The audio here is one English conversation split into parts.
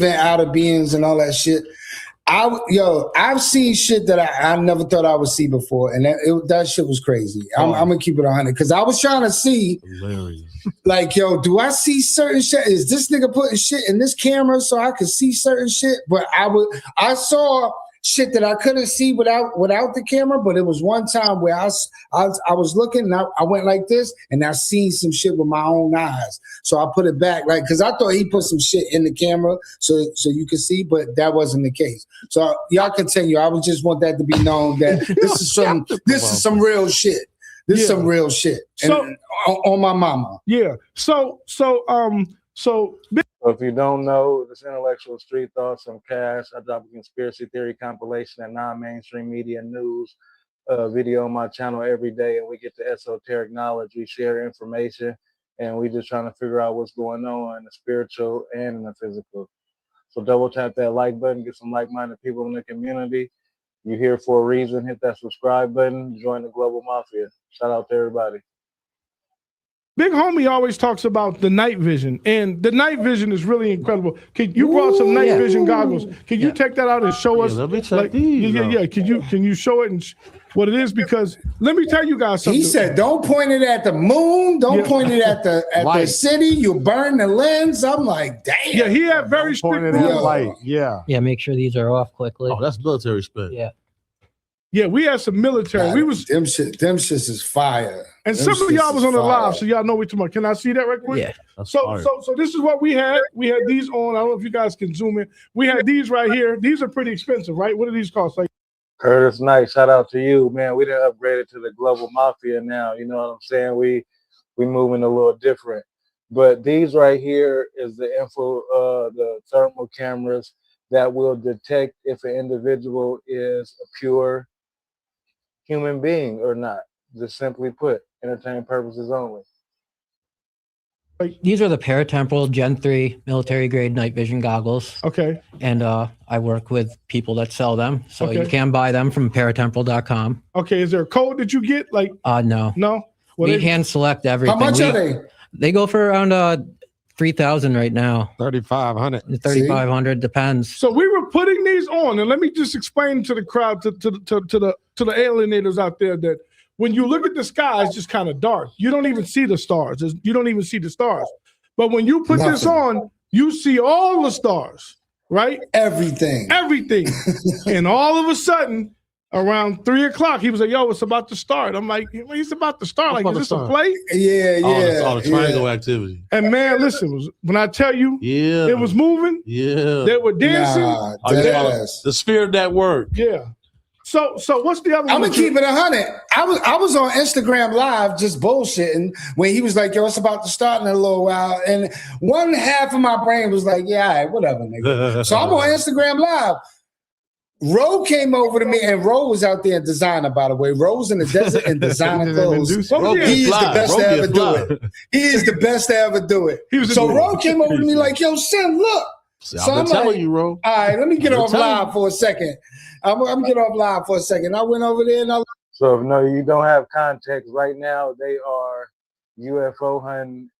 outer beings and all that shit. I've seen shit that I never thought I would see before, and that shit was crazy. I'm gonna keep it 100 because I was trying to see, like, yo, do I see certain shit? Is this nigga putting shit in this camera so I could see certain shit? But I saw shit that I couldn't see without the camera. But it was one time where I was looking and I went like this and I seen some shit with my own eyes. So I put it back, like, because I thought he put some shit in the camera so you could see, but that wasn't the case. So y'all continue. I would just want that to be known that this is some real shit. This is some real shit. So, and, on my mama. Yeah. So if you don't know, this Intellectual Street Thoughts and Cash, I drop a conspiracy theory compilation and non-mainstream media news video on my channel every day, and we get to esoteric knowledge. We share information, and we just trying to figure out what's going on in the spiritual and in the physical. So double tap that like button, get some like-minded people in the community. You're here for a reason. Hit that subscribe button. Join the Global Mafia. Shout out to everybody. Big Homie always talks about the night vision, and the night vision is really incredible. You brought some night vision goggles. Can you take that out and show us? Let me check these. Yeah. Can you show it and what it is? Because let me tell you guys something. He said, "Don't point it at the moon. Don't point it at the city. You burn the lens." I'm like, damn. Yeah, he had very strict rules. Light. Yeah. Make sure these are off quickly. Oh, that's military spec. Yeah, we had some military. God, we was them shits is fire. And some of y'all was on the live, so y'all know what you're talking about. Can I see that right quick? Yeah. So this is what we had. We had these on. I don't know if you guys can zoom in. We had these right here. These are pretty expensive, right? What do these cost? Like Curtis Knight, shout out to you, man. We done upgraded to the Global Mafia now. You know what I'm saying? We moving a little different. But these right here is the the thermal cameras that will detect if an individual is a pure human being or not. Just simply put, entertainment purposes only. These are the paratemporal Gen 3 military grade night vision goggles. Okay. And I work with people that sell them. So you can buy them from paratemporal.com. Okay. Is there a code that you get? Like no. No? We hand select everything. How much are they? They go for around 3,000 right now. 3,500. 3,500 depends. So we were putting these on, and let me just explain to the crowd, to the alienators out there, that when you look at the sky, it's just kind of dark. You don't even see the stars. You don't even see the stars. But when you put this on, you see all the stars, right? Everything. And all of a sudden, around 3 o'clock, he was like, "Yo, it's about to start." I'm like, "He's about to start. Like, is this a play?" Yeah. All the triangle activity. And man, listen, when I tell you, it was moving. Yeah, they were dancing. The spirit that worked. Yeah. So what's the other one? I'm gonna keep it 100. I was on Instagram Live just bullshitting when he was like, "Yo, it's about to start in a little while," and one half of my brain was like, "Yeah, all right, whatever, nigga." So I'm on Instagram Live. Ro came over to me, and Ro was out there in designer, by the way. Ro's in the desert in designer clothes. He is the best to ever do it. He is the best to ever do it. So Ro came over to me like, "Yo, Sim, look." So I'm telling you, Ro. All right, let me get off live for a second. I'm get off live for a second. I went over there and So if you don't have context right now, they are UFO hunting.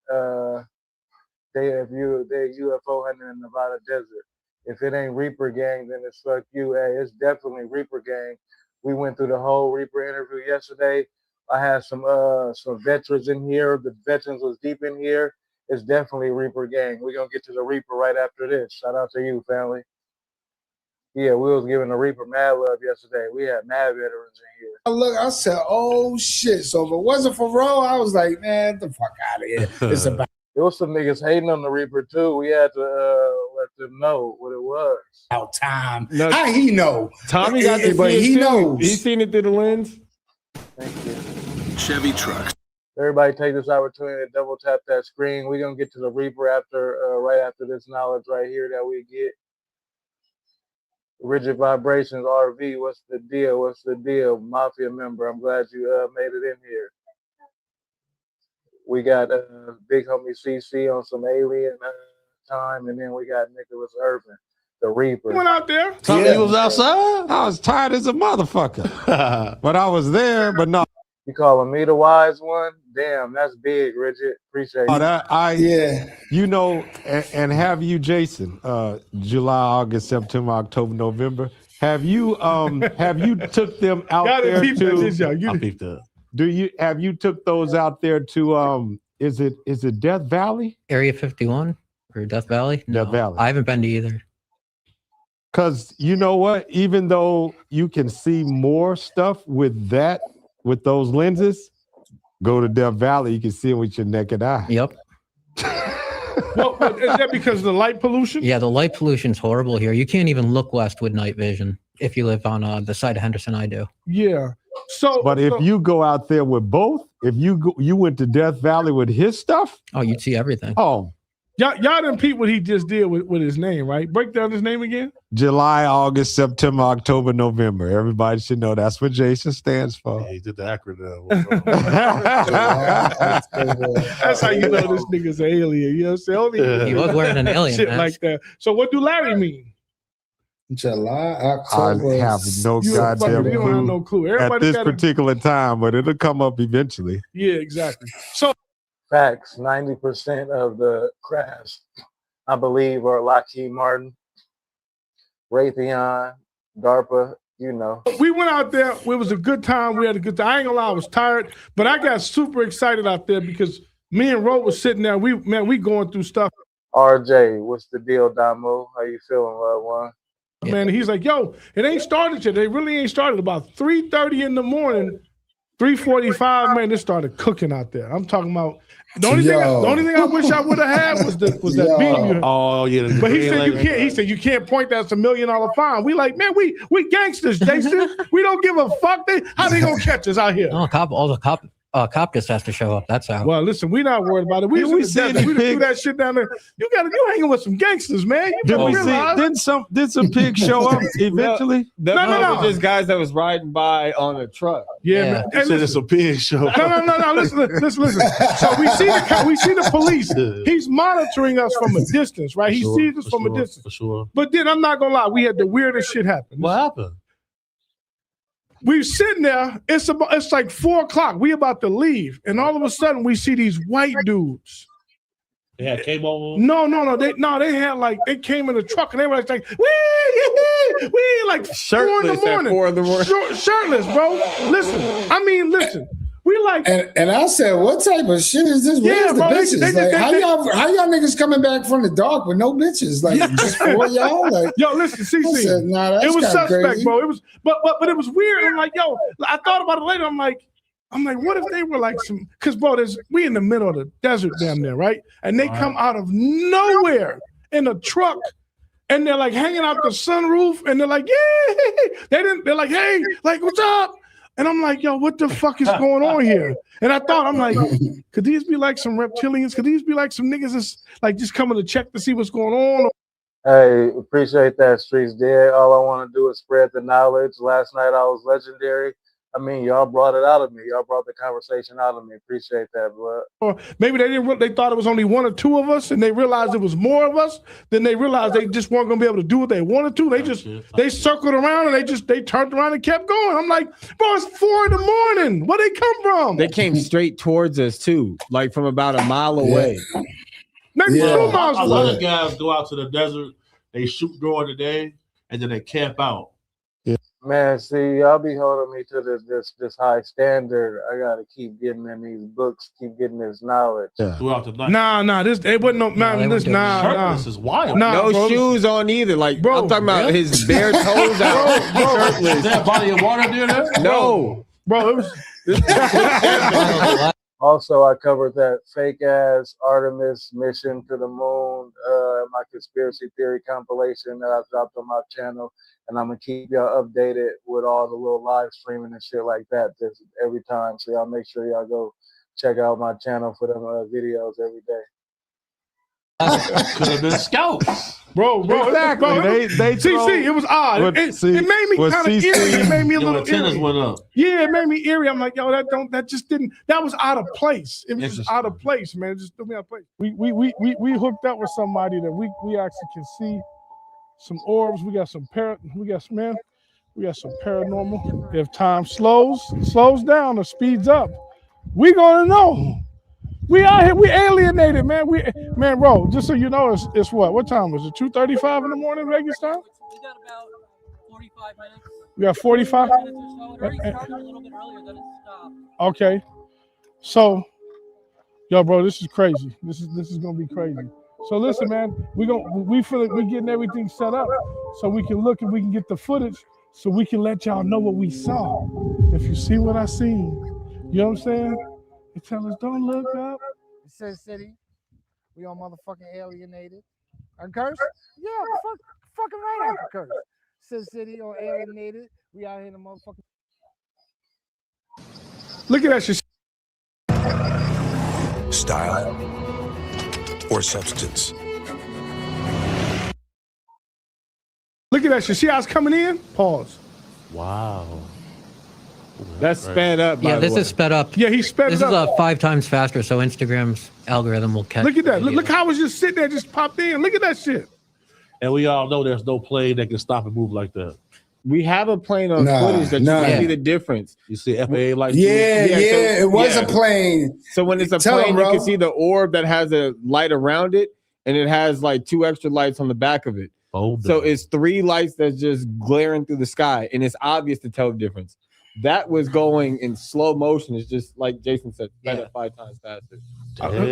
They're UFO hunting in the Nevada desert. If it ain't Reaper Gang, then it's fuck you. Hey, it's definitely Reaper Gang. We went through the whole Reaper interview yesterday. I had some veterans in here. The veterans was deep in here. It's definitely Reaper Gang. We're gonna get to the Reaper right after this. Shout out to you, family. Yeah, we was giving the Reaper mad love yesterday. We had mad veterans in here. Look, I said, "Oh shit!" So if it wasn't for Ro, I was like, "Man, get the fuck out of here." It's about. There was some niggas hating on the Reaper too. We had to let them know what it was. About time. No, how he know? Tommy got to but he knows. He's seen it through the lens. Thank you. Chevy trucks. Everybody take this opportunity to double tap that screen. We're gonna get to the Reaper right after this knowledge right here that we get. Rigid Vibrations RV, what's the deal? What's the deal? Mafia member, I'm glad you made it in here. We got Big Homie CC on some alien time, and then we got Nicholas Irving, the Reaper. Went out there. Tommy was outside? I was tired as a motherfucker. But I was there, but no. You calling me the wise one? Damn, that's big, Richard. Appreciate Oh, you. Yeah. You know, and have you, Jason, July, August, September, October, November, have you took them out Gotta there peep that, to, this, yo. I peeped that. have you took those out there to, is it Death Valley? Area 51 or Death Valley? No, Death Valley. I haven't been to either. Because you know what? Even though you can see more stuff with those lenses, go to Death Valley, you can see it with your naked eye. Yep. Well, is that because of the light pollution? Yeah, the light pollution's horrible here. You can't even look west with night vision if you live on the side of Henderson. I do. Yeah. So, But if you go out there with both, if you went to Death Valley with his stuff, oh, you'd see everything. oh, y'all didn't peep what he just did with his name, right? Break down his name again. July, August, September, October, November. Everybody should know that's what Jason stands for. Yeah, he did the acronym. That's how you know this nigga's an alien. You know what I'm saying? He was wearing an alien shit mask. like that. So what do Larry mean? July, I October. have no You goddamn don't have clue no clue. at Everybody this got particular time, but it'll come up eventually. Yeah, exactly. So Facts. 90% of the crafts, I believe, are Lockheed Martin, Raytheon, DARPA. You know. we went out there. It was a good time. We had a good time. I ain't gonna lie, I was tired, but I got super excited out there because me and Ro was sitting there. We going through stuff. RJ, what's the deal, Damo? How you feeling, loved one? Yeah. Man, he's like, yo, it ain't started yet. They really ain't started. About 3:30 in the morning, 3:45, man, it started cooking out there. I'm talking about the only thing I wish I would have had was that beam you. Oh yeah, But he said you can't. He said you can't point that's $1 million fine. We like, man, we gangsters, Jason. We don't give a fuck. How they gonna catch us out here? No, cop just has to show up. That's how. Well, listen, we not worried about it. We just do that shit down there. You hanging with some gangsters, man. You better realize. Did some pigs show up eventually? No. Just guys that was riding by on a truck. Yeah, man. Hey, said it's a pig show. No. Listen. So we see the police. He's monitoring us from a distance, right? He sees us from a distance. For sure. But then I'm not gonna lie, we had the weirdest shit happen. What happened? We sitting there. It's like 4:00. We about to leave, and all of a sudden we see these white dudes. They had came on. No. They had they came in the truck and they were like we like Shirtless 4 in the morning. Shirtless, bro. Listen. We like and I said, what type of shit is this? Where's the bro, bitches? How y'all niggas coming back from the dark with no bitches? Like just for y'all? Like yo, listen, CC. I said, nah, that's it was suspect, crazy. bro. It was but it was weird. I'm like, yo, I thought about it later. I'm like, what if they were like some? Because bro, we in the middle of the desert down there, right? And they come out of nowhere in a truck, and they're like hanging out the sunroof, and they're like, yeah. They're like, hey, like what's up? And I'm like, yo, what the fuck is going on here? And I thought, I'm like, could these be like some reptilians? Could these be like some niggas that's like just coming to check to see what's going on? Hey, appreciate that, Streets Dead. All I want to do is spread the knowledge. Last night I was legendary. I mean, y'all brought it out of me. Y'all brought the conversation out of me. Appreciate that, blood. Or maybe they thought it was only 1 or 2 of us, and they realized it was more of us. Then they realized they just weren't gonna be able to do what they wanted to. They circled around and they turned around and kept going. I'm like, bro, it's 4 in the morning. Where they come from? They came straight towards us too, like from about a mile away. Maybe 2 miles A lot away. of guys go out to the desert, they shoot during the day, and then they camp out. Man, see, y'all be holding me to this high standard. I gotta keep getting in these books, keep getting this knowledge. Throughout the night. Nah, this it wasn't no man. This nah. This is wild. Nah, No shoes on either. Like, bro, I'm talking about his bare toes out, Is shirtless. that body of water there? No. Bro, it was Also, I covered that fake ass Artemis mission to the moon, my conspiracy theory compilation that I dropped on my channel. And I'm gonna keep y'all updated with all the little live streaming and shit like that every time. So y'all make sure y'all go check out my channel for them videos every day. Could have been scouts. Bro, Exactly. They CC, it was odd. It made me kind of eerie. It made me a Your little antennas eerie. went up. Yeah, it made me eerie. I'm like, yo, that was out of place. It was just out of place, man. It just threw me out of place. We hooked up with somebody that we actually can see some orbs. We got some man. We got some paranormal. If time slows down or speeds up, we gonna know. We out here, we alienated, man. Man, bro, just so you know, it's what time is it? 2:35 in the morning, Vegas time? We got about 45 minutes. We got 45 minutes or so. It already started a little bit earlier than it stopped. Okay. So, yo, bro, this is crazy. This is gonna be crazy. So listen, man, we feel like we're getting everything set up so we can look and we can get the footage so we can let y'all know what we saw. If you see what I seen, you know what I'm saying? They tell us don't look up. It says city. We all motherfucking alienated. And curse? Yeah, fucking right after curse. Says city or alienated. We out here in the motherfucking. Look at that shit. Style or substance. Look at that shit. See how it's coming in? Pause. Wow. That's sped up. Yeah, this is sped up. Yeah, he sped This it up. is 5 times faster, so Instagram's algorithm will catch. Look at that. the video. Look how it's just sitting there, just popped in. Look at that shit. And we all know there's no plane that can stop and move like that. We have a plane on Nah, footage that you nah. can see the difference. You see FAA lights? Yeah, Yeah, so- it was yeah. a plane. So when it's a Tell 'em, plane, you bro. can see the orb that has a light around it, and it has like 2 extra lights on the back of it. Oh, So it's 3 lights that's just glaring through the sky, and it's obvious to tell the difference. That was going in slow motion. It's just like Jason said, sped up 5 times faster.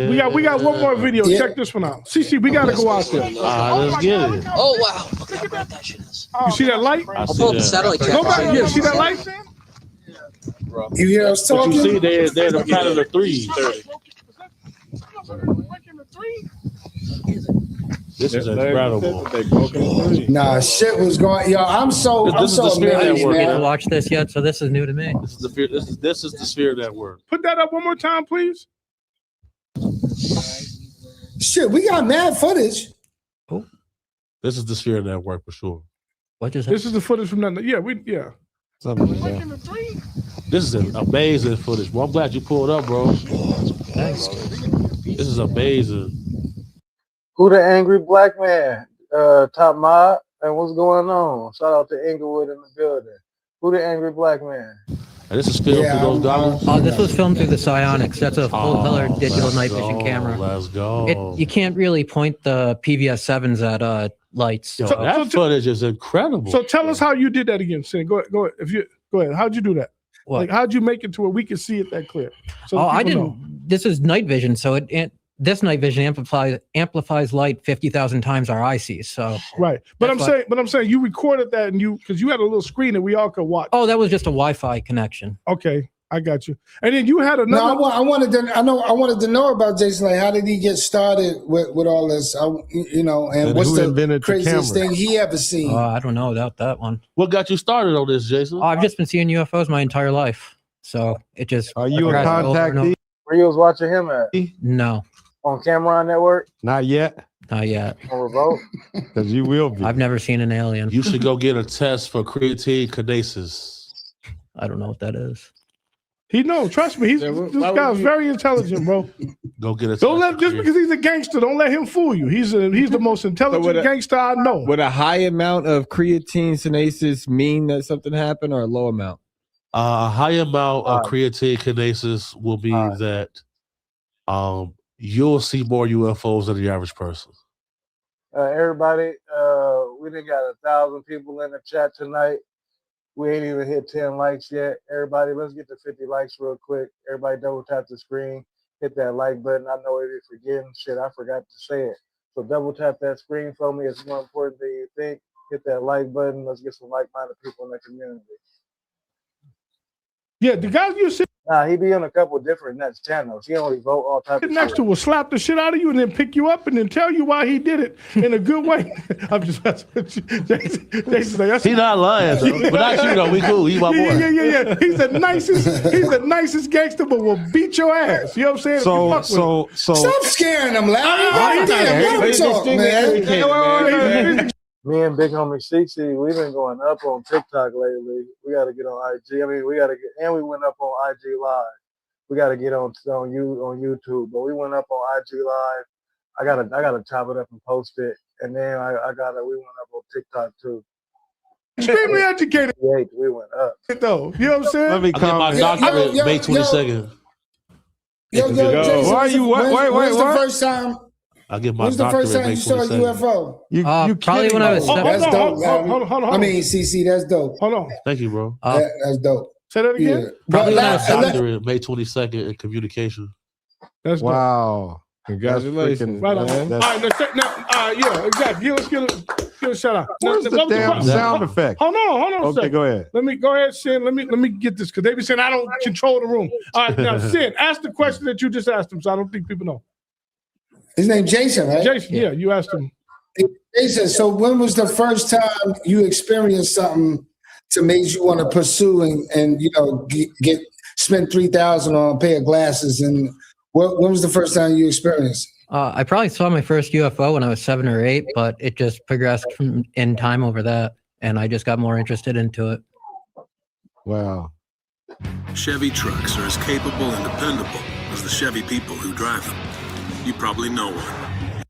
We got one more video. Yeah. Check this one out. CC, we gotta go out there. let's get it. Oh, wow. Look how bright that shit is. You see that light? I I'll see pull up the that. satellite Go camera. back. Yeah, see that light? You hear us But talking? you see, they're the planet of 3. This is incredible. They broke in 3. Nah, shit was going. Yo, I'm so This is the Spirit amazed, Network, I didn't man. watch this yet, so this is new to me. This is the Sphere Network. Put that up one more time, please. Shit, we got mad footage. This is the Sphere Network for sure. What just This is the footage from that. Yeah. Something like that. This is an amazing footage. Well, I'm glad you pulled up, bro. Thanks. This is amazing. Who the angry black man? Top Mod, and what's going on? Shout out to Inglewood in the building. Who the angry black man? And this is filmed Yeah, through those dollars. This was filmed through the Psionics. That's a full color digital let's night vision go, camera. Let's go. You can't really point the PVS 7s at lights. Yo, So, that footage is incredible. So tell us how you did that again, Sin. Go ahead. Go ahead. How'd you do that? what? Like, how'd you make it to where we could see it that clear? So that I people didn't. know. This is night vision, so this night vision amplifies light 50,000 times our eye sees. So Right. But I'm saying you recorded that and because you had a little screen that we all could watch. that was just a Wi-Fi connection. Okay. I got you. And then you had another. No, I wanted to know about Jason. Like, how did he get started with all this? And what's who the invented the craziest camera? thing he ever seen? I don't know about that one. What got you started on this, Jason? I've just been seeing UFOs my entire life, so it just. Are you a progressed over and over. contactee? Where you was watching him at? No, On Cameron Network? Not yet, not yet. On Revolt? because you will be. I've never seen an alien. You should go get a test for creatine kinases. I don't know what that is. He knows. Trust me. Yeah, This why would guy's you- very intelligent, bro. Go get a test. Don't let for just creatine. because he's a gangster. Don't let him fool you. He's the most intelligent gangster I know. Would a high amount of creatine synasis mean that something happened, or a low amount? A high amount of creatine kinases will be that you'll see more UFOs than the average person. Everybody, we done got 1,000 people in the chat tonight. We ain't even hit 10 likes yet. Everybody, let's get to 50 likes real quick. Everybody double tap the screen, hit that like button. I know it is forgetting. Shit, I forgot to say it. So double tap that screen for me. It's more important than you think. Hit that like button. Let's get some like-minded people in the community. Yeah, the guy you sit Nah, he be on a couple different next channels. He only vote all types of next shit. to will slap the shit out of you and then pick you up and then tell you why he did it in a good way. I'm just messing with you. Jason's like, that's He's not lying, though. But not you, though. We cool. He my boy. Yeah. He's the nicest gangster, but will beat your ass. You know what I'm saying? If you fuck with him. Stop scaring him, Larry. Oh, Goddamn, let him talk, man. Me and Big Homie Cece, we've been going up on TikTok lately. We got to get on IG. I mean, we went up on IG Live. We got to get on YouTube, but we went up on IG Live. I gotta chop it up and post it, and then we went up on TikTok too. extremely educated. We went up. Though, you know what I'm saying? Let me I get my doctorate May 22nd. Jason, Why are you? when's the first time? I get my When's the first doctorate time May you saw a 22nd. UFO? You Probably when I was That's dope. Hold on. I mean, CC, that's dope. Hold on. Thank you, bro. That's dope. Say that again. Yeah. Probably when I was Doctorate May 22nd in communication. That's dope. Wow. Congratulations. Right on. Man, All right, yeah, exactly. Let's give a shout out. Where's the damn sound effect? Hold on a Okay, second. go ahead. Let me go ahead, Sin. Let me get this because they be saying I don't control the room. All right, now Sin, ask the question that you just asked him, so I don't think people know. His name Jason, right? Jason, yeah, you asked him. Jason, so when was the first time you experienced something to make you want to pursue and get spend $3,000 on a pair of glasses? And when was the first time you experienced it? I probably saw my first UFO when I was 7 or 8, but it just progressed in time over that, and I just got more interested into it. Wow. Chevy trucks are as capable and dependable as the Chevy people who drive them. You probably know one.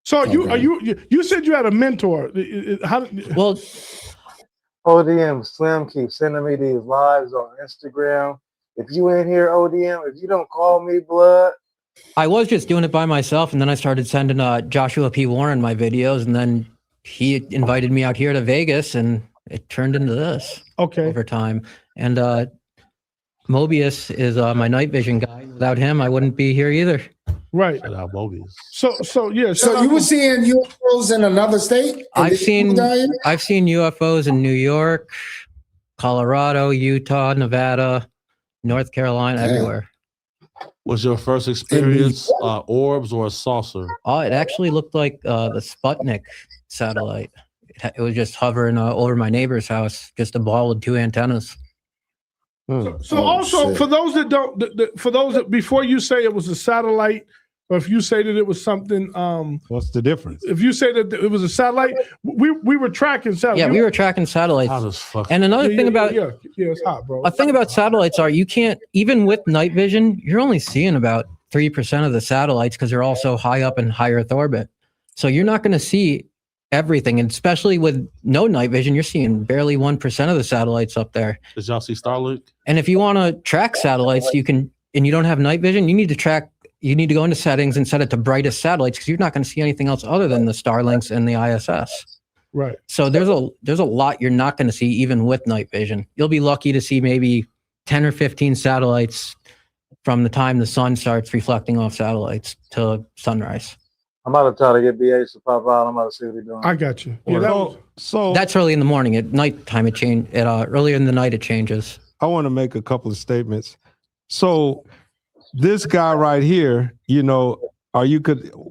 So you said you had a mentor. Well, ODM Slim keeps sending me these lives on Instagram. If you ain't here, ODM, if you don't call me blood. I was just doing it by myself, and then I started sending Joshua P. Warren my videos, and then he invited me out here to Vegas, and it turned into this over time. And Mobius is my night vision guy. Without him, I wouldn't be here either. Right. Shout out Mobius. So you were seeing UFOs in another state? I've seen UFOs in New York, Colorado, Utah, Nevada, North Carolina, everywhere. Was your first experience orbs or a saucer? Oh, it actually looked like the Sputnik satellite. It was just hovering over my neighbor's house, just a ball with 2 antennas. So for those that don't, for those that before you say it was a satellite, or if you say that it was something, what's the difference? If you say that it was a satellite, we were tracking satellites. Yeah, we were tracking satellites. And another thing about it's hot, bro. A thing about satellites are you can't, even with night vision, you're only seeing about 3% of the satellites because they're all so high up in high Earth orbit. So you're not going to see everything, and especially with no night vision, you're seeing barely 1% of the satellites up there. Did y'all see Starlink? And if you want to track satellites, you can, and you don't have night vision, you need to go into settings and set it to brightest satellites because you're not going to see anything else other than the Starlinks and the ISS. Right. So there's a lot you're not going to see even with night vision. You'll be lucky to see maybe 10 or 15 satellites from the time the sun starts reflecting off satellites to sunrise. I'm about to try to get BH to pop out. I'm about to see what he's doing. I got you. Yeah, so that's early in the morning. At nighttime, it change. Earlier in the night, it changes. I want to make a couple of statements. So this guy right here,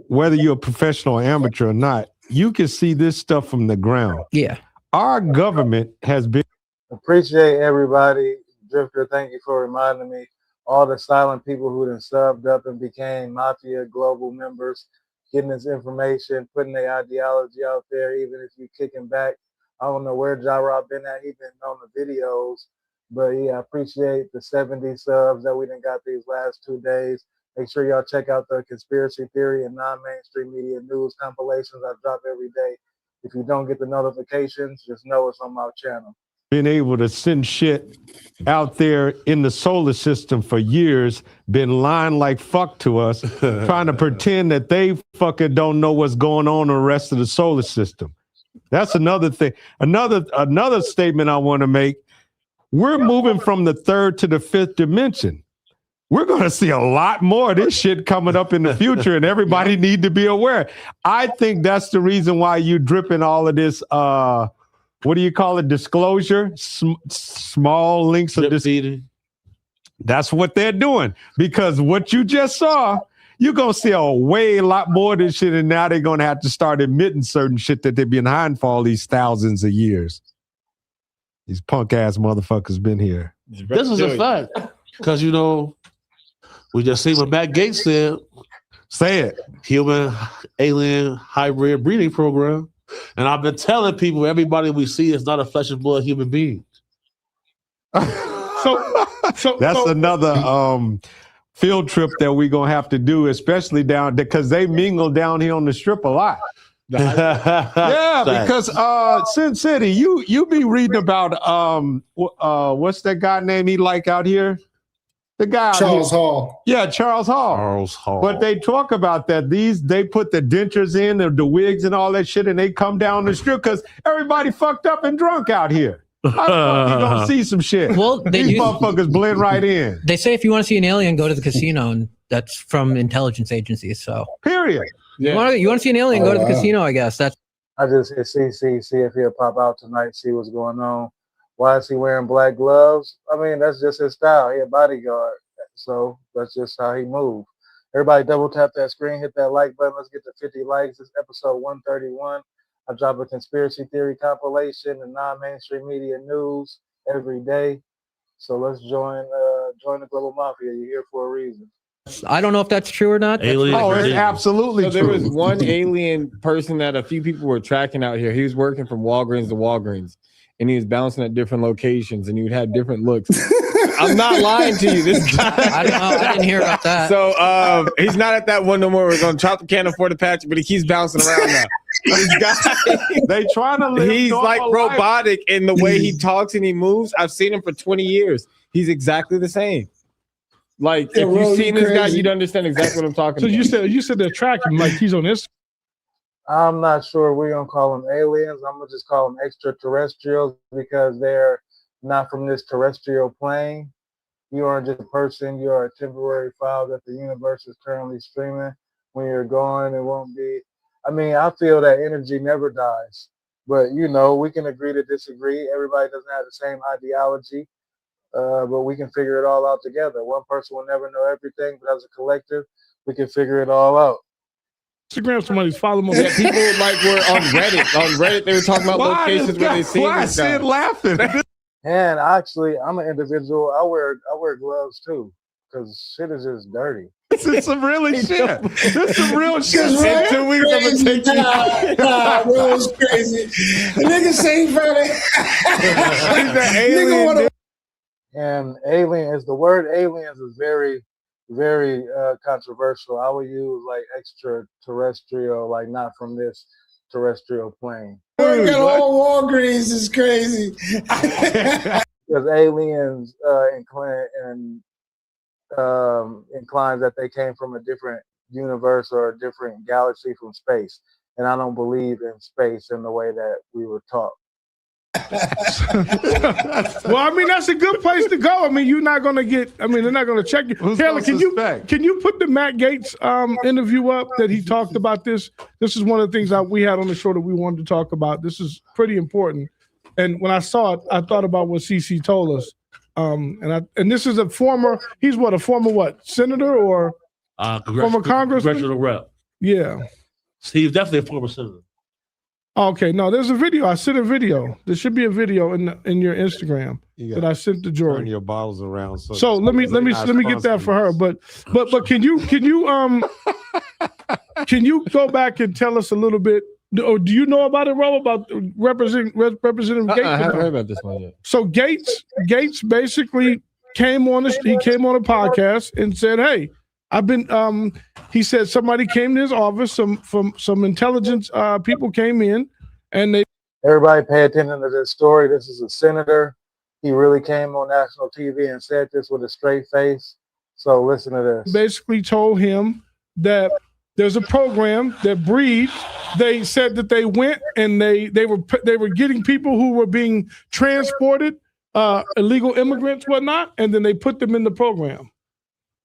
whether you're a professional or amateur or not, you can see this stuff from the ground. Yeah. Our government has been. Appreciate everybody. Drifter, thank you for reminding me. All the silent people who then subbed up and became Mafia Global members, getting this information, putting their ideology out there, even if you kicking back. I don't know where Ja Rob been at. He been on the videos. But yeah, I appreciate the 70 subs that we done got these last 2 days. Make sure y'all check out the conspiracy theory and non-mainstream media news compilations I drop every day. If you don't get the notifications, just know it's on my channel. Been able to send shit out there in the solar system for years, been lying like fuck to us, trying to pretend that they fucking don't know what's going on in the rest of the solar system. That's another thing. Another statement I want to make. We're moving from the 3rd to the 5th dimension. We're going to see a lot more of this shit coming up in the future, and everybody need to be aware. I think that's the reason why you dripping all of this, what do you call it, disclosure? Small links of this. That's what they're doing, because what you just saw, you're going to see a lot more of this shit, and now they're going to have to start admitting certain shit that they've been hiding for all these thousands of years. These punk ass motherfuckers been here. This is a fact. Because, we just see what Matt Gates said. Say it. Human alien hybrid breeding program. And I've been telling people, everybody we see is not a flesh and blood human being. So that's another field trip that we're going to have to do, especially down there, because they mingle down here on the strip a lot. Yeah, because Sin City, you be reading about what's that guy name he like out here? The guy Charles Hall. Yeah, Charles Hall. Charles Hall. But they talk about that. They put the dentures in, the wigs and all that shit, and they come down the strip because everybody fucked up and drunk out here. I thought you don't see some shit. Well, these motherfuckers blend right in. They say if you want to see an alien, go to the casino, and that's from intelligence agencies. So period. Yeah. You want to see an alien, go to the casino. I guess that's. I just hit CC, see if he'll pop out tonight, see what's going on. Why is he wearing black gloves? I mean, that's just his style. He a bodyguard, so that's just how he moves. Everybody double tap that screen, hit that like button. Let's get to 50 likes. It's episode 131. I drop a conspiracy theory compilation and non-mainstream media news every day. So let's join the global mafia. You're here for a reason. I don't know if that's true or not. It's absolutely so true. There was one alien person that a few people were tracking out here. He was working from Walgreens to Walgreens, and he was bouncing at different locations, and he would have different looks. I'm not lying to you. This guy. I don't know. I didn't hear about that. So he's not at that one no more. We're gonna chop the can afford the patch, but he keeps bouncing around now. This guy, they trying to live. He's like robotic in the way he talks and he moves. I've seen him for 20 years. He's exactly the same. Like if you've seen this guy, you'd understand exactly what I'm talking about. So you said they're tracking like he's on Instagram. I'm not sure we're gonna call them aliens. I'm gonna just call them extraterrestrials because they're not from this terrestrial plane. You aren't just a person. You are a temporary file that the universe is currently streaming. When you're gone, it won't be. I mean, I feel that energy never dies. But, you know, we can agree to disagree. Everybody doesn't have the same ideology. But we can figure it all out together. One person will never know everything, but as a collective, we can figure it all out. Instagram, somebody's following me. Yeah, people like were on Reddit. On Reddit, they were talking about locations where they see this guy. Laughing. And actually, I'm an individual. I wear gloves too, because shit is just dirty. This is some really shit. This is some real shit. In 2 weeks, I'm gonna take you. Nah, bro, it's crazy. The nigga say he found it. He's an alien. And alien is the word aliens is very, very controversial. I would use like extraterrestrial, like not from this terrestrial plane. Working all Walgreens is crazy. Because aliens inclines that they came from a different universe or a different galaxy from space. And I don't believe in space in the way that we were taught. Well, I mean, that's a good place to go. I mean, you're not going to get, I mean, they're not going to check you. Taylor, can you put the Matt Gaetz interview up that he talked about this? This is one of the things that we had on the show that we wanted to talk about. This is pretty important. And when I saw it, I thought about what CC told us. And this is a former, he's what, a former what, senator or former congressman? Congressional rep. Yeah. He's definitely a former senator. Okay, no, there's a video. I sent a video. There should be a video in your Instagram that I sent to Jordan. Turn your bottles around. So let me get that for her. But can you can you go back and tell us a little bit? Or do you know about it, Rob? About Representative Gaetz? I haven't heard about this one yet. So Gaetz basically came on a podcast and said, "Hey, I've been." He said somebody came to his office. Some intelligence people came in, and they. Everybody, pay attention to this story. This is a senator. He really came on national TV and said this with a straight face. So listen to this. Basically, told him that there's a program that breeds. They said that they went and they were getting people who were being transported, illegal immigrants, whatnot, and then they put them in the program,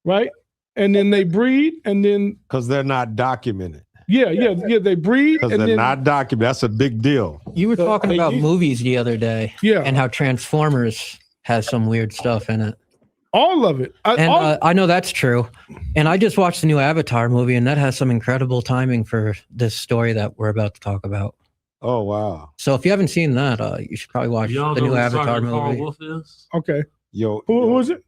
right? And then they breed, and then because they're not documented. Yeah. They breed because they're not documented. That's a big deal. You were talking about movies the other day, and how Transformers has some weird stuff in it. All of it. I know that's true. And I just watched the new Avatar movie, and that has some incredible timing for this story that we're about to talk about. Oh, wow. So if you haven't seen that, you should probably watch the new Avatar movie. Carl Wolf is? Okay. Who is it?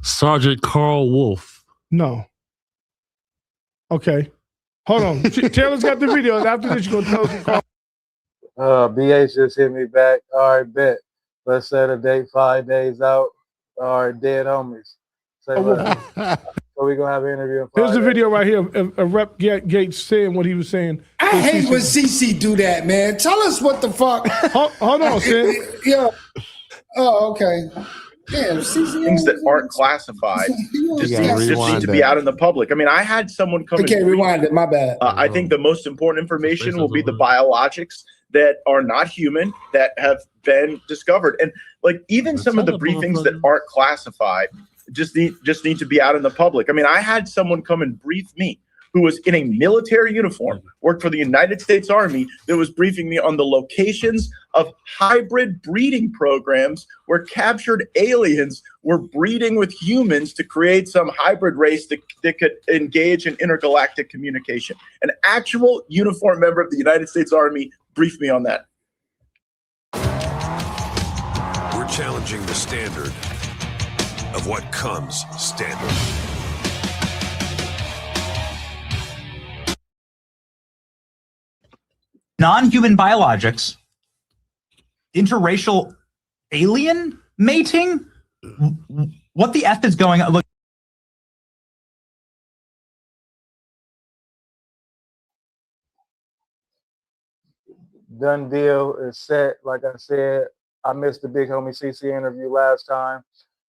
Sergeant Carl Wolf. No. Okay. Hold on. Taylor's got the video. After this, you're going to tell us Carl. BH just hit me back. All right, bet. Let's set a date 5 days out. All right, dead homies. Say what? So we're gonna have an interview. Here's the video right here of Rep Gates saying what he was saying. I hate when CC do that, man. Tell us what the fuck. Hold on, Sin. Yeah. Oh, okay. Damn, CC. Things that aren't classified just need to be out in the public. I mean, I had someone come. Okay, rewind it. My bad. I think the most important information will be the biologics that are not human that have been discovered, and like even some of the briefings that aren't classified just need to be out in the public. I mean, I had someone come and brief me who was in a military uniform, worked for the United States Army, that was briefing me on the locations of hybrid breeding programs where captured aliens were breeding with humans to create some hybrid race that could engage in intergalactic communication. An actual uniformed member of the United States Army briefed me on that. We're challenging the standard of what comes standard. Non-human biologics, interracial alien mating? What the F is going on? Look. Done deal is set. Like I said, I missed the Big Homie CC interview last time.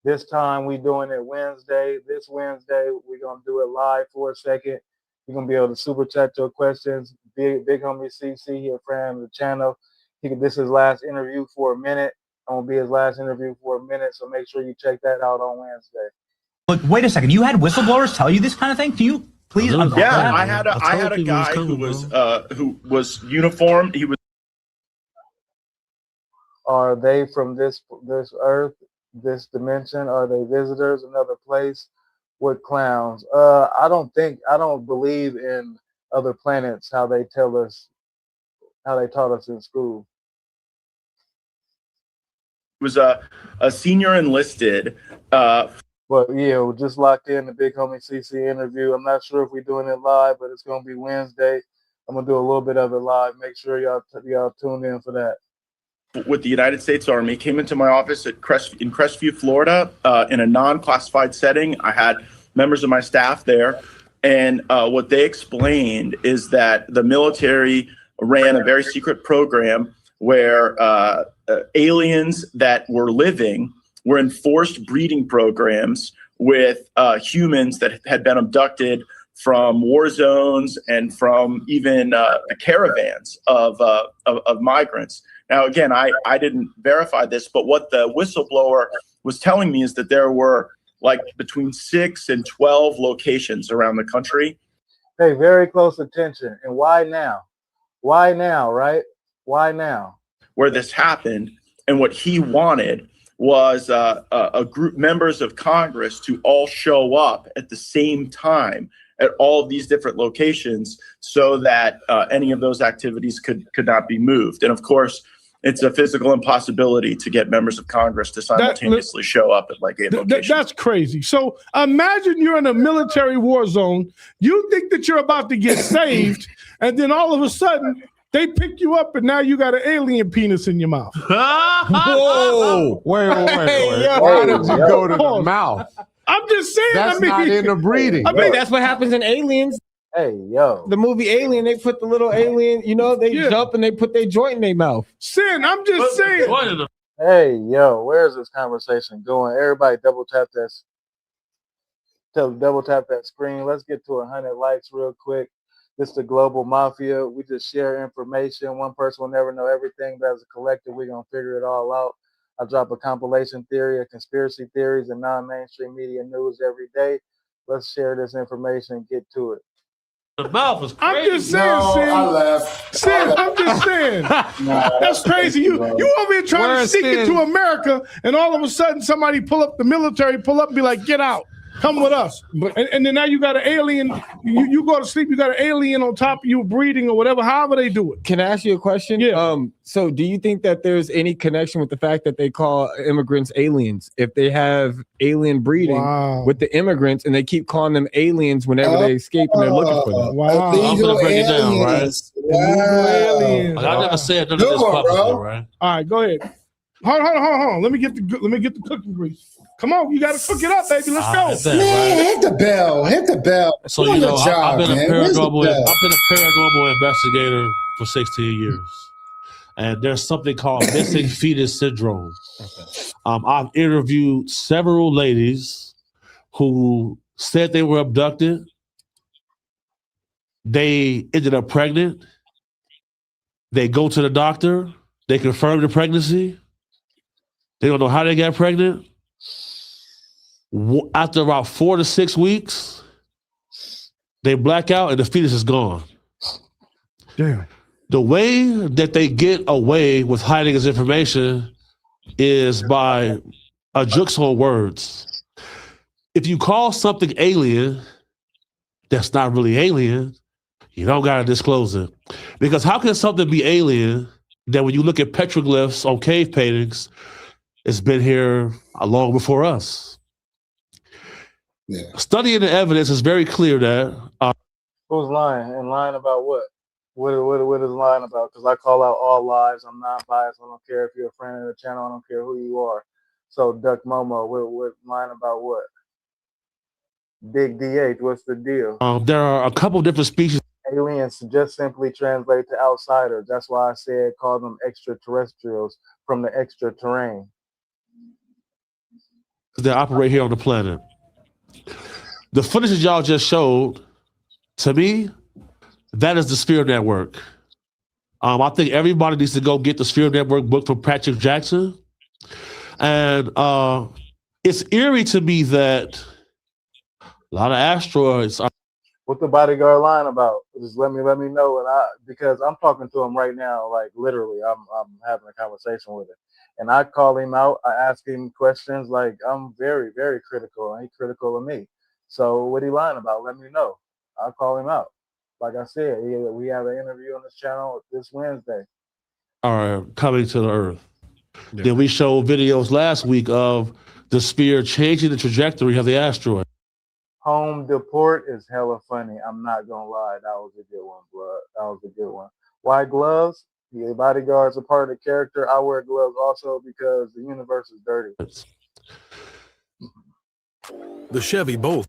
This time we doing it Wednesday. This Wednesday, we're going to do it live for a second. You're going to be able to super chat your questions. Big Homie CC, he a friend of the channel. This is his last interview for a minute. I'm going to be his last interview for a minute, so make sure you check that out on Wednesday. Look, wait a second. You had whistleblowers tell you this kind of thing? Can you please unpack that? I had a guy who was uniformed. He was. Are they from this earth, this dimension? Are they visitors, another place? What clowns? I don't believe in other planets, how they taught us in school. He was a senior enlisted. But yeah, we're just locked in the Big Homie CC interview. I'm not sure if we're doing it live, but it's gonna be Wednesday. I'm gonna do a little bit of it live. Make sure y'all tune in for that. With the United States Army, came into my office in Crestview, Florida, in a non-classified setting. I had members of my staff there, and what they explained is that the military ran a very secret program where aliens that were living were in forced breeding programs with humans that had been abducted from war zones and from even the caravans of migrants. Now, again, I didn't verify this, but what the whistleblower was telling me is that there were like between 6 and 12 locations around the country. Pay very close attention. And why now? Why now, right? Why now? Where this happened, and what he wanted was a group, members of Congress, to all show up at the same time at all of these different locations so that any of those activities could not be moved. And of course, it's a physical impossibility to get members of Congress to simultaneously show up at like 8 locations. That's crazy. So imagine you're in a military war zone. You think that you're about to get saved, and then all of a sudden they pick you up, and now you got an alien penis in your mouth. Whoa! Wait. Why did you go to the mouth? I'm just saying. That's not in the breeding. I mean, that's what happens in Aliens. Hey, yo. The movie Alien, they put the little alien, they jump and they put their joint in their mouth. Sin, I'm just saying. Hey, yo, where's this conversation going? Everybody double tap that screen. Let's get to 100 likes real quick. This is the Global Mafia. We just share information. One person will never know everything, but as a collective, we're going to figure it all out. I drop a compilation theory of conspiracy theories and non-mainstream media news every day. Let's share this information and get to it. The mouth is crazy. I'm just saying, Sin. I left. Sin, I'm just saying. That's crazy. You over here trying to sneak into America, and all of a sudden somebody pull up and be like, get out. Come with us. And then now you got an alien. You go to sleep, you got an alien on top of you breeding or whatever, however they do it. Can I ask you a question? Yeah. So do you think that there's any connection with the fact that they call immigrants aliens? If they have alien breeding with the immigrants and they keep calling them aliens whenever they escape and they're looking for them. Wow. I'm gonna break it down, right? Aliens. I never said none of this publicly, right? All right, go ahead. Hold on. Let me get the cooking grease. Come on, you got to cook it up, baby. Let's go. Man, hit the bell. Hit the bell. So, Do you your know, job, I've been man. a Where's the paranormal bell? investigator for 16 years. And there's something called missing fetus syndrome. I've interviewed several ladies who said they were abducted. They ended up pregnant. They go to the doctor. They confirm the pregnancy. They don't know how they got pregnant. After about 4 to 6 weeks, they black out and the fetus is gone. Damn. The way that they get away with hiding this information is by a jukes on words. If you call something alien that's not really alien, you don't got to disclose it. Because how can something be alien that when you look at petroglyphs on cave paintings, it's been here long before us? Yeah. Studying the evidence is very clear that... Who's lying? And lying about what? What is lying about? Because I call out all lies. I'm not biased. I don't care if you're a friend of the channel. I don't care who you are. So Duck Momo, what lying about what? Big DH, what's the deal? there are a couple different species. Aliens just simply translate to outsiders. That's why I said call them extraterrestrials from the extra terrain. They operate here on the planet. The footage that y'all just showed, to me, that is the Sphere Network. I think everybody needs to go get the Sphere Network book from Patrick Jackson. And it's eerie to me that a lot of asteroids are... What the bodyguard lying about? Just let me know, and because I'm talking to him right now, like literally, I'm having a conversation with him, and I call him out. I ask him questions. Like I'm very, very critical, and he's critical of me. So what he lying about? Let me know. I'll call him out. Like I said, we have an interview on this channel this Wednesday. are coming to the Earth. Yeah. Then we showed videos last week of the sphere changing the trajectory of the asteroid. Home deport is hella funny. I'm not gonna lie, that was a good one, blood. That was a good one. Why gloves? The bodyguard's a part of the character. I wear gloves also because the universe is dirty. The Chevy Bolt.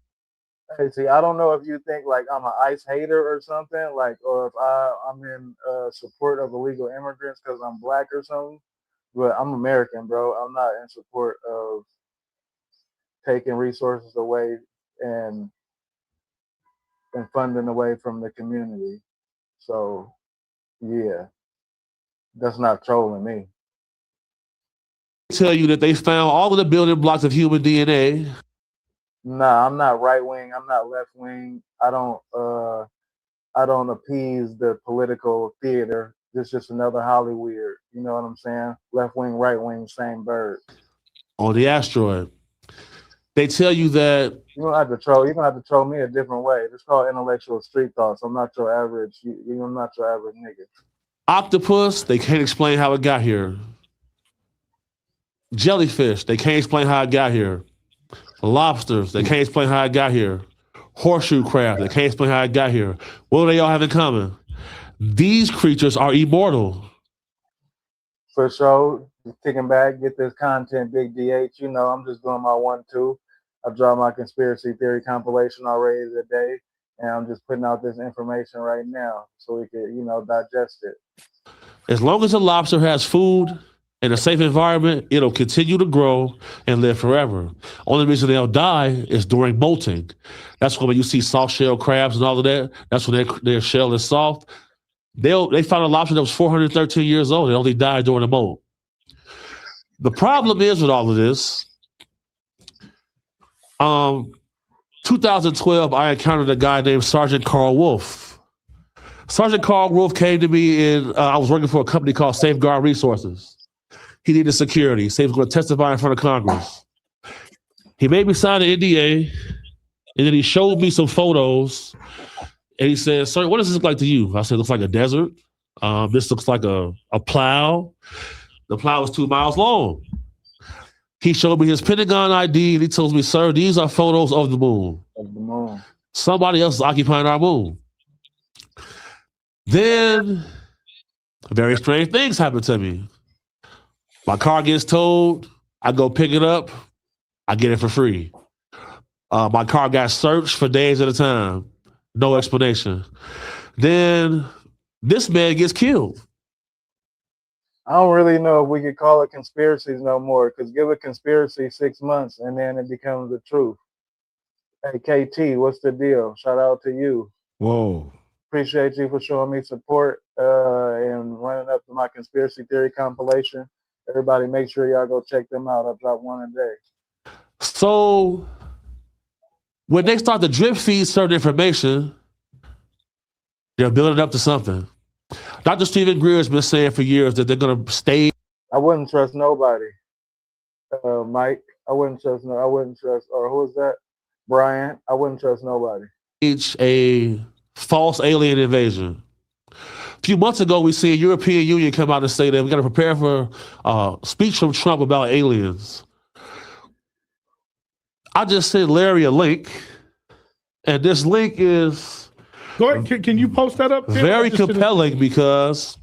Hey, see, I don't know if you think like I'm an ICE hater or something, like, or if I'm in support of illegal immigrants because I'm black or something. But I'm American, bro. I'm not in support of taking resources away and funding away from the community. So, yeah, that's not trolling me. Tell you that they found all of the building blocks of human DNA. Nah, I'm not right wing. I'm not left wing. I don't appease the political theater. This is just another Hollywood. You know what I'm saying? Left wing, right wing, same bird. On the asteroid. They tell you that you don't have to troll. You don't have to troll me a different way. It's called intellectual street thoughts. I'm not your average. I'm not your average nigga. Octopus, they can't explain how it got here. Jellyfish, they can't explain how it got here. Lobsters, they can't explain how it got here. Horseshoe crab, they can't explain how it got here. What do they all have in common? These creatures are immortal. For sure. Kicking back, get this content, Big DH. You know, I'm just doing my 1-2. I draw my conspiracy theory compilation already today, and I'm just putting out this information right now so we can, digest it. As long as a lobster has food in a safe environment, it'll continue to grow and live forever. Only reason they'll die is during molting. That's when you see soft shell crabs and all of that. That's when their shell is soft. They found a lobster that was 413 years old. It only died during the molt. The problem is with all of this, 2012, I encountered a guy named Sergeant Carl Wolf. Sergeant Carl Wolf came to me I was working for a company called Safeguard Resources. He needed security. He said he was going to testify in front of Congress. He made me sign an NDA, and then he showed me some photos, and he said, "Sir, what does this look like to you?" I said, "It looks like a desert. This looks like a plow. The plow is 2 miles long." He showed me his Pentagon ID, and he told me, "Sir, these are photos of the moon. Somebody else is occupying our moon." Then very strange things happen to me. My car gets towed. I go pick it up. I get it for free. My car got searched for days at a time. No explanation. Then this man gets killed. I don't really know if we could call it conspiracies no more, because give a conspiracy 6 months and then it becomes the truth. Hey, KT, what's the deal? Shout out to you. Whoa. Appreciate you for showing me support and running up to my conspiracy theory compilation. Everybody make sure y'all go check them out. I drop one a day. So when they start to drip feed certain information, they're building up to something. Dr. Stephen Greer has been saying for years that they're going to stay. I wouldn't trust nobody. Mike, I wouldn't trust, or who is that? Brian, I wouldn't trust nobody. A false alien invasion. A few months ago, we see a European Union come out and say that we got to prepare for a speech from Trump about aliens. I just sent Larry a link, and this link is go ahead. Can you post that up? Very compelling because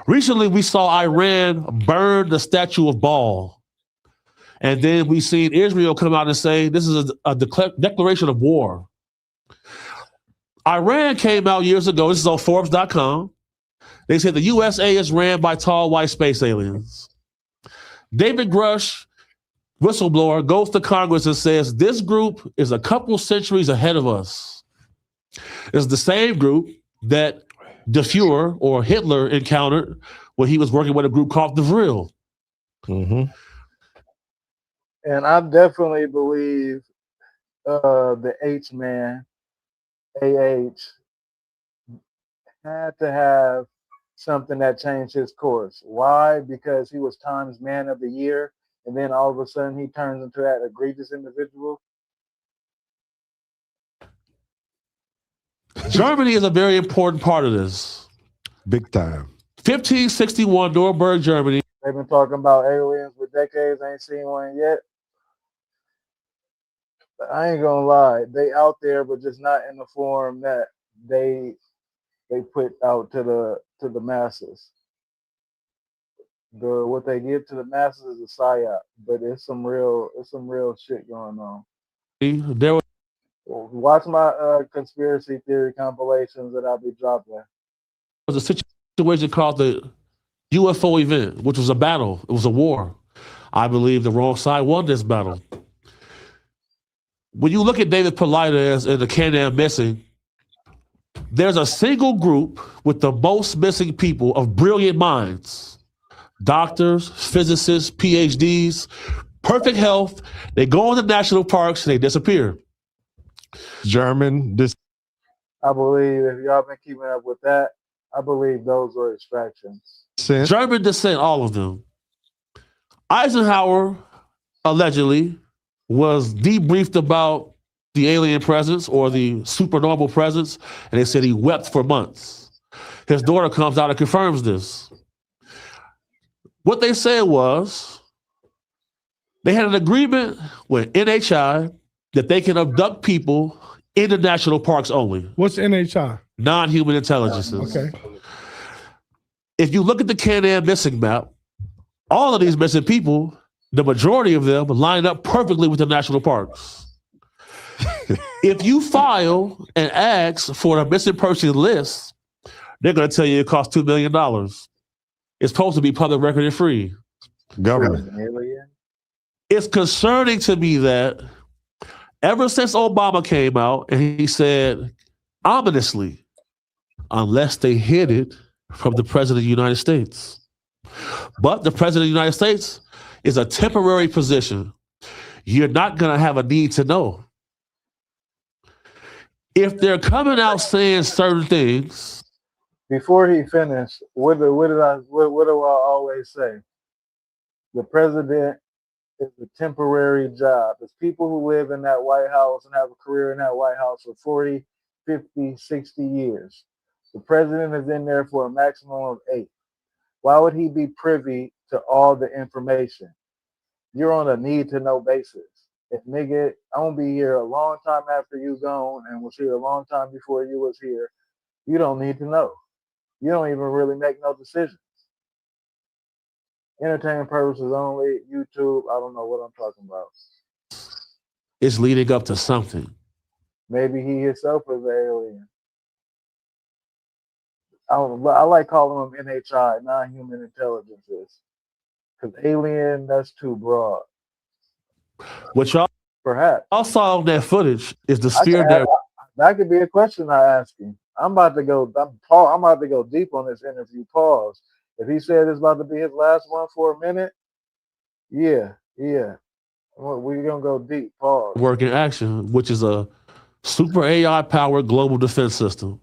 recently we saw Iran burn the statue of Baal. And then we seen Israel come out and say this is a declaration of war. Iran came out years ago. This is on Forbes.com. They said the USA is ran by tall white space aliens. David Grush, whistleblower, goes to Congress and says this group is a couple centuries ahead of us. It's the same group that the Fuhrer or Hitler encountered when he was working with a group called the Vril. Mm-hmm. And I definitely believe the H-man, AH, had to have something that changed his course. Why? Because he was Times Man of the Year, and then all of a sudden he turns into that egregious individual. Germany is a very important part of this. Big time. 1561, Nuremberg, Germany. They've been talking about aliens for decades. I ain't seen one yet. But I ain't gonna lie, they out there, but just not in the form that they put out to the masses. What they give to the masses is a psyop, but it's some real shit going on. There was Watch my conspiracy theory compilations that I'll be dropping. a situation called the UFO event, which was a battle. It was a war. I believe the wrong side won this battle. When you look at David Paulides and the Can-Am missing, there's a single group with the most missing people of brilliant minds. Doctors, physicists, PhDs, perfect health. They go into national parks and they disappear. German. I believe if y'all been keeping up with that, I believe those were extractions. German descent, all of them. Eisenhower allegedly was debriefed about the alien presence or the supernormal presence, and they said he wept for months. His daughter comes out and confirms this. What they said was they had an agreement with NHI that they can abduct people in the national parks only. What's NHI? Non-human intelligences. Okay. If you look at the Can-Am missing map, all of these missing people, the majority of them line up perfectly with the national parks. If you file and ask for a missing person list, they're going to tell you it costs $2 million. It's supposed to be public record and free. Government. It's concerning to me that ever since Obama came out and he said, ominously, unless they hid it from the President of the United States. But the President of the United States is a temporary position. You're not going to have a need to know. If they're coming out saying certain things. Before he finished, what do I always say? The president is a temporary job. It's people who live in that White House and have a career in that White House for 40, 50, 60 years. The president is in there for a maximum of 8. Why would he be privy to all the information? You're on a need-to-know basis. If nigga, I'm gonna be here a long time after you gone and was here a long time before you was here, you don't need to know. You don't even really make no decisions. Entertainment purposes only, YouTube, I don't know what I'm talking about. It's leading up to something. Maybe he himself is an alien. I like calling them NHI, non-human intelligences, because alien, that's too broad. What y'all Perhaps saw on that footage is the sphere that could be a question I ask him. I'm about to go deep on this interview. Pause. If he said it's about to be his last one for a minute, yeah. We're gonna go deep. Pause. work in action, which is a super AI powered global defense system.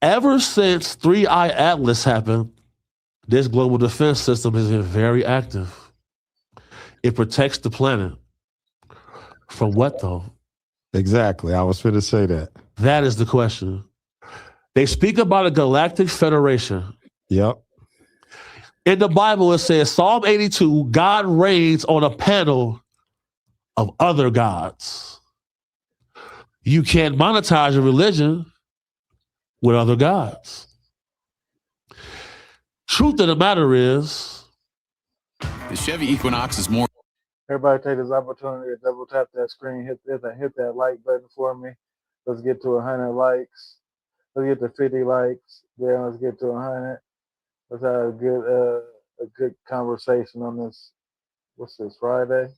Ever since 3i Atlas happened, this global defense system has been very active. It protects the planet. From what, though? Exactly. I was going to say that. That is the question. They speak about a galactic federation. Yep. In the Bible, it says, Psalm 82, God reigns on a panel of other gods. You can't monetize your religion with other gods. Truth of the matter is, the Chevy Equinox is more. Everybody take this opportunity to double tap that screen, hit that like button for me. Let's get to 100 likes. Let's get to 50 likes. Then let's get to 100. Let's have a good conversation on this. What's this, Friday?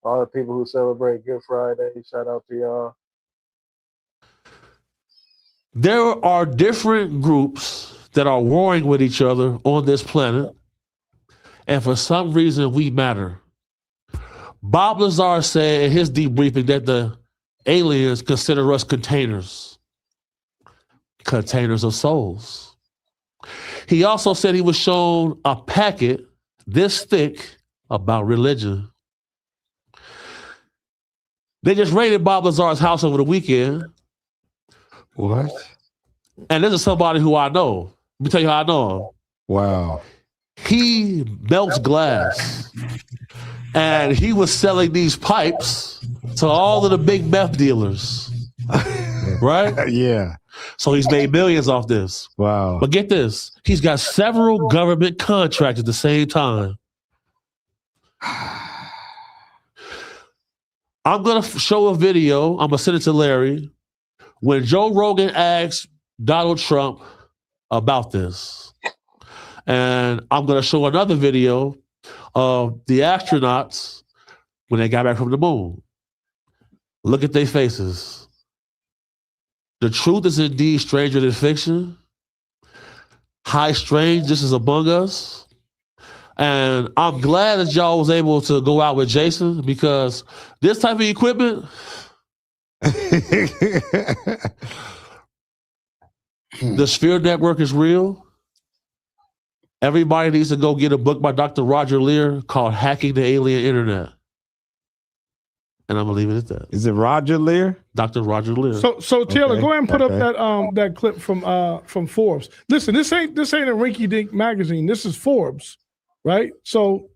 All the people who celebrate Good Friday, shout out to y'all. there are different groups that are warring with each other on this planet, and for some reason we matter. Bob Lazar said in his debriefing that the aliens consider us containers of souls. He also said he was shown a packet this thick about religion. They just raided Bob Lazar's house over the weekend. What? And this is somebody who I know. Let me tell you how I know him. Wow. He melts glass. And he was selling these pipes to all of the big meth dealers. Right? Yeah. So he's made millions off this. Wow. But get this. He's got several government contracts at the same time. I'm going to show a video. I'm going to send it to Larry. When Joe Rogan asked Donald Trump about this. And I'm going to show another video of the astronauts when they got back from the moon. Look at their faces. The truth is indeed stranger than fiction. High strange, this is among us. And I'm glad that y'all was able to go out with Jason, because this type of equipment, the Sphere Network is real. Everybody needs to go get a book by Dr. Roger Lear called Hacking the Alien Internet. And I'm gonna leave it at that. Is it Roger Lear? Dr. Roger Lear. So Taylor, go ahead and put up that clip from Forbes. Listen, this ain't a rinky dink magazine. This is Forbes, right? So,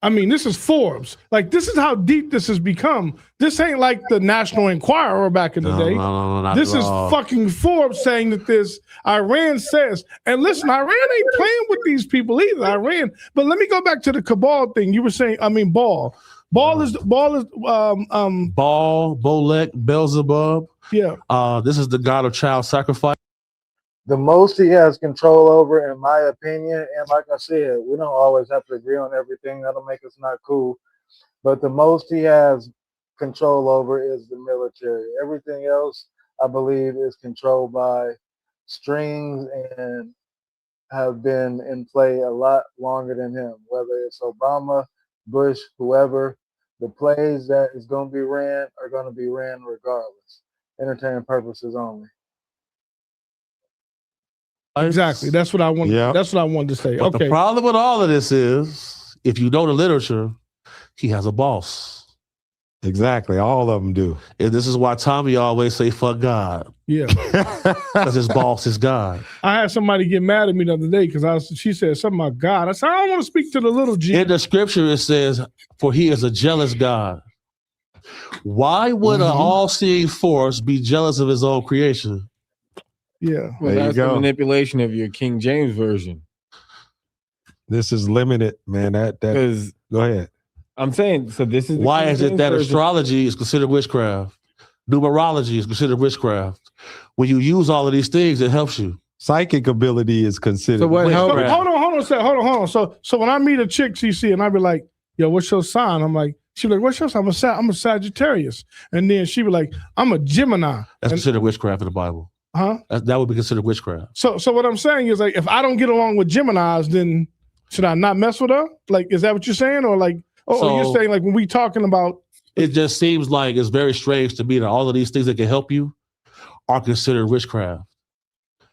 I mean, this is Forbes. Like, this is how deep this has become. This ain't like the National Enquirer back in the day. No, this is fucking Forbes saying that this Iran says. And listen, Iran ain't playing with these people either. Iran. But let me go back to the cabal thing. You were saying, I mean, Baal. Baal is Baal, Bolek, Beelzebub. Yeah. This is the god of child sacrifice. The most he has control over, in my opinion, and like I said, we don't always have to agree on everything. That'll make us not cool. But the most he has control over is the military. Everything else, I believe, is controlled by strings and have been in play a lot longer than him, whether it's Obama, Bush, whoever. The plays that is going to be ran are going to be ran regardless. Entertainment purposes only. Exactly. That's what I want. Yeah. That's what I wanted to say. But okay. the problem with all of this is, if you know the literature, he has a boss. Exactly. All of them do. And this is why Tommy always say, fuck God. Yeah. Because his boss is God. I had somebody get mad at me the other day because she said something about God. I said, I don't want to speak to the little G. In the scripture, it says, for he is a jealous God. Why would an all-seeing force be jealous of his own creation? Yeah. Well, that's the manipulation of your King James version. This is limited, man. That go ahead. I'm saying, so this is why is it that astrology is considered witchcraft? Numerology is considered witchcraft. When you use all of these things, it helps you. Psychic ability is considered. So hold on a second. So when I meet a chick, CC, and I be like, "Yo, what's your sign?" I'm like, she be like, "What's your sign?" I'm a Sagittarius, and then she be like, "I'm a Gemini." That's considered witchcraft in the Bible. Huh? That would be considered witchcraft. So what I'm saying is, like, if I don't get along with Geminis, then should I not mess with her? Like, is that what you're saying, or like, or you're saying like when we talking about? It just seems like it's very strange to me that all of these things that can help you are considered witchcraft,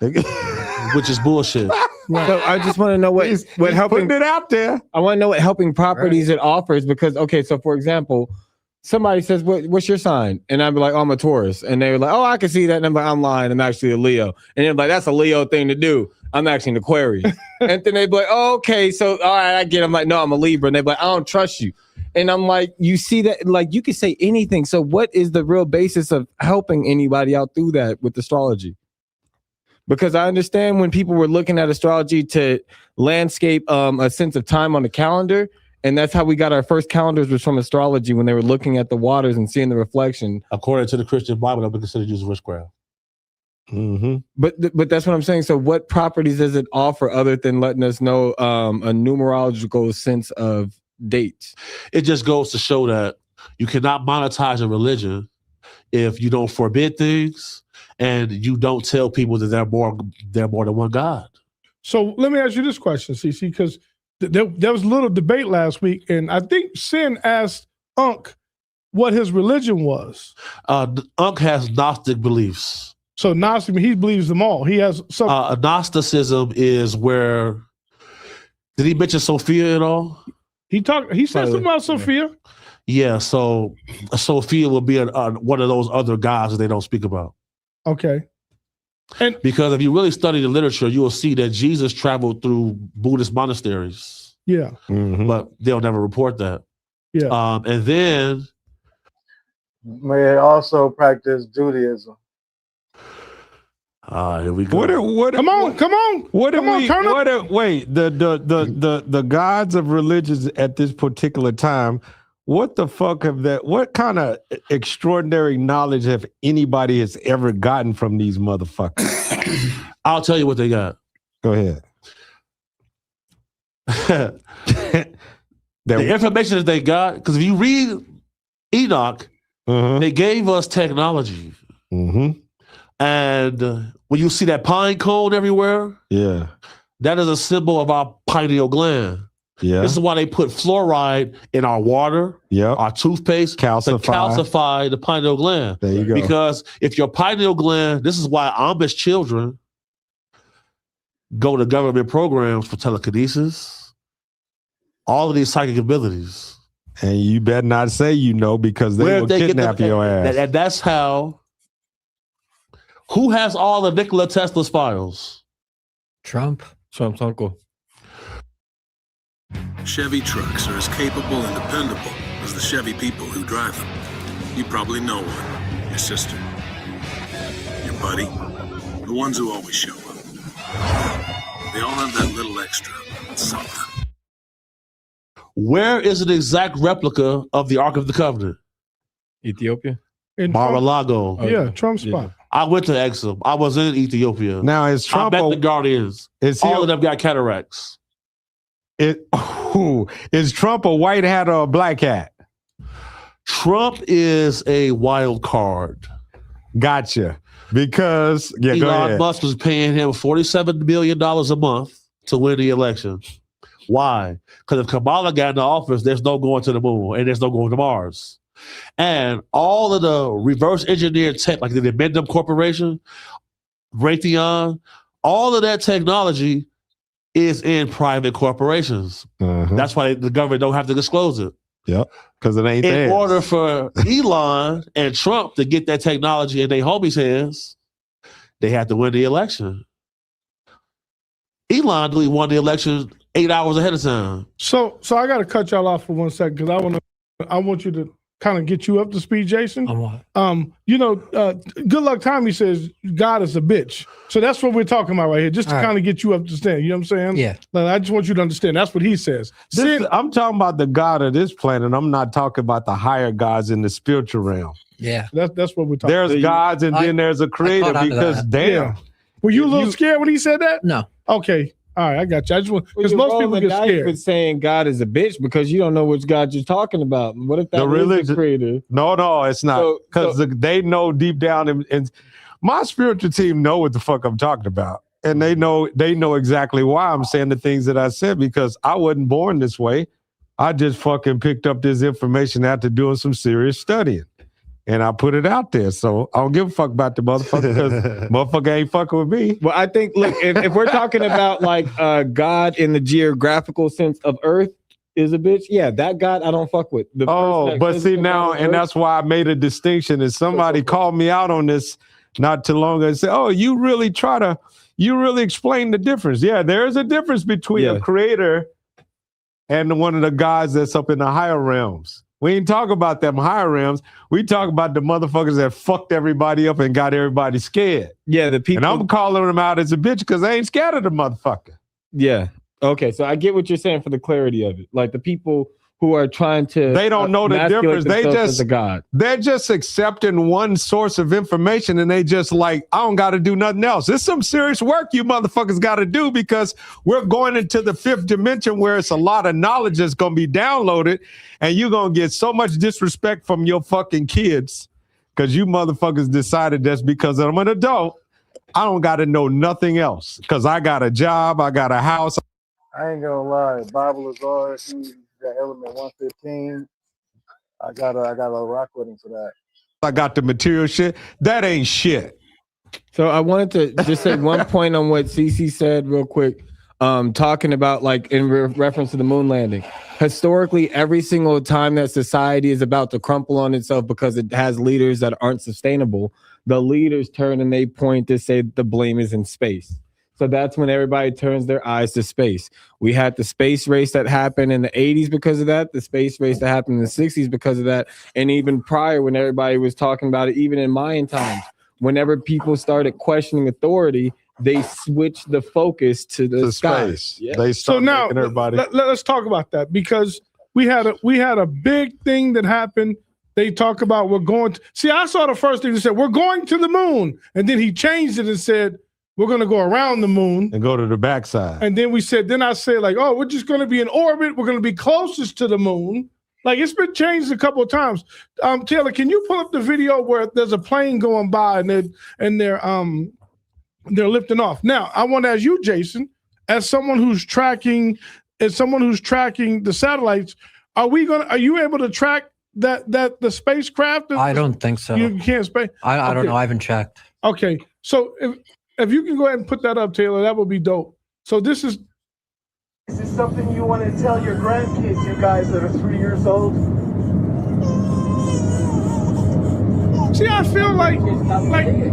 which is bullshit. So I just want to know what helping it out there. I want to know what helping properties it offers, because okay, so for example, somebody says, "What's your sign?" And I'd be like, "Oh, I'm a Taurus," and they're like, "Oh, I can see that." And I'm like, "I'm lying. I'm actually a Leo." And they're like, "That's a Leo thing to do. I'm actually an Aquarius." And then they'd be like, "Oh, okay, so all right, I get it." I'm like, "No, I'm a Libra." And they're like, "I don't trust you." And I'm like, you see that, like, you can say anything. So what is the real basis of helping anybody out through that with astrology? Because I understand when people were looking at astrology to landscape a sense of time on the calendar, and that's how we got our first calendars was from astrology, when they were looking at the waters and seeing the reflection. According to the Christian Bible, that would be considered using witchcraft. Mm-hmm. But that's what I'm saying. So what properties does it offer other than letting us know a numerological sense of dates? It just goes to show that you cannot monetize a religion if you don't forbid things and you don't tell people that they're more than one God. So let me ask you this question, CC, because there was a little debate last week, and I think Sin asked Unc what his religion was. Unc has Gnostic beliefs. So Gnostic, he believes them all. He has some. Gnosticism is where. Did he mention Sophia at all? He said something about Sophia. Yeah, so Sophia will be one of those other gods that they don't speak about. Okay. And because if you really study the literature, you will see that Jesus traveled through Buddhist monasteries. Yeah. Mm-hmm. But they'll never report that. Yeah. And then may also practice Judaism. Here we go. Come on. Wait, the gods of religions at this particular time, what the fuck what kind of extraordinary knowledge have anybody has ever gotten from these motherfuckers? I'll tell you what they got. Go ahead. The information that they got, because if you read Enoch, they gave us technology. Mm-hmm. And when you see that pine cone everywhere, that is a symbol of our pineal gland. Yeah. This is why they put fluoride in our water, our toothpaste, to calcify the pineal gland. There you go. Because if your pineal gland, this is why Amish children go to government programs for telekinesis, all of these psychic abilities. And you better not say because they will kidnap your ass. And that's how. Who has all the Nikola Tesla's files? Trump's uncle. Chevy trucks are as capable and dependable as the Chevy people who drive them. You probably know one. Your sister. Your buddy. The ones who always show up. They all have that little extra. Something. Where is an exact replica of the Ark of the Covenant? Ethiopia? In Mar-a-Lago. Yeah, Trump's spot. I went to Exum. I was in Ethiopia. Now, is Trump I met the Guardians. All of them got cataracts. Is Trump a white hat or a black hat? Trump is a wild card. Gotcha. Because Elon Musk was paying him $47 million a month to win the election. Why? Because if Kamala got in the office, there's no going to the moon and there's no going to Mars. And all of the reverse engineered tech, like the Momentum Corporation, Raytheon, all of that technology is in private corporations. That's why the government don't have to disclose it. Yep, because it ain't in theirs. order for Elon and Trump to get that technology in their homies' hands, they had to win the election. Elon really won the election 8 hours ahead of time. So I got to cut y'all off for 1 second because I want you to kind of get you up to speed, Jason. On what? Good Luck Tommy says God is a bitch. So that's what we're talking about right here, just to kind of get you up to stand. You know what I'm saying? Yeah. Like, I just want you to understand. That's what he says. I'm talking about the God of this planet. I'm not talking about the higher gods in the spiritual realm. Yeah. That's what we're talking about. There's gods and then there's a creator because damn. Yeah. Were you a little scared when he said that? No. Okay. All right, I got you. I just want because most people get scared with saying God is a bitch because you don't know which God you're talking about. What if that is the creator? No, it's not. Because they know deep down, and my spiritual team know what the fuck I'm talking about, and they know exactly why I'm saying the things that I said because I wasn't born this way. I just fucking picked up this information after doing some serious studying. And I put it out there. So I don't give a fuck about the motherfucker because motherfucker ain't fucking with me. Well, I think, look, if we're talking about like God in the geographical sense of Earth is a bitch, yeah, that God I don't fuck with. But see now, and that's why I made a distinction. And somebody called me out on this not too long ago and said, oh, you really explain the difference. Yeah, there is a difference between a creator and one of the gods that's up in the higher realms. We ain't talk about them higher realms. We talk about the motherfuckers that fucked everybody up and got everybody scared. Yeah, the people. And I'm calling them out as a bitch because they ain't scared of the motherfucker. Yeah. Okay, so I get what you're saying for the clarity of it. Like the people who are trying to they don't know the difference. They're just accepting one source of information and they just like, I don't got to do nothing else. It's some serious work you motherfuckers got to do because we're going into the fifth dimension where it's a lot of knowledge that's going to be downloaded and you're going to get so much disrespect from your fucking kids because you motherfuckers decided that's because I'm an adult. I don't got to know nothing else because I got a job, I got a house. I ain't gonna lie, Bible is ours. The element 115. I gotta rock with him for that. I got the material shit. That ain't shit. So I wanted to just say one point on what CC said real quick. Talking about like in reference to the moon landing. Historically, every single time that society is about to crumple on itself because it has leaders that aren't sustainable, the leaders turn and they point to say the blame is in space. So that's when everybody turns their eyes to space. We had the space race that happened in the 80s because of that, the space race that happened in the 60s because of that, and even prior when everybody was talking about it, even in Mayan times, whenever people started questioning authority, they switched the focus to the skies. Yeah. They so now let's talk about that because we had a big thing that happened. They talk about we're going to see. I saw the first thing that said we're going to the moon, and then he changed it and said we're going to go around the moon and go to the backside. And then I said like, oh, we're just going to be in orbit. We're going to be closest to the moon. Like it's been changed a couple of times. Taylor, can you pull up the video where there's a plane going by and they're lifting off? Now, I want to ask you, Jason, as someone who's tracking the satellites, are you able to track that the spacecraft? I don't think so. You can't space. I don't know. I haven't checked. Okay, so if you can go ahead and put that up, Taylor, that would be dope. So this is something you want to tell your grandkids, you guys that are 3 years old? See, I feel like all right,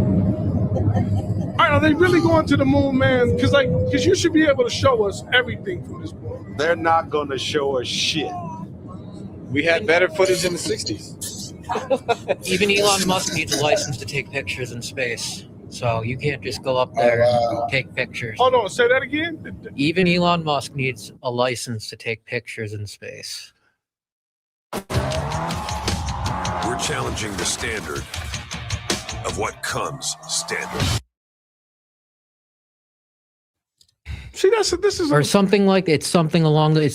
are they really going to the moon, man? Because you should be able to show us everything from this point. They're not going to show us shit. We had better footage in the 60s. Even Elon Musk needs a license to take pictures in space. So you can't just go up there and take pictures. Hold on, say that again? Even Elon Musk needs a license to take pictures in space. We're challenging the standard of what comes standard. See, this is something like it's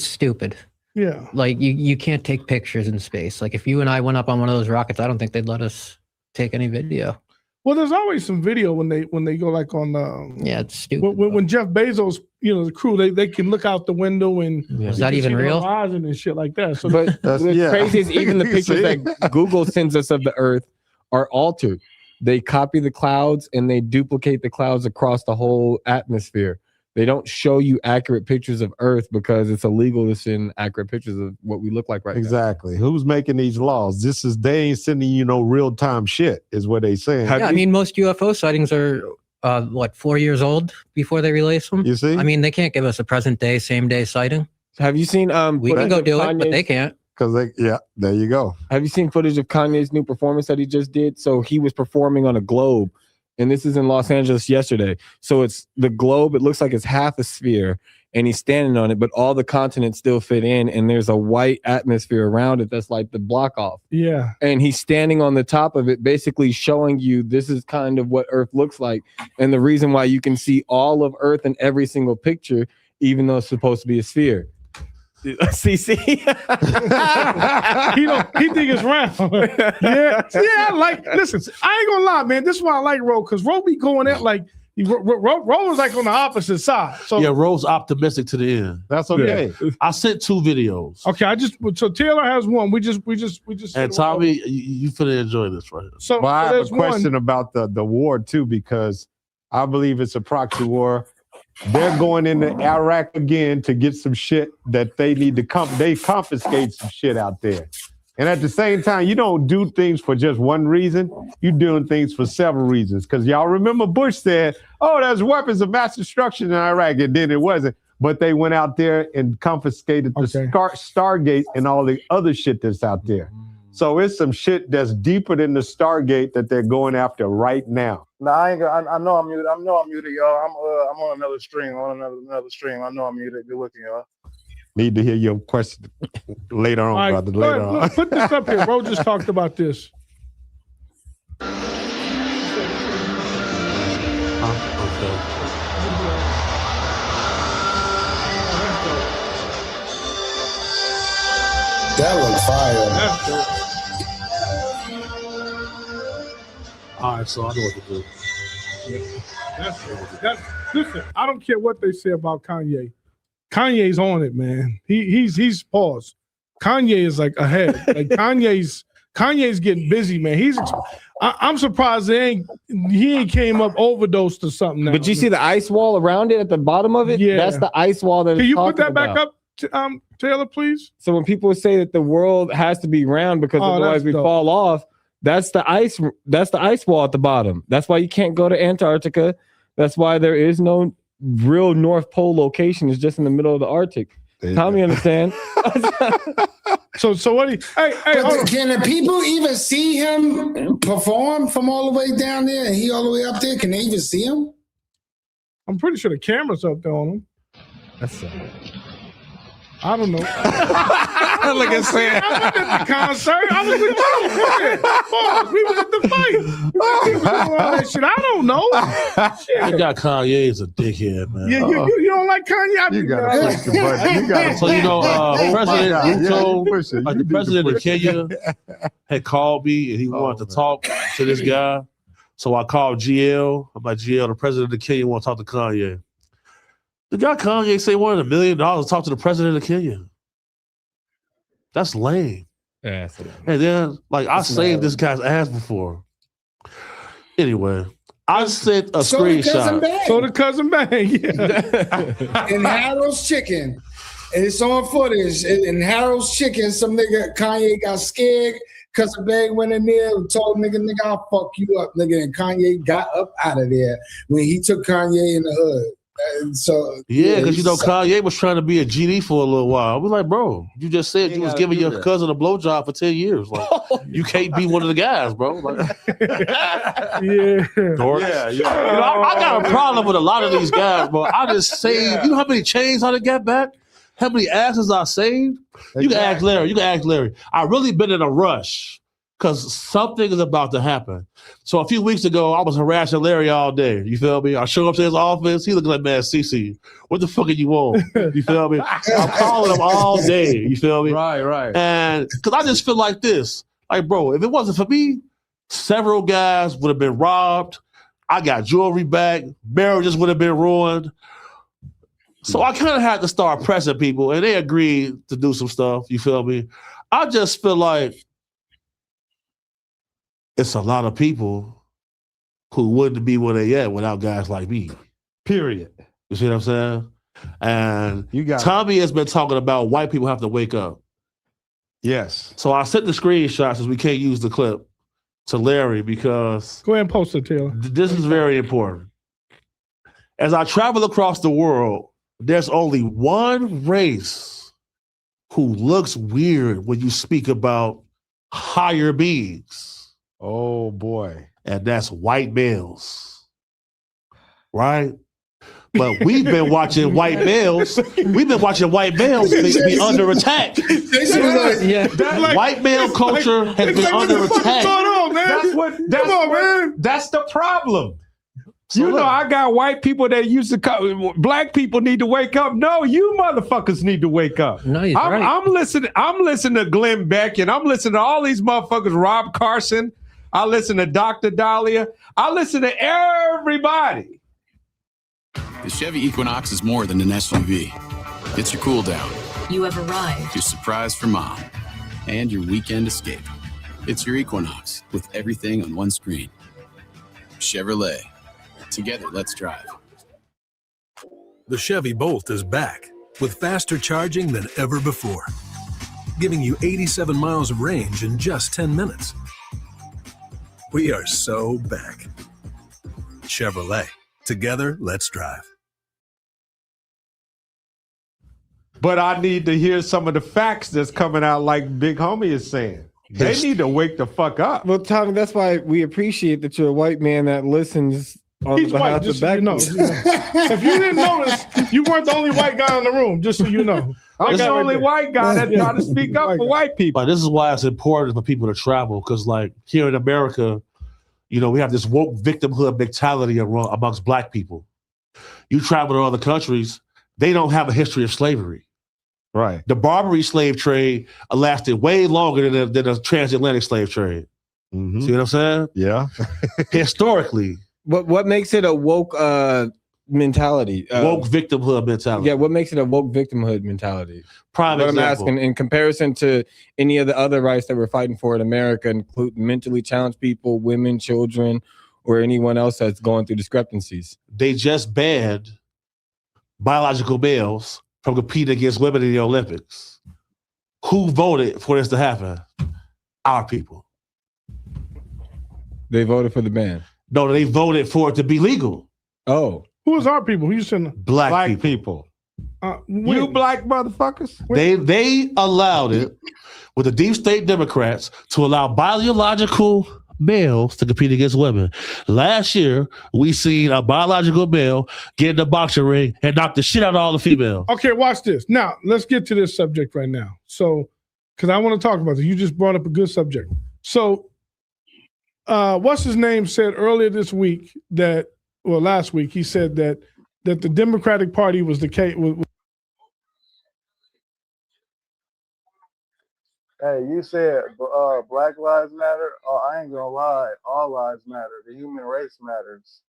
stupid. Yeah. Like you can't take pictures in space. Like if you and I went up on one of those rockets, I don't think they'd let us take any video. Well, there's always some video when they go like on it's stupid. When Jeff Bezos, the crew, they can look out the window and is that even real? Horizon and shit like that. So but what's crazy is even the pictures that Google sends us of the Earth are altered. They copy the clouds and they duplicate the clouds across the whole atmosphere. They don't show you accurate pictures of Earth because it's illegal to send accurate pictures of what we look like right now. Exactly. Who's making these laws? They ain't sending you no real-time shit, is what they saying. I mean, most UFO sightings are 4 years old before they release them. You see? I mean, they can't give us a present day, same day sighting. Have you seen we can go do it, but they can't. Because there you go. Have you seen footage of Kanye's new performance that he just did? So he was performing on a globe, and this is in Los Angeles yesterday. So it's the globe. It looks like it's half a sphere, and he's standing on it, but all the continents still fit in, and there's a white atmosphere around it that's like the block off. Yeah. And he's standing on the top of it, basically showing you this is kind of what Earth looks like, and the reason why you can see all of Earth in every single picture, even though it's supposed to be a sphere. CC. he think it's round. yeah. Like, listen, I ain't gonna lie, man. This is why I like Ro, because Ro be going at like Ro was like on the opposite side. So yeah, Ro's optimistic to the end. That's okay. Yeah. I sent 2 videos. Okay, so Taylor has one. We just. And Tommy, you finna enjoy this right here. So I have a question about the war too, because I believe it's a proxy war. They're going into Iraq again to get some shit that they need to they confiscate some shit out there. And at the same time, you don't do things for just one reason. You're doing things for several reasons. Because y'all remember Bush said, oh, there's weapons of mass destruction in Iraq. And then it wasn't. But they went out there and confiscated the Stargate and all the other shit that's out there. So it's some shit that's deeper than the Stargate that they're going after right now. No, I ain't. I know I'm muted. I'm muted, y'all. I'm on another stream. Another stream. I know I'm muted. Good looking, y'all. Need to hear your question later on, right, brother. Later on. Look, put this up here. Ro just talked about this. That looks fire. All right, so I know what to do. Listen, I don't care what they say about Kanye. Kanye's on it, man. He's paused. Kanye is like ahead. Like Kanye's getting busy, man. I'm surprised he ain't came up overdosed or something now. But you see the ice wall around it at the bottom of it? Yeah. That's the ice wall that. Can you put that back up, Taylor, please? So when people say that the world has to be round because otherwise we fall off, that's the ice. That's the ice wall at the bottom. That's why you can't go to Antarctica. That's why there is no real North Pole location. It's just in the middle of the Arctic. Tommy understand? So what? Hey, can the people even see him perform from all the way down there and he all the way up there? Can they even see him? I'm pretty sure the camera's up there on him. That's I don't know. Look at Sam. I wasn't at the concert. I was with you. We was at the fight. We was doing all that shit. I don't know. I got Kanye as a dickhead, man. Yeah, you don't like Kanye? You gotta push the button. So the president of Kenya had called me and he wanted to talk to this guy. So I called GL. I'm like, GL, the president of Kenya want to talk to Kanye. The guy Kanye say wanted $1 million to talk to the president of Kenya. That's lame. Yeah, and then, I saved this guy's ass before. Anyway, I sent a screenshot. So the cousin Bang, yeah. In Harold's Chicken, and it's on footage. In Harold's Chicken, some nigga Kanye got scared. Cousin Bang went in there and told nigga, I'll fuck you up, nigga. And Kanye got up out of there when he took Kanye in the hood. So because Kanye was trying to be a GD for a little while. I was like, bro, you just said you was giving your cousin a blowjob for 10 years. Like, you can't be one of the guys, bro. Like, dork. I got a problem with a lot of these guys, bro. I just saved. You know how many chains I done got back? How many asses I saved? You can ask Larry. I really been in a rush because something is about to happen. So a few weeks ago, I was harassing Larry all day. You feel me? I show up to his office. He looking like, man, CC, what the fuck are you on? You feel me? I'm calling him all day. You feel me? Right. And because I just feel like this. Like, bro, if it wasn't for me, several guys would have been robbed. I got jewelry back. Marriages would have been ruined. So I kind of had to start pressing people, and they agreed to do some stuff. You feel me? I just feel like it's a lot of people who wouldn't be where they at without guys like me. Period. You see what I'm saying? And Tommy has been talking about white people have to wake up. Yes. So I sent the screenshots, as we can't use the clip, to Larry because go ahead and post it, Taylor. This is very important. As I travel across the world, there's only one race who looks weird when you speak about higher beings. Oh boy. And that's white males. Right? But we've been watching white males. We've been watching white males be under attack. White male culture has been under attack. That's the problem. So I got white people that used to come. Black people need to wake up. No, you motherfuckers need to wake up. No, you're right. I'm listening to Glenn Beck, and I'm listening to all these motherfuckers. Rob Carson. I listen to Dr. Dahlia. I listen to everybody. The Chevy Equinox is more than an SUV. It's your cool down. You have arrived. Your surprise for mom. And your weekend escape. It's your Equinox with everything on one screen. Chevrolet. Together, let's drive. The Chevy Bolt is back with faster charging than ever before, giving you 87 miles of range in just 10 minutes. We are so back. Chevrolet. Together, let's drive. But I need to hear some of the facts that's coming out, like Big Homie is saying. They need to wake the fuck up. Well, Tommy, that's why we appreciate that you're a white man that listens on He's the behalf white, of just so you know. black If you didn't notice, you weren't the only white guy in the room, just so you know. I'm the only white guy that try to speak up for white people. But this is why it's important for people to travel, because like here in America, you know, we have this woke victimhood mentality amongst black people. You travel to other countries, they don't have a history of slavery. Right. The Barbary slave trade lasted way longer than the transatlantic slave trade. Mm-hmm. See what I'm saying? Yeah. Historically. What makes it a woke mentality? Woke victimhood mentality. Yeah, what makes it a woke victimhood mentality? Prime what example. I'm asking, in comparison to any of the other rights that we're fighting for in America, including mentally challenged people, women, children, or anyone else that's going through discrepancies. They just banned biological males from competing against women in the Olympics. Who voted for this to happen? Our people. They voted for the ban. No, they voted for it to be legal. Oh. Who is our people? Who you saying? Black people. You black motherfuckers? They allowed it with the deep state Democrats to allow biological males to compete against women. Last year, we seen a biological male get in the boxing ring and knock the shit out of all the females. Okay, watch this. Now, let's get to this subject right now. So, because I want to talk about this. You just brought up a good subject. So, what's his name said earlier this week that, well, last week, he said that the Democratic Party was the case. Hey, you said Black Lives Matter. Oh, I ain't gonna lie. All lives matter. The human race matters.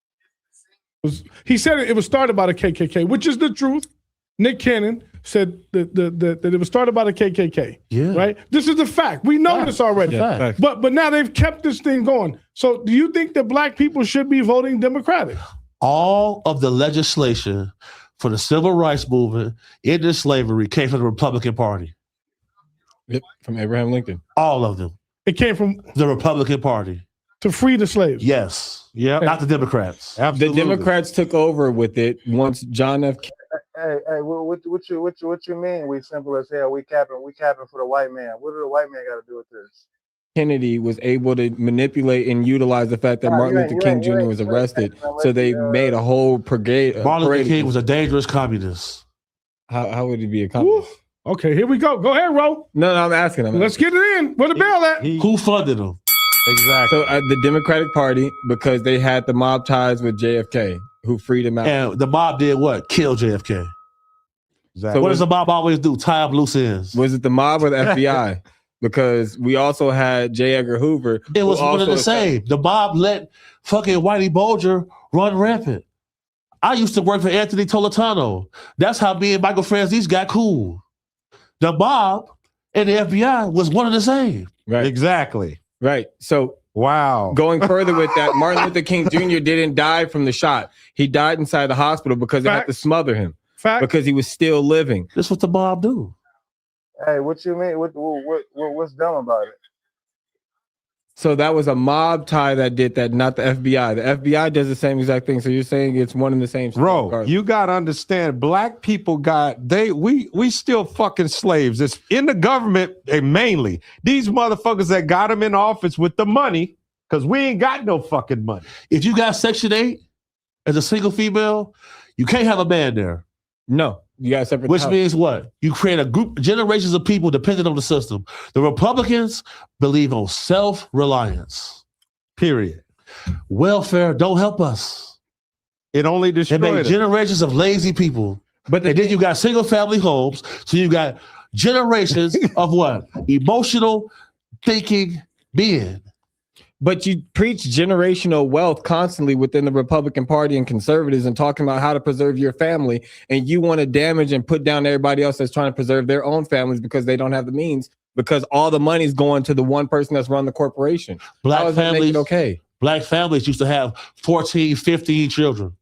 He said it was started by the KKK, which is the truth. Nick Cannon said that it was started by the KKK. Yeah. Right? This is a fact. We know this already. Yeah. But now they've kept this thing going. So do you think that black people should be voting Democratic? All of the legislation for the civil rights movement into slavery came from the Republican Party. Yep, from Abraham Lincoln. All of them. It came from the Republican Party. To free the slaves. Yes. Yeah. Not the Democrats. Absolutely. The Democrats took over with it once John F. Hey, what you mean? We simple as hell. We capping for the white man. What do the white man got to do with this? Kennedy was able to manipulate and utilize the fact that Martin Luther King Jr. was arrested, so they made a whole brigade. Martin Luther King was a dangerous communist. How would he be a communist? Okay, here we go. Go ahead, Ro. No, I'm asking him. Let's get it in. Where the bell at? Who funded him? Exactly. So the Democratic Party, because they had the mob ties with JFK, who freed him out. And the mob did what? Kill JFK. Exactly. So what does the mob always do? Tie up loose ends. Was it the mob or the FBI? Because we also had J. Edgar Hoover. It was one of the same. The mob let fucking Whitey Bulger run rampant. I used to work for Anthony Tolentano. That's how me and Michael Franzese got cool. The mob and the FBI was one of the same. Right. Exactly. Right. So wow. Going further with that, Martin Luther King Jr. didn't die from the shot. He died inside the hospital because they had to smother him. Because he was still living. That's what the mob do. Hey, what you mean? What's dumb about it? So that was a mob tie that did that, not the FBI. The FBI does the same exact thing. So you're saying it's one and the same. Bro, you gotta understand, black people we still fucking slaves. It's in the government, mainly. These motherfuckers that got them in office with the money, because we ain't got no fucking money. If you got Section 8 as a single female, you can't have a man there. No, you got separate. Which means what? You create a group, generations of people dependent on the system. The Republicans believe on self-reliance. Period. Welfare don't help us. It only destroys. It made generations of lazy people. And then you got single-family homes. So you got generations of what? Emotional thinking being. But you preach generational wealth constantly within the Republican Party and conservatives and talking about how to preserve your family. And you want to damage and put down everybody else that's trying to preserve their own families because they don't have the means, because all the money's going to the one person that's run the corporation. Black families, okay. Black families used to have 14, 15 children.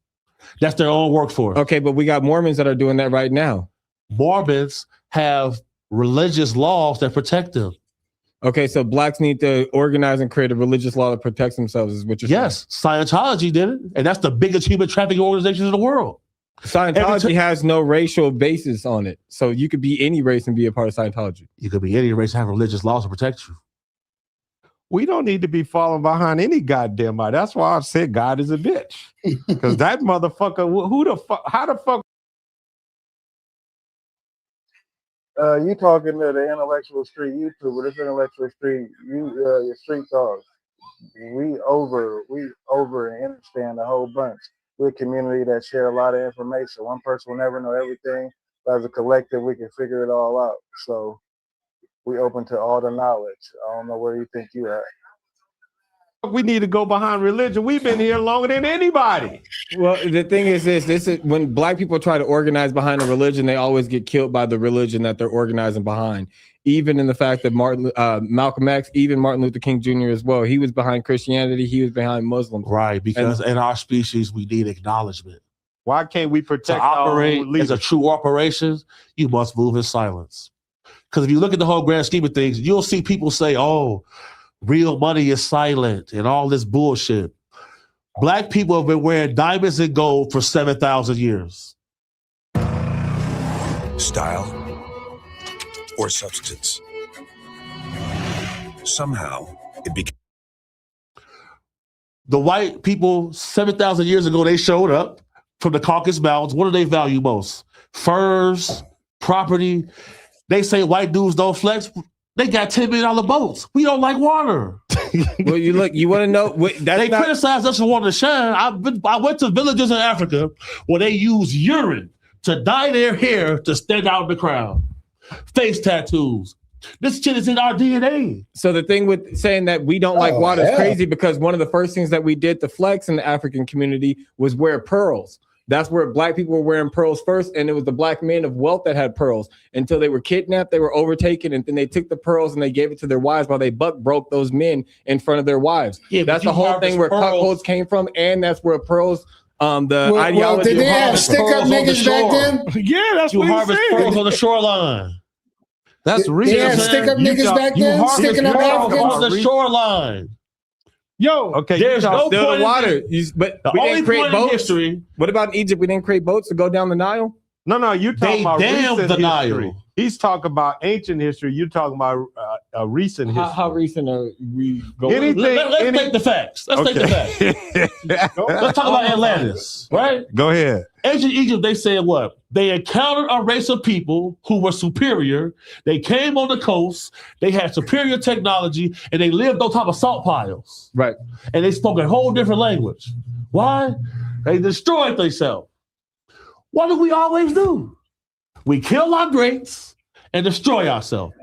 That's their own workforce. Okay, but we got Mormons that are doing that right now. Mormons have religious laws that protect them. Okay, so blacks need to organize and create a religious law that protects themselves, is what you're saying. Yes, Scientology did it, and that's the biggest human trafficking organization in the world. Scientology has no racial basis on it, so you could be any race and be a part of Scientology. You could be any race and have religious laws to protect you. We don't need to be following behind any goddamn body. That's why I said God is a bitch. Because that motherfucker, how the fuck? You talking to the intellectual street YouTuber? This intellectual street, your street talk. We over and understand a whole bunch. We're a community that share a lot of information. One person will never know everything, but as a collective, we can figure it all out. So we open to all the knowledge. I don't know where you think you at. We need to go behind religion. We've been here longer than anybody. Well, the thing is this is when black people try to organize behind a religion, they always get killed by the religion that they're organizing behind. Even in the fact that Malcolm X, even Martin Luther King Jr. as well, he was behind Christianity, he was behind Muslims. Right, because in our species, we need acknowledgement. Why can't we protect to operate as a true operation? You must move in silence. Because if you look at the whole grand scheme of things, you'll see people say, oh, real money is silent and all this bullshit. Black people have been wearing diamonds and gold for 7,000 years. Style or substance. Somehow it became. The white people 7,000 years ago, they showed up from the Caucasus Mountains. What do they value most? Furs, property. They say white dudes don't flex. They got $10 million boats. We don't like water. Well, you want to know? They criticize us for wanting to shine. I went to villages in Africa where they use urine to dye their hair to stand out in the crowd. Face tattoos. This shit is in our DNA. So the thing with saying that we don't like water is crazy, because one of the first things that we did to flex in the African community was wear pearls. That's where black people were wearing pearls first, and it was the black men of wealth that had pearls until they were kidnapped, they were overtaken, and then they took the pearls and they gave it to their wives while they broke those men in front of their wives. Yeah, that's the whole thing where cuckolds came from, and that's where pearls, ideology. Did they have stick-up niggas back then? Yeah, that's you what harvest he's saying. pearls on the shoreline. That's real. They had stick-up niggas back then, sticking up Africans on the shoreline. Yo, okay, there's no still point the water. But the we only didn't create point boats. in history. What about in Egypt? We didn't create boats to go down the Nile. No, you talking about damned recent the history. Nile. He's talking about ancient history. You're talking about recent history. How recent are we going? Anything? Let's take the facts. Let's take the facts. Let's talk about Atlantis, right? Go ahead. Ancient Egypt, they said what? They encountered a race of people who were superior. They came on the coast. They had superior technology, and they lived on top of salt piles. Right. And they spoke a whole different language. Why? They destroyed themselves. What do we always do? We kill our greats and destroy ourselves.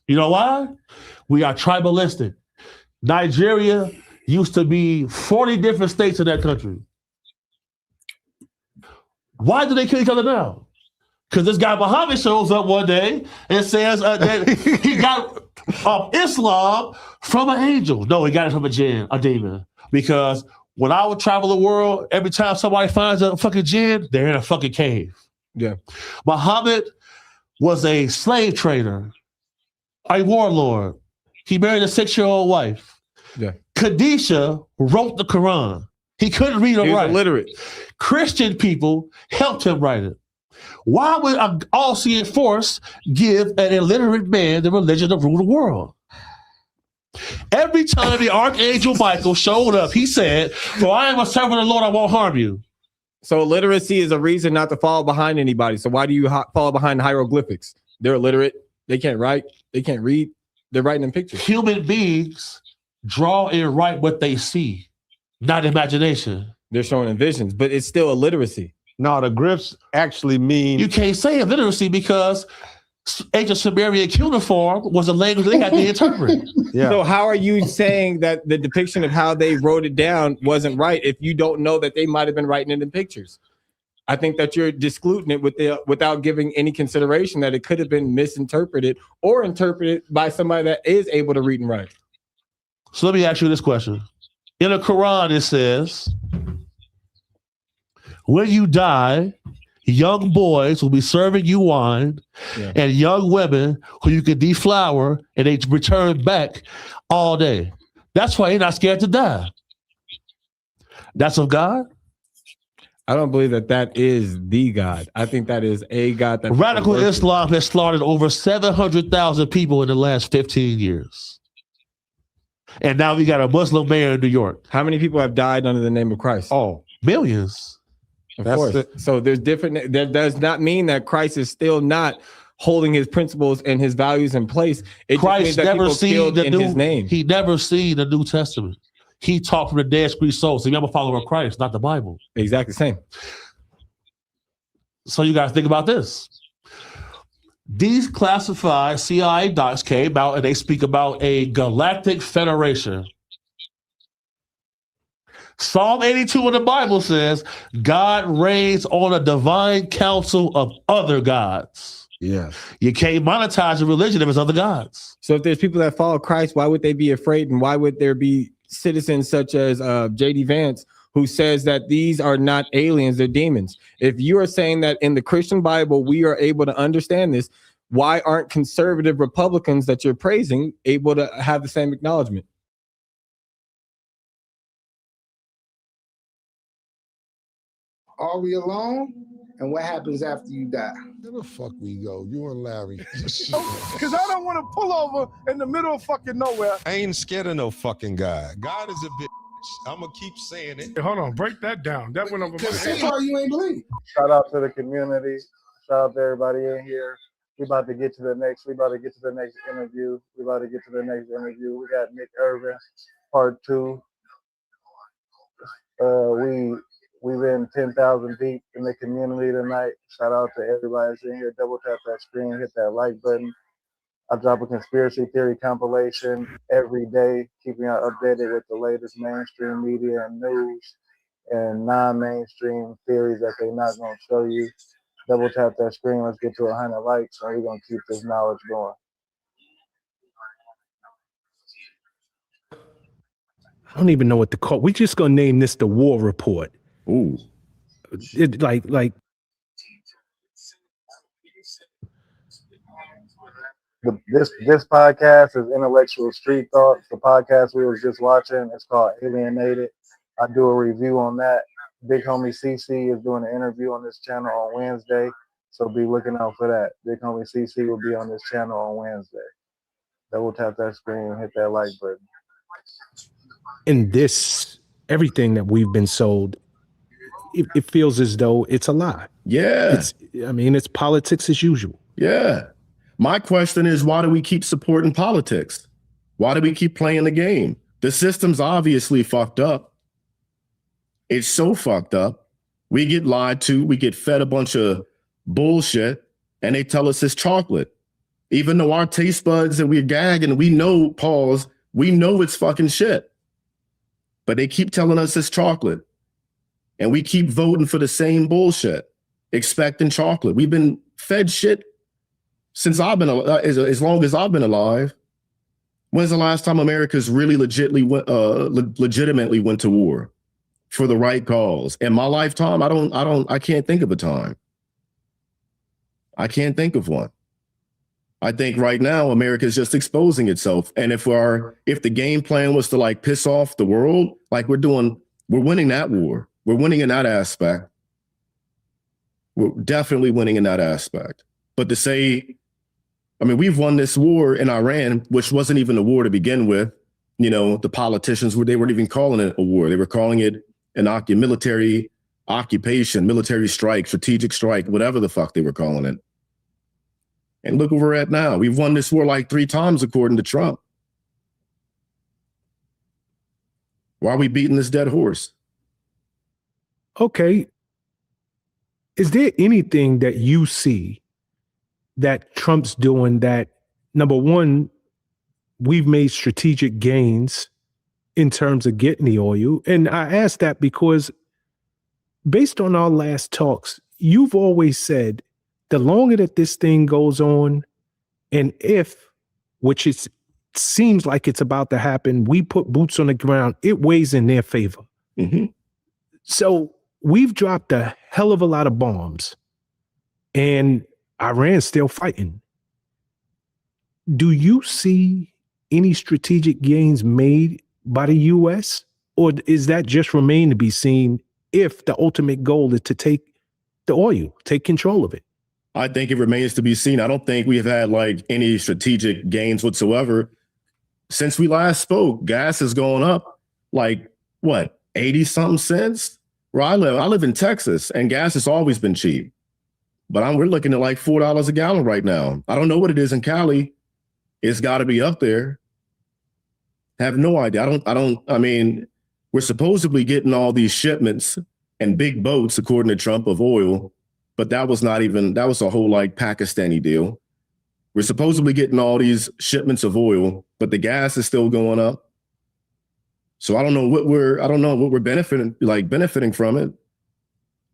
You know why? We are tribalistic. Nigeria used to be 40 different states in that country. Why do they kill each other now? Because this guy Muhammad shows up one day and says that he got Islam from an angel. No, he got it from a demon. Because when I would travel the world, every time somebody finds a fucking jinn, they're in a fucking cave. Yeah. Muhammad was a slave trader, a warlord. He married a 6-year-old wife. Yeah. Kadisha wrote the Quran. He couldn't read or He was write. illiterate. Christian people helped him write it. Why would an all-seeing force give an illiterate man the religion to rule the world? Every time the Archangel Michael showed up, he said, "For I am a servant of the Lord, I won't harm you." So illiteracy is a reason not to fall behind anybody. So why do you fall behind hieroglyphics? They're illiterate. They can't write. They can't read. They're writing in pictures. Human beings draw and write what they see, not imagination. They're showing in visions, but it's still illiteracy. No, the glyphs actually mean... You can't say illiteracy because ancient Sumerian cuneiform was a language they had to interpret. Yeah. So how are you saying that the depiction of how they wrote it down wasn't right if you don't know that they might have been writing it in pictures? I think that you're discluding it without giving any consideration that it could have been misinterpreted or interpreted by somebody that is able to read and write. So let me ask you this question. In the Quran, it says, when you die, young boys will be serving you wine, and young women who you can deflower, and they return back all day. That's why they're not scared to die. That's of God? I don't believe that that is the God. I think that is a God that Radical Islam has slaughtered over 700,000 people in the last 15 years. And now we got a Muslim mayor in New York. How many people have died under the name of Christ? Oh, millions. Of course. So there's different. That does not mean that Christ is still not holding his principles and his values in place. It Christ just means that never people seen killed the in new, his name. He never seen the New Testament. He taught from the dead free soul. So I'm a follower of Christ, not the Bible. Exactly same. So you guys think about this. These classified CIA docs came out and they speak about a galactic federation. Psalm 82 in the Bible says, God reigns on a divine council of other gods. Yeah. You can't monetize a religion if it's other gods. So if there's people that follow Christ, why would they be afraid? And why would there be citizens such as J.D. Vance, who says that these are not aliens, they're demons? If you are saying that in the Christian Bible, we are able to understand this, why aren't conservative Republicans that you're praising able to have the same acknowledgement? Are we alone? And what happens after you die? Where the fuck we go? You and Larry. Because I don't want to pull over in the middle of fucking nowhere. I ain't scared of no fucking God. God is a bitch. I'm going to keep saying it. Hey, hold on, break that down. That went over my head. You ain't believe. Shout out to the community. Shout out to everybody in here. We about to get to the next interview. We got Nick Irving, part 2. We've been 10,000 deep in the community tonight. Shout out to everybody that's in here. Double tap that screen, hit that like button. I drop a conspiracy theory compilation every day, keeping you updated with the latest mainstream media and news and non-mainstream theories that they're not going to show you. Double tap that screen. Let's get to 100 likes, and we're going to keep this knowledge going. I don't even know what to call. We just gonna name this the War Report. Ooh, it like. This podcast is Intellectual Street Thoughts. The podcast we was just watching, it's called Alienated. I do a review on that. Big homie CC is doing an interview on this channel on Wednesday, so be looking out for that. Big homie CC will be on this channel on Wednesday. Double tap that screen and hit that like button. In this, everything that we've been sold, it feels as though it's a lie. Yeah. It's politics as usual. Yeah. My question is, why do we keep supporting politics? Why do we keep playing the game? The system's obviously fucked up. It's so fucked up. We get lied to. We get fed a bunch of bullshit, and they tell us it's chocolate. Even though our taste buds and we're gagging, we know, we know it's fucking shit. But they keep telling us it's chocolate. And we keep voting for the same bullshit, expecting chocolate. We've been fed shit since I've been as long as I've been alive. When's the last time America's really legitimately went to war for the right cause? In my lifetime, I can't think of a time. I can't think of one. I think right now America is just exposing itself. And if the game plan was to like piss off the world, like we're winning that war. We're winning in that aspect. We're definitely winning in that aspect. But to say, I mean, we've won this war in Iran, which wasn't even a war to begin with. You know, the politicians, they weren't even calling it a war. They were calling it an military occupation, military strike, strategic strike, whatever the fuck they were calling it. And look where we're at now. We've won this war like 3 times, according to Trump. Why are we beating this dead horse? Okay. Is there anything that you see that Trump's doing that, number one, we've made strategic gains in terms of getting the oil? And I ask that because based on our last talks, you've always said the longer that this thing goes on, and which it seems like it's about to happen, we put boots on the ground, it weighs in their favor. Mm-hmm. So we've dropped a hell of a lot of bombs, and Iran's still fighting. Do you see any strategic gains made by the U.S., or is that just remain to be seen if the ultimate goal is to take the oil, take control of it? I think it remains to be seen. I don't think we have had like any strategic gains whatsoever. Since we last spoke, gas has gone up like, what, 80-something cents? Where I live in Texas, and gas has always been cheap. But we're looking at like $4 a gallon right now. I don't know what it is in Cali. It's got to be up there. Have no idea. I mean, we're supposedly getting all these shipments and big boats, according to Trump, of oil. But that was a whole like Pakistani deal. We're supposedly getting all these shipments of oil, but the gas is still going up. So I don't know what we're benefiting from it.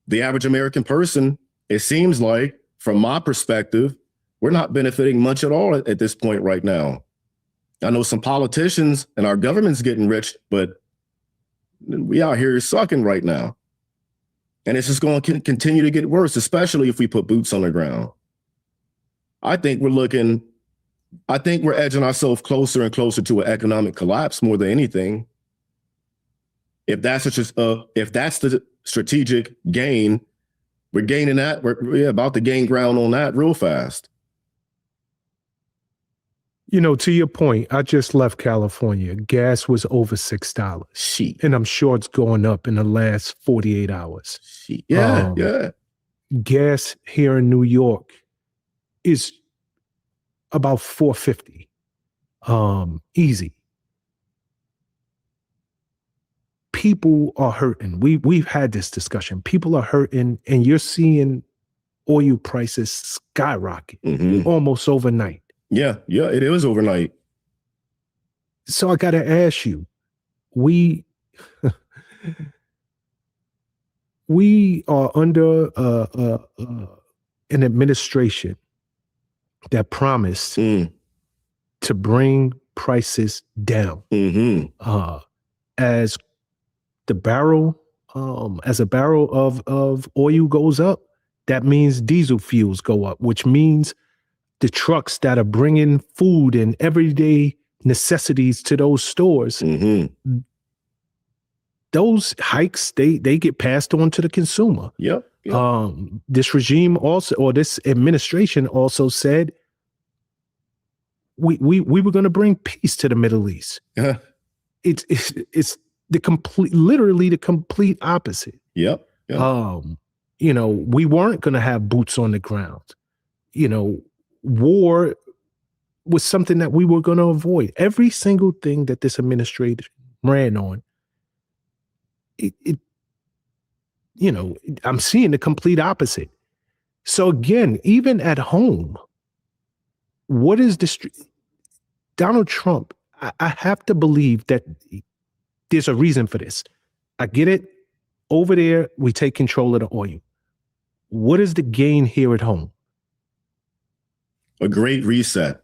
The average American person, it seems like, from my perspective, we're not benefiting much at all at this point right now. I know some politicians and our government's getting rich, but we out here sucking right now. And it's just going to continue to get worse, especially if we put boots on the ground. I think we're edging ourselves closer and closer to an economic collapse more than anything. If that's the strategic gain, we're gaining that. We're about to gain ground on that real fast. You know, to your point, I just left California. Gas was over $6. Shit. And I'm sure it's going up in the last 48 hours. Shit. Yeah. Gas here in New York is about $4.50. Easy. People are hurting. We've had this discussion. People are hurting, and you're seeing oil prices skyrocket almost overnight. Yeah, it is overnight. So I got to ask you, we are under an administration that promised to bring prices down. As a barrel of oil goes up, that means diesel fuels go up, which means the trucks that are bringing food and everyday necessities to those stores, those hikes, they get passed on to the consumer. Yep. This regime also, or this administration also said we were going to bring peace to the Middle East. It's literally the complete opposite. Yep. You know, we weren't going to have boots on the ground. You know, war was something that we were going to avoid. Every single thing that this administration ran on, you know, I'm seeing the complete opposite. So again, even at home, what is Donald Trump? I have to believe that there's a reason for this. I get it. Over there, we take control of the oil. What is the gain here at home? A great reset.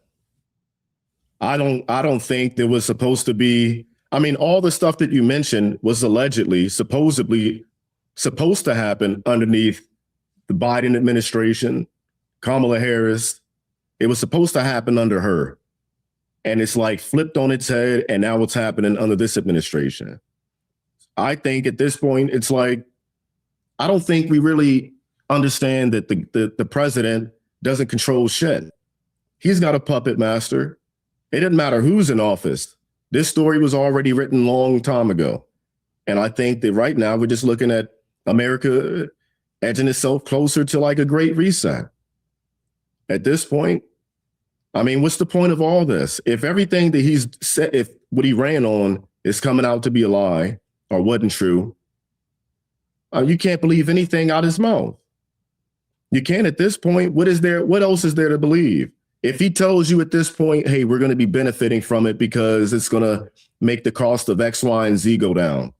I don't think there was supposed to be, I mean, all the stuff that you mentioned was supposedly supposed to happen underneath the Biden administration, Kamala Harris, It was supposed to happen under her. And it's like flipped on its head, and now what's happening under this administration. I think at this point, it's like, I don't think we really understand that the president doesn't control shit. He's got a puppet master. It doesn't matter who's in office. This story was already written a long time ago. And I think that right now we're just looking at America edging itself closer to like a great reset. At this point, I mean, what's the point of all this? If everything that he's said, if what he ran on is coming out to be a lie or wasn't true, you can't believe anything out of his mouth. You can't at this point. What else is there to believe? If he tells you at this point, hey, we're going to be benefiting from it because it's going to make the cost of X, Y, and Z go down,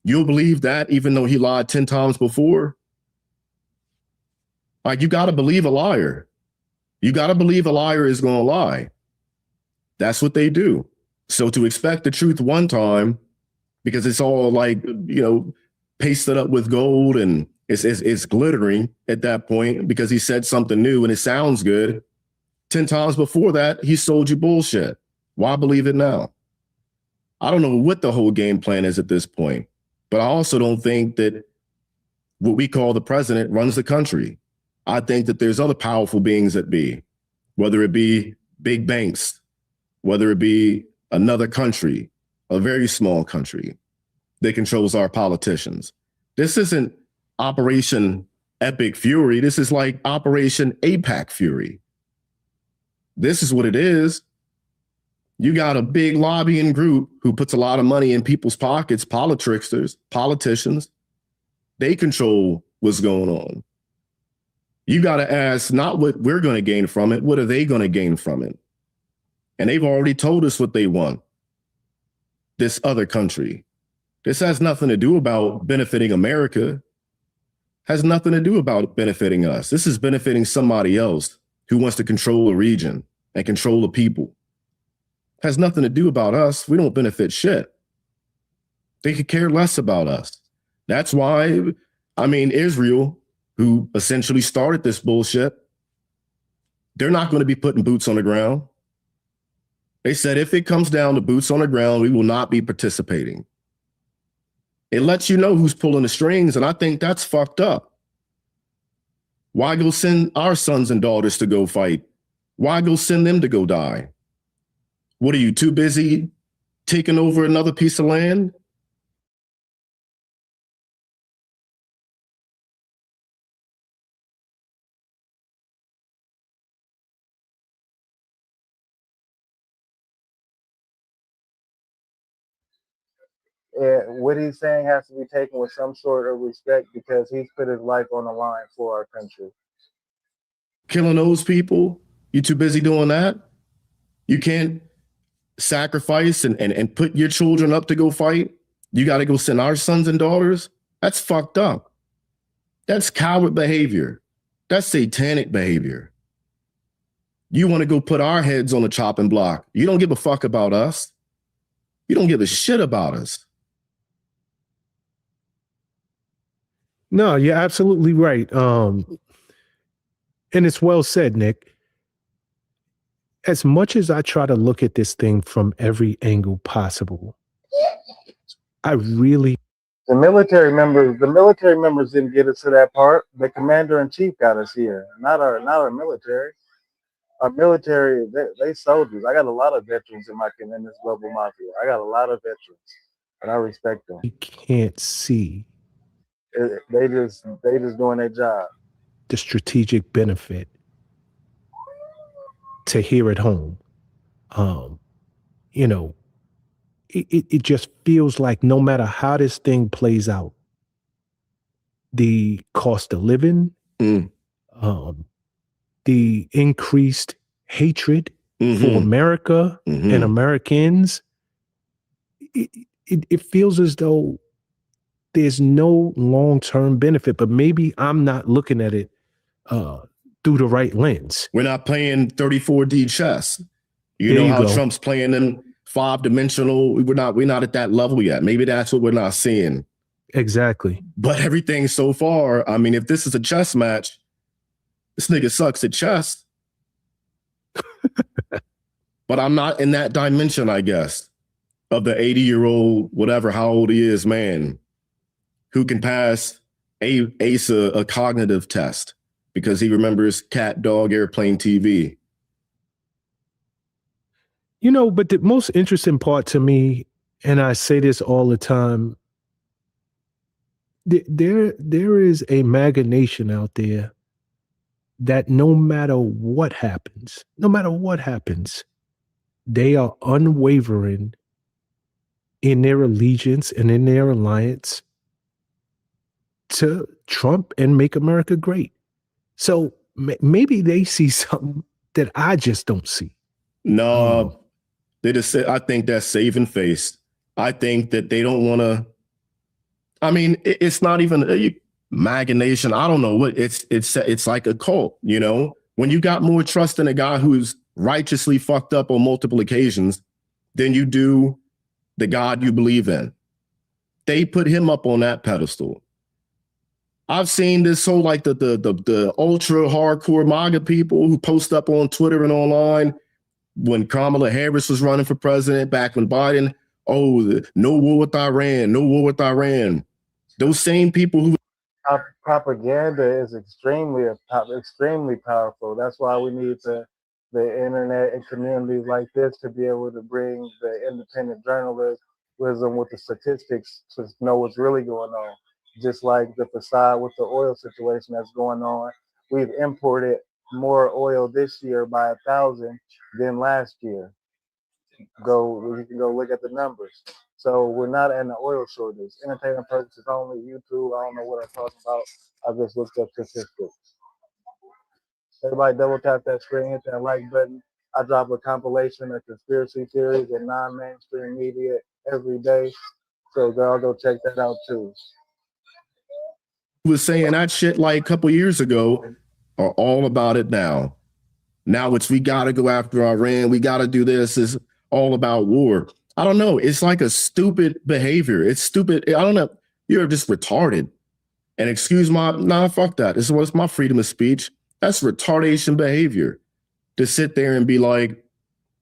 you'll believe that even though he lied 10 times before? Like, you got to believe a liar. You got to believe a liar is going to lie. That's what they do. So to expect the truth one time, because it's all like, pasted up with gold and it's glittering at that point because he said something new and it sounds good. 10 times before that, he sold you bullshit. Why believe it now? I don't know what the whole game plan is at this point, but I also don't think that what we call the president runs the country. I think that there's other powerful beings that be, whether it be big banks, whether it be another country, a very small country that controls our politicians. This isn't Operation Epic Fury. This is like Operation APAC Fury. This is what it is. You got a big lobbying group who puts a lot of money in people's pockets, politicians. They control what's going on. You got to ask not what we're going to gain from it, what are they going to gain from it? And they've already told us what they want. This other country. This has nothing to do about benefiting America. Has nothing to do about benefiting us. This is benefiting somebody else who wants to control a region and control the people. Has nothing to do about us. We don't benefit shit. They could care less about us. That's why, Israel, who essentially started this bullshit, they're not going to be putting boots on the ground. They said, if it comes down to boots on the ground, we will not be participating. It lets you know who's pulling the strings, and I think that's fucked up. Why go send our sons and daughters to go fight? Why go send them to go die? What are you, too busy taking over another piece of land? What he's saying has to be taken with some sort of respect because he's put his life on the line for our country. Killing those people, you too busy doing that? You can't sacrifice and put your children up to go fight? You got to go send our sons and daughters? That's fucked up. That's coward behavior. That's satanic behavior. You want to go put our heads on the chopping block. You don't give a fuck about us. You don't give a shit about us. No, you're absolutely right. And it's well said, Nick. As much as I try to look at this thing from every angle possible, I really... The military members didn't get us to that part. The commander-in-chief got us here, not our military. Our military, they soldiers. I got a lot of veterans in this global mafia. I got a lot of veterans, and I respect them. You can't see They just doing their job. the strategic benefit to here at home. It just feels like no matter how this thing plays out, the cost of living, the increased hatred for America and Americans, it feels as though there's no long-term benefit, but maybe I'm not looking at it through the right lens. We're not playing 34D chess. You know how Trump's playing them 5-dimensional. We're not at that level yet. Maybe that's what we're not seeing. Exactly. But everything so far, if this is a chess match, this nigga sucks at chess. but I'm not in that dimension, I guess, of the 80-year-old, whatever, how old he is, man, who can pass a cognitive test because he remembers cat, dog, airplane, TV. You know, but the most interesting part to me, and I say this all the time, there is a MAGA nation out there that no matter what happens, they are unwavering in their allegiance and in their alliance to Trump and make America great. So maybe they see something that I just don't see. No, they just say, I think that's saving face. I think that they don't want to. I mean, it's not even a MAGA nation. I don't know what it's like a cult, you know, when you got more trust in a guy who's righteously fucked up on multiple occasions than you do the God you believe in. They put him up on that pedestal. I've seen this whole like the ultra hardcore MAGA people who post up on Twitter and online when Kamala Harris was running for president, back when Biden, no war with Iran, no war with Iran. Those same people who propaganda is extremely powerful. That's why we need the internet and communities like this to be able to bring the independent journalism with the statistics to know what's really going on. Just like the facade with the oil situation that's going on, we've imported more oil this year by 1,000 than last year. You can go look at the numbers. So we're not in the oil shortage. Entertainment purposes only. YouTube, I don't know what I'm talking about. I just looked up statistics. Everybody double tap that screen, hit that like button. I drop a compilation of conspiracy theories and non-mainstream media every day. So y'all go check that out too. Was saying that shit like a couple years ago are all about it now. Now it's we got to go after Iran. We got to do this. It's all about war. I don't know. It's like a stupid behavior. It's stupid. I don't know. You're just retarded. And excuse fuck that. This is what's my freedom of speech. That's retardation behavior. To sit there and be like,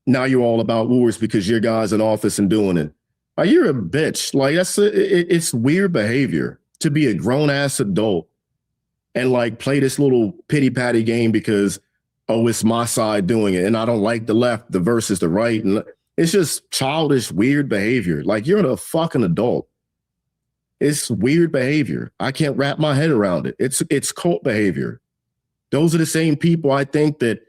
now you're all about wars because your guy's in office and doing it. Like, you're a bitch. Like it's weird behavior to be a grown ass adult and like play this little pity patty game because, it's my side doing it. And I don't like the left, the versus the right. And it's just childish, weird behavior. Like, you're a fucking adult. It's weird behavior. I can't wrap my head around it. It's cult behavior. Those are the same people I think that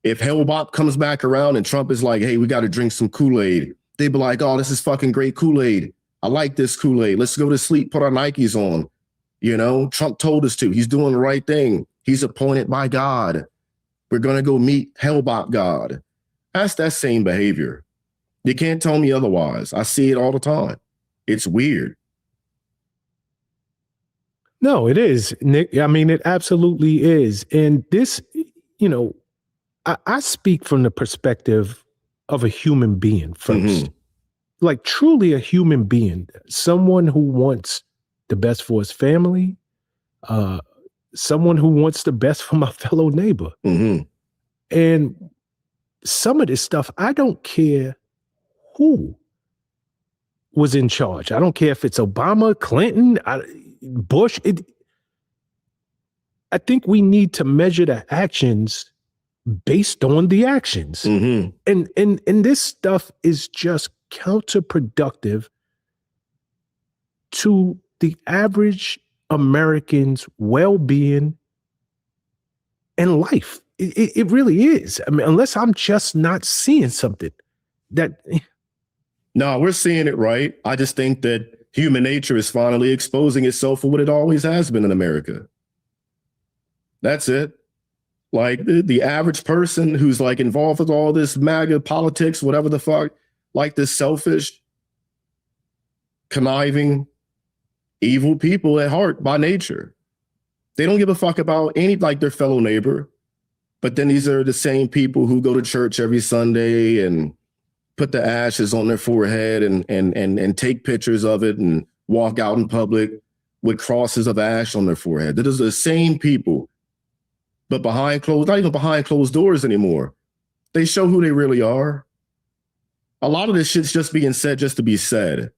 if Hellbop comes back around and Trump is like, hey, we got to drink some Kool-Aid, they'd be like, oh, this is fucking great Kool-Aid. I like this Kool-Aid. Let's go to sleep, put our Nikes on. You know, Trump told us to. He's doing the right thing. He's appointed by God. We're going to go meet Hellbop God. That's that same behavior. You can't tell me otherwise. I see it all the time. It's weird. No, it is, Nick. I mean, it absolutely is. And this, you know, I speak from the perspective of a human being first. Like truly a human being, someone who wants the best for his family, someone who wants the best for my fellow neighbor. And some of this stuff, I don't care who was in charge. I don't care if it's Obama, Clinton, Bush. I think we need to measure the actions based on the actions. And this stuff is just counterproductive to the average American's well-being and life. It really is. I mean, unless I'm just not seeing something that. No, we're seeing it right. I just think that human nature is finally exposing itself for what it always has been in America. That's it. Like the average person who's like involved with all this MAGA politics, whatever the fuck, like this selfish, conniving, evil people at heart by nature. They don't give a fuck about like their fellow neighbor. But then these are the same people who go to church every Sunday and put the ashes on their forehead and take pictures of it and walk out in public with crosses of ash on their forehead. That is the same people. But not even behind closed doors anymore. They show who they really are. A lot of this shit's just being said just to be said.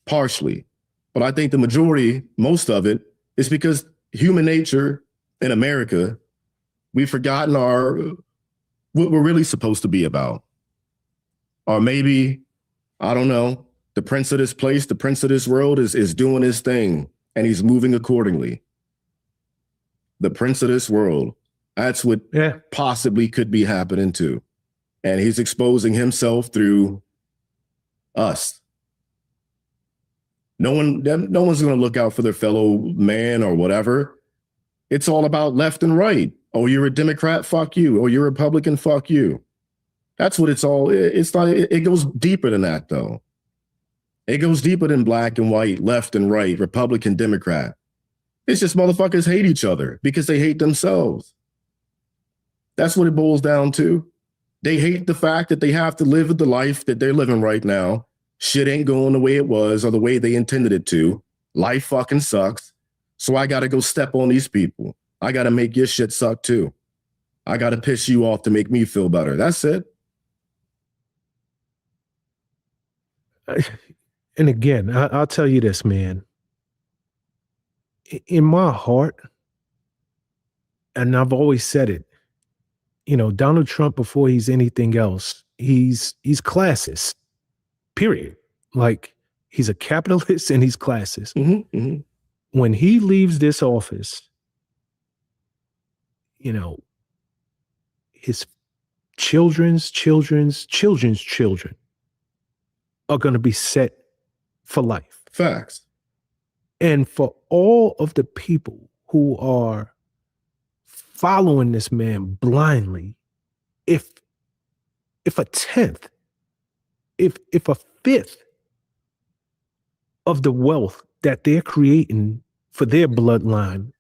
Partially. But I think the majority, most of it, is because human nature in America, we've forgotten what we're really supposed to be about. Or maybe, I don't know, the prince of this place, the prince of this world is doing his thing and he's moving accordingly. The prince of this world. That's what possibly could be happening too. And he's exposing himself through us. No one's going to look out for their fellow man or whatever. It's all about left and right. Oh, you're a Democrat? Fuck you. Oh, you're a Republican? Fuck you. That's what it's all. It's not. It goes deeper than that, though. It goes deeper than black and white, left and right, Republican, Democrat. It's just motherfuckers hate each other because they hate themselves. That's what it boils down to. They hate the fact that they have to live the life that they're living right now. Shit ain't going the way it was or the way they intended it to. Life fucking sucks. So I got to go step on these people. I got to make your shit suck too. I got to piss you off to make me feel better. That's it. And again, I'll tell you this, man. In my heart, and I've always said it, you know, Donald Trump, before he's anything else, he's classist, period. Like, he's a capitalist and he's classist. Mm-hmm, mm-hmm. When he leaves this office, you know, his children's children are going to be set for life. Facts. And for all of the people who are following this man blindly, if a tenth, if a fifth of the wealth that they're creating for their bloodline.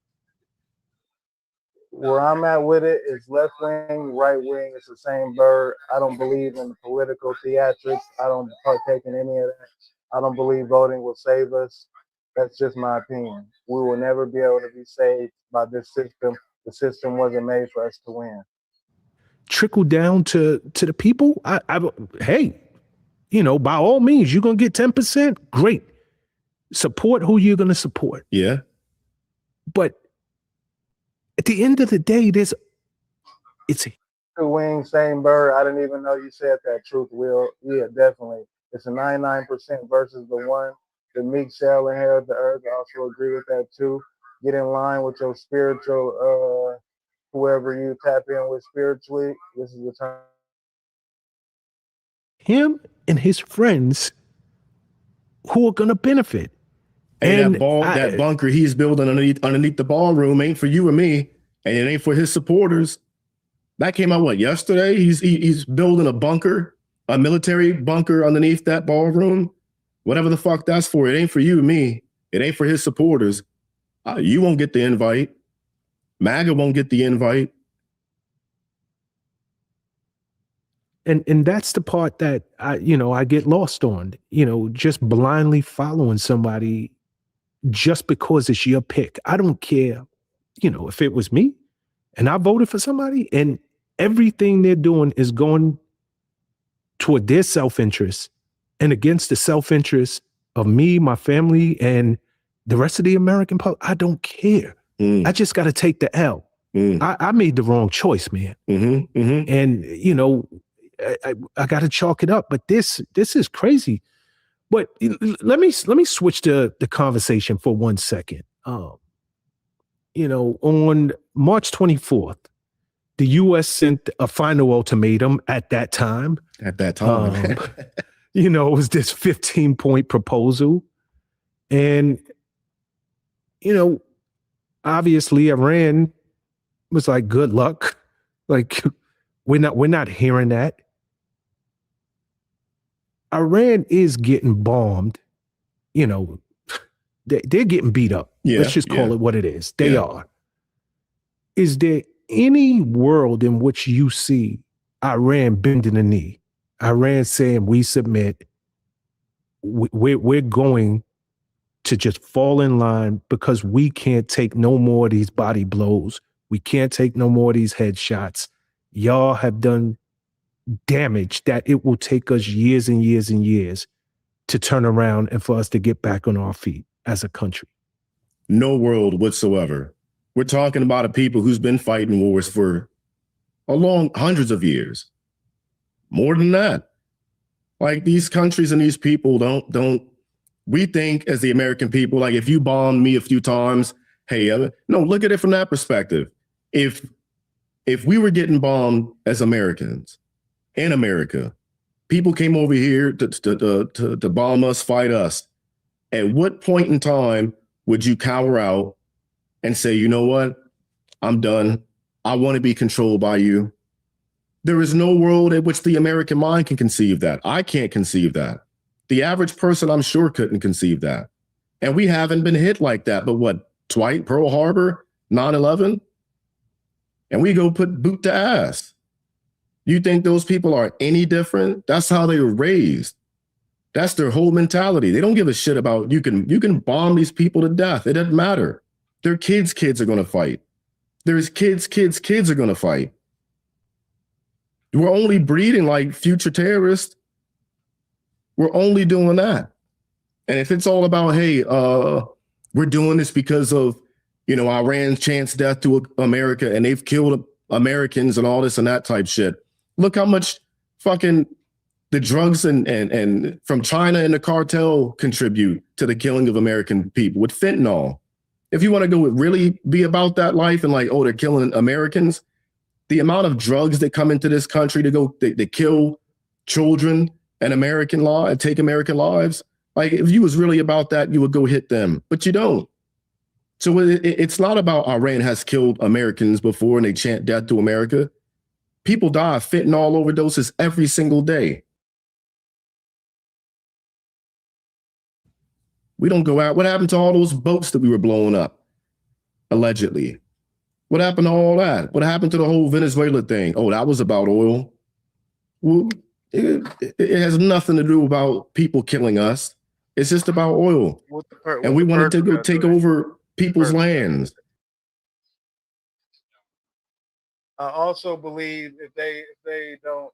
Where I'm at with it is left wing, right wing. It's the same bird. I don't believe in the political theatrics. I don't partake in any of that. I don't believe voting will save us. That's just my opinion. We will never be able to be saved by this system. The system wasn't made for us to win. Trickle down to the people. Hey, you know, by all means, you're going to get 10%. Great. Support who you're going to support. Yeah. But at the end of the day, it's two wings, same bird. I didn't even know you said that, Truth Will. Yeah, definitely. It's a 99% versus the one. The meek shall inherit the earth. I also agree with that too. Get in line with your spiritual, whoever you tap in with spiritually. This is the time. Him and his friends who are going to benefit. Hey, and that bunker he's building underneath the ballroom ain't for you and me, and it ain't for his supporters. That came out yesterday? He's building a bunker, a military bunker underneath that ballroom. Whatever the fuck that's for, it ain't for you and me. It ain't for his supporters. You won't get the invite. MAGA won't get the invite. And that's the part that I get lost on, just blindly following somebody just because it's your pick. I don't care, if it was me and I voted for somebody and everything they're doing is going toward their self-interest and against the self-interest of me, my family, and the rest of the American public. I don't care. I just got to take the L. I made the wrong choice, man. And, I got to chalk it up, but this is crazy. But let me switch the conversation for 1 second. On March 24th, the U.S. sent a final ultimatum at that time. At that time. It was this 15-point proposal. And, obviously Iran was like, good luck. Like, we're not hearing that. Iran is getting bombed. They're getting beat up. Yeah, let's just call it what it is. They are. Is there any world in which you see Iran bending the knee? Iran saying, we submit. We're going to just fall in line because we can't take no more of these body blows. We can't take no more of these headshots. Y'all have done damage that it will take us years and years and years to turn around and for us to get back on our feet as a country. No world whatsoever. We're talking about a people who's been fighting wars for hundreds of years. More than that. Like, these countries and these people don't, we think as the American people, like, if you bombed me a few times, hey, no, look at it from that perspective. If we were getting bombed as Americans in America, people came over here to bomb us, fight us. At what point in time would you cower out and say, you know what? I'm done. I want to be controlled by you. There is no world in which the American mind can conceive that. I can't conceive that. The average person, I'm sure, couldn't conceive that. And we haven't been hit like that, but what, twice, Pearl Harbor, 9/11? And we go put boot to ass. You think those people are any different? That's how they were raised. That's their whole mentality. They don't give a shit about, you can bomb these people to death. It doesn't matter. Their kids are going to fight. There's kids are going to fight. We're only breeding like future terrorists. We're only doing that. And if it's all about, hey, we're doing this because of, Iran's chance death to America and they've killed Americans and all this and that type shit. Look how much fucking the drugs and from China and the cartel contribute to the killing of American people with fentanyl. If you want to go really be about that life and like, oh, they're killing Americans, the amount of drugs that come into this country to kill children and American law and take American lives. Like, if you was really about that, you would go hit them, but you don't. So it's not about Iran has killed Americans before and they chant death to America. People die of fentanyl overdoses every single day. We don't go out. What happened to all those boats that we were blowing up, allegedly? What happened to all that? What happened to the whole Venezuela thing? Oh, that was about oil. Well, it has nothing to do about people killing us. It's just about oil. And we wanted to go take over people's lands. I also believe if they don't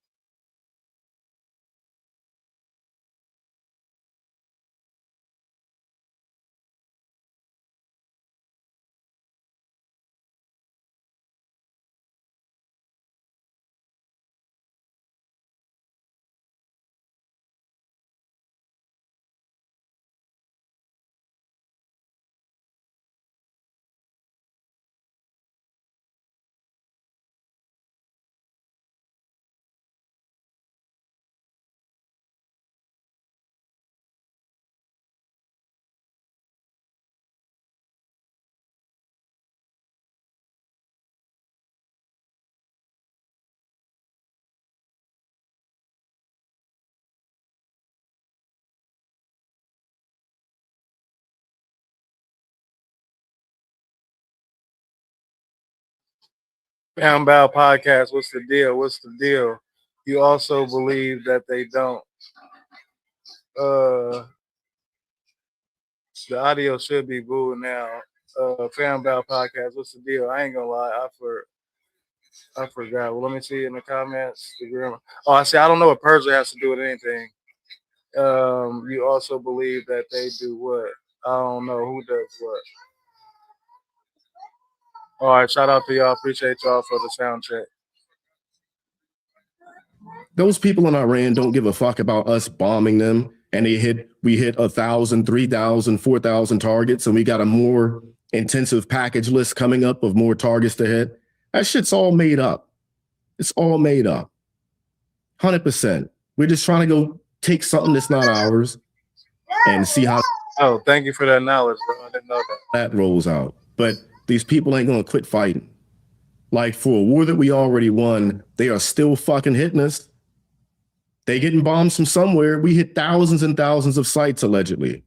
Bow podcast, what's the deal? What's the deal? You also believe that they don't. The audio should be booed now. Bow podcast, what's the deal? I ain't gonna lie, I forgot. Well, let me see in the comments. Oh, I see. I don't know what Persia has to do with anything. You also believe that they do what? I don't know who does what. All right, shout out to y'all. Appreciate y'all for the sound check. Those people in Iran don't give a fuck about us bombing them, and we hit 1,000, 3,000, 4,000 targets, and we got a more intensive package list coming up of more targets to hit. That shit's all made up. It's all made up. 100%. We're just trying to go take something that's not ours and see how. Oh, thank you for that knowledge, bro. I didn't know that rolls out. But these people ain't gonna quit fighting. Like, for a war that we already won, they are still fucking hitting us. They getting bombs from somewhere. We hit thousands and thousands of sites allegedly,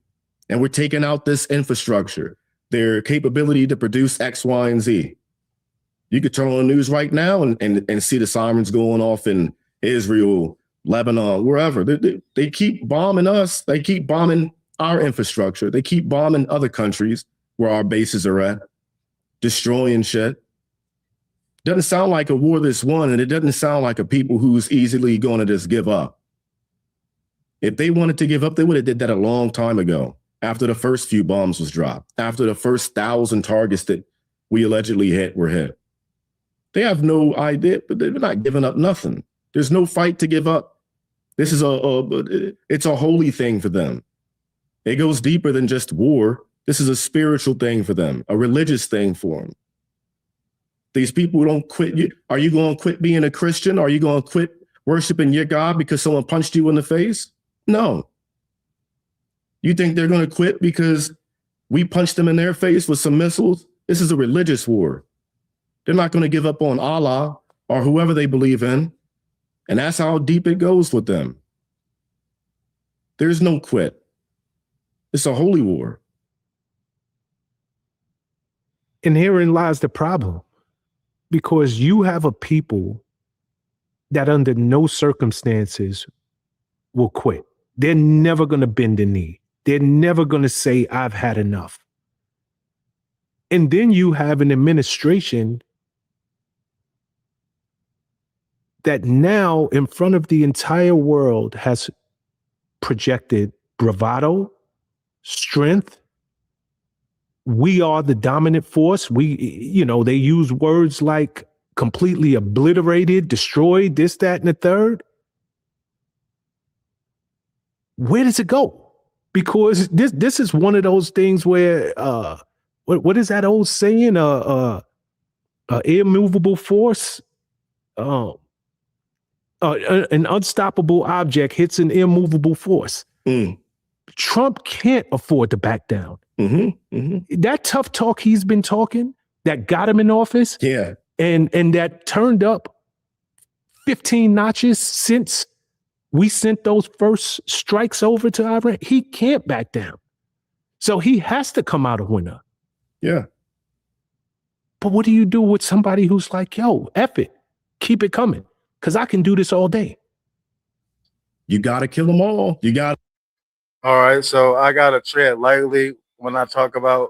and we're taking out this infrastructure, their capability to produce X, Y, and Z. You could turn on the news right now and see the sirens going off in Israel, Lebanon, wherever. They keep bombing us. They keep bombing our infrastructure. They keep bombing other countries where our bases are at, destroying shit. Doesn't sound like a war that's won, and it doesn't sound like a people who's easily going to just give up. If they wanted to give up, they would have did that a long time ago, after the first few bombs was dropped, after the first 1,000 targets that we allegedly hit were hit. They have no idea, but they're not giving up nothing. There's no fight to give up. This is it's a holy thing for them. It goes deeper than just war. This is a spiritual thing for them, a religious thing for them. These people who don't quit. Are you going to quit being a Christian? Are you going to quit worshiping your God because someone punched you in the face? No. You think they're going to quit because we punched them in their face with some missiles? This is a religious war. They're not going to give up on Allah or whoever they believe in. And that's how deep it goes with them. There's no quit. It's a holy war. And herein lies the problem. Because you have a people that under no circumstances will quit. They're never going to bend the knee. They're never going to say, I've had enough. And then you have an administration that now in front of the entire world has projected bravado, strength. We are the dominant force. They use words like completely obliterated, destroyed, this, that, and the third. Where does it go? Because this is one of those things where, what is that old saying? Immovable force, an unstoppable object hits an immovable force. Trump can't afford to back down. That tough talk he's been talking that got him in office, and that turned up 15 notches since we sent those first strikes over to Iran. He can't back down. So he has to come out a winner. Yeah. But what do you do with somebody who's like, yo, F it, keep it coming, because I can do this all day? You got to kill them all. All right, so I got to tread lightly when I talk about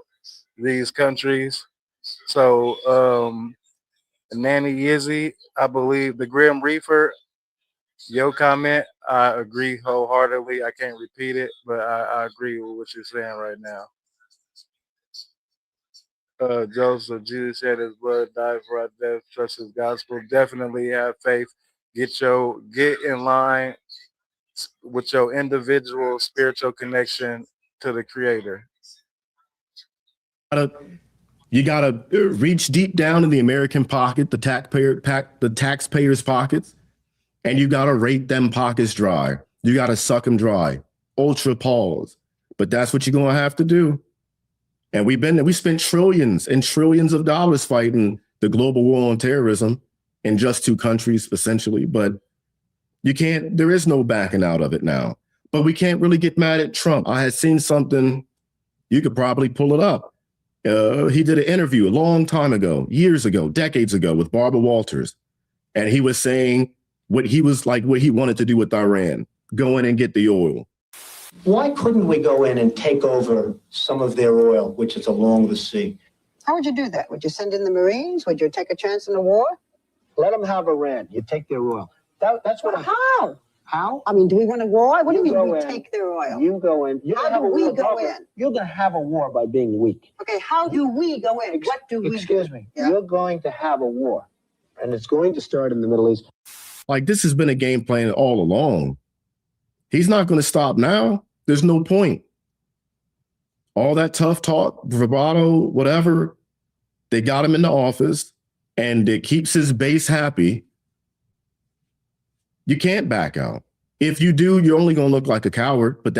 these countries. So, Nanny Yizzy, I believe the Grim Reaper, your comment, I agree wholeheartedly. I can't repeat it, but I agree with what you're saying right now. Joseph, Jesus shed his blood, died for our death, trust his gospel. Definitely have faith. Get in line with your individual spiritual connection to the Creator. You gotta reach deep down in the American pocket, the taxpayers' pockets, and you gotta rate them pockets dry. You gotta suck them dry. Ultra pause. But that's what you're gonna have to do. And we spent trillions and trillions of dollars fighting the global war on terrorism in just 2 countries, essentially. But there is no backing out of it now. But we can't really get mad at Trump. I had seen something, you could probably pull it up. He did an interview a long time ago, years ago, decades ago, with Barbara Walters. And he was saying what he wanted to do with Iran, go in and get the oil. Why couldn't we go in and take over some of their oil, which is along the sea? How would you do that? Would you send in the Marines? Would you take a chance in the war? Let them have Iran. You take their oil. That's what How? How? I mean, do we want a war? What do you mean we take their oil? You go in. How do we go in? You're going to have a war by being weak. Okay, how do we go in? What do we do? Excuse me. Yeah? You're going to have a war, and it's going to start in the Middle East. Like, this has been a game plan all along. He's not going to stop now. There's no point. All that tough talk, bravado, whatever, they got him in the office, and it keeps his base happy. You can't back out. If you do, you're only going to look like a coward. But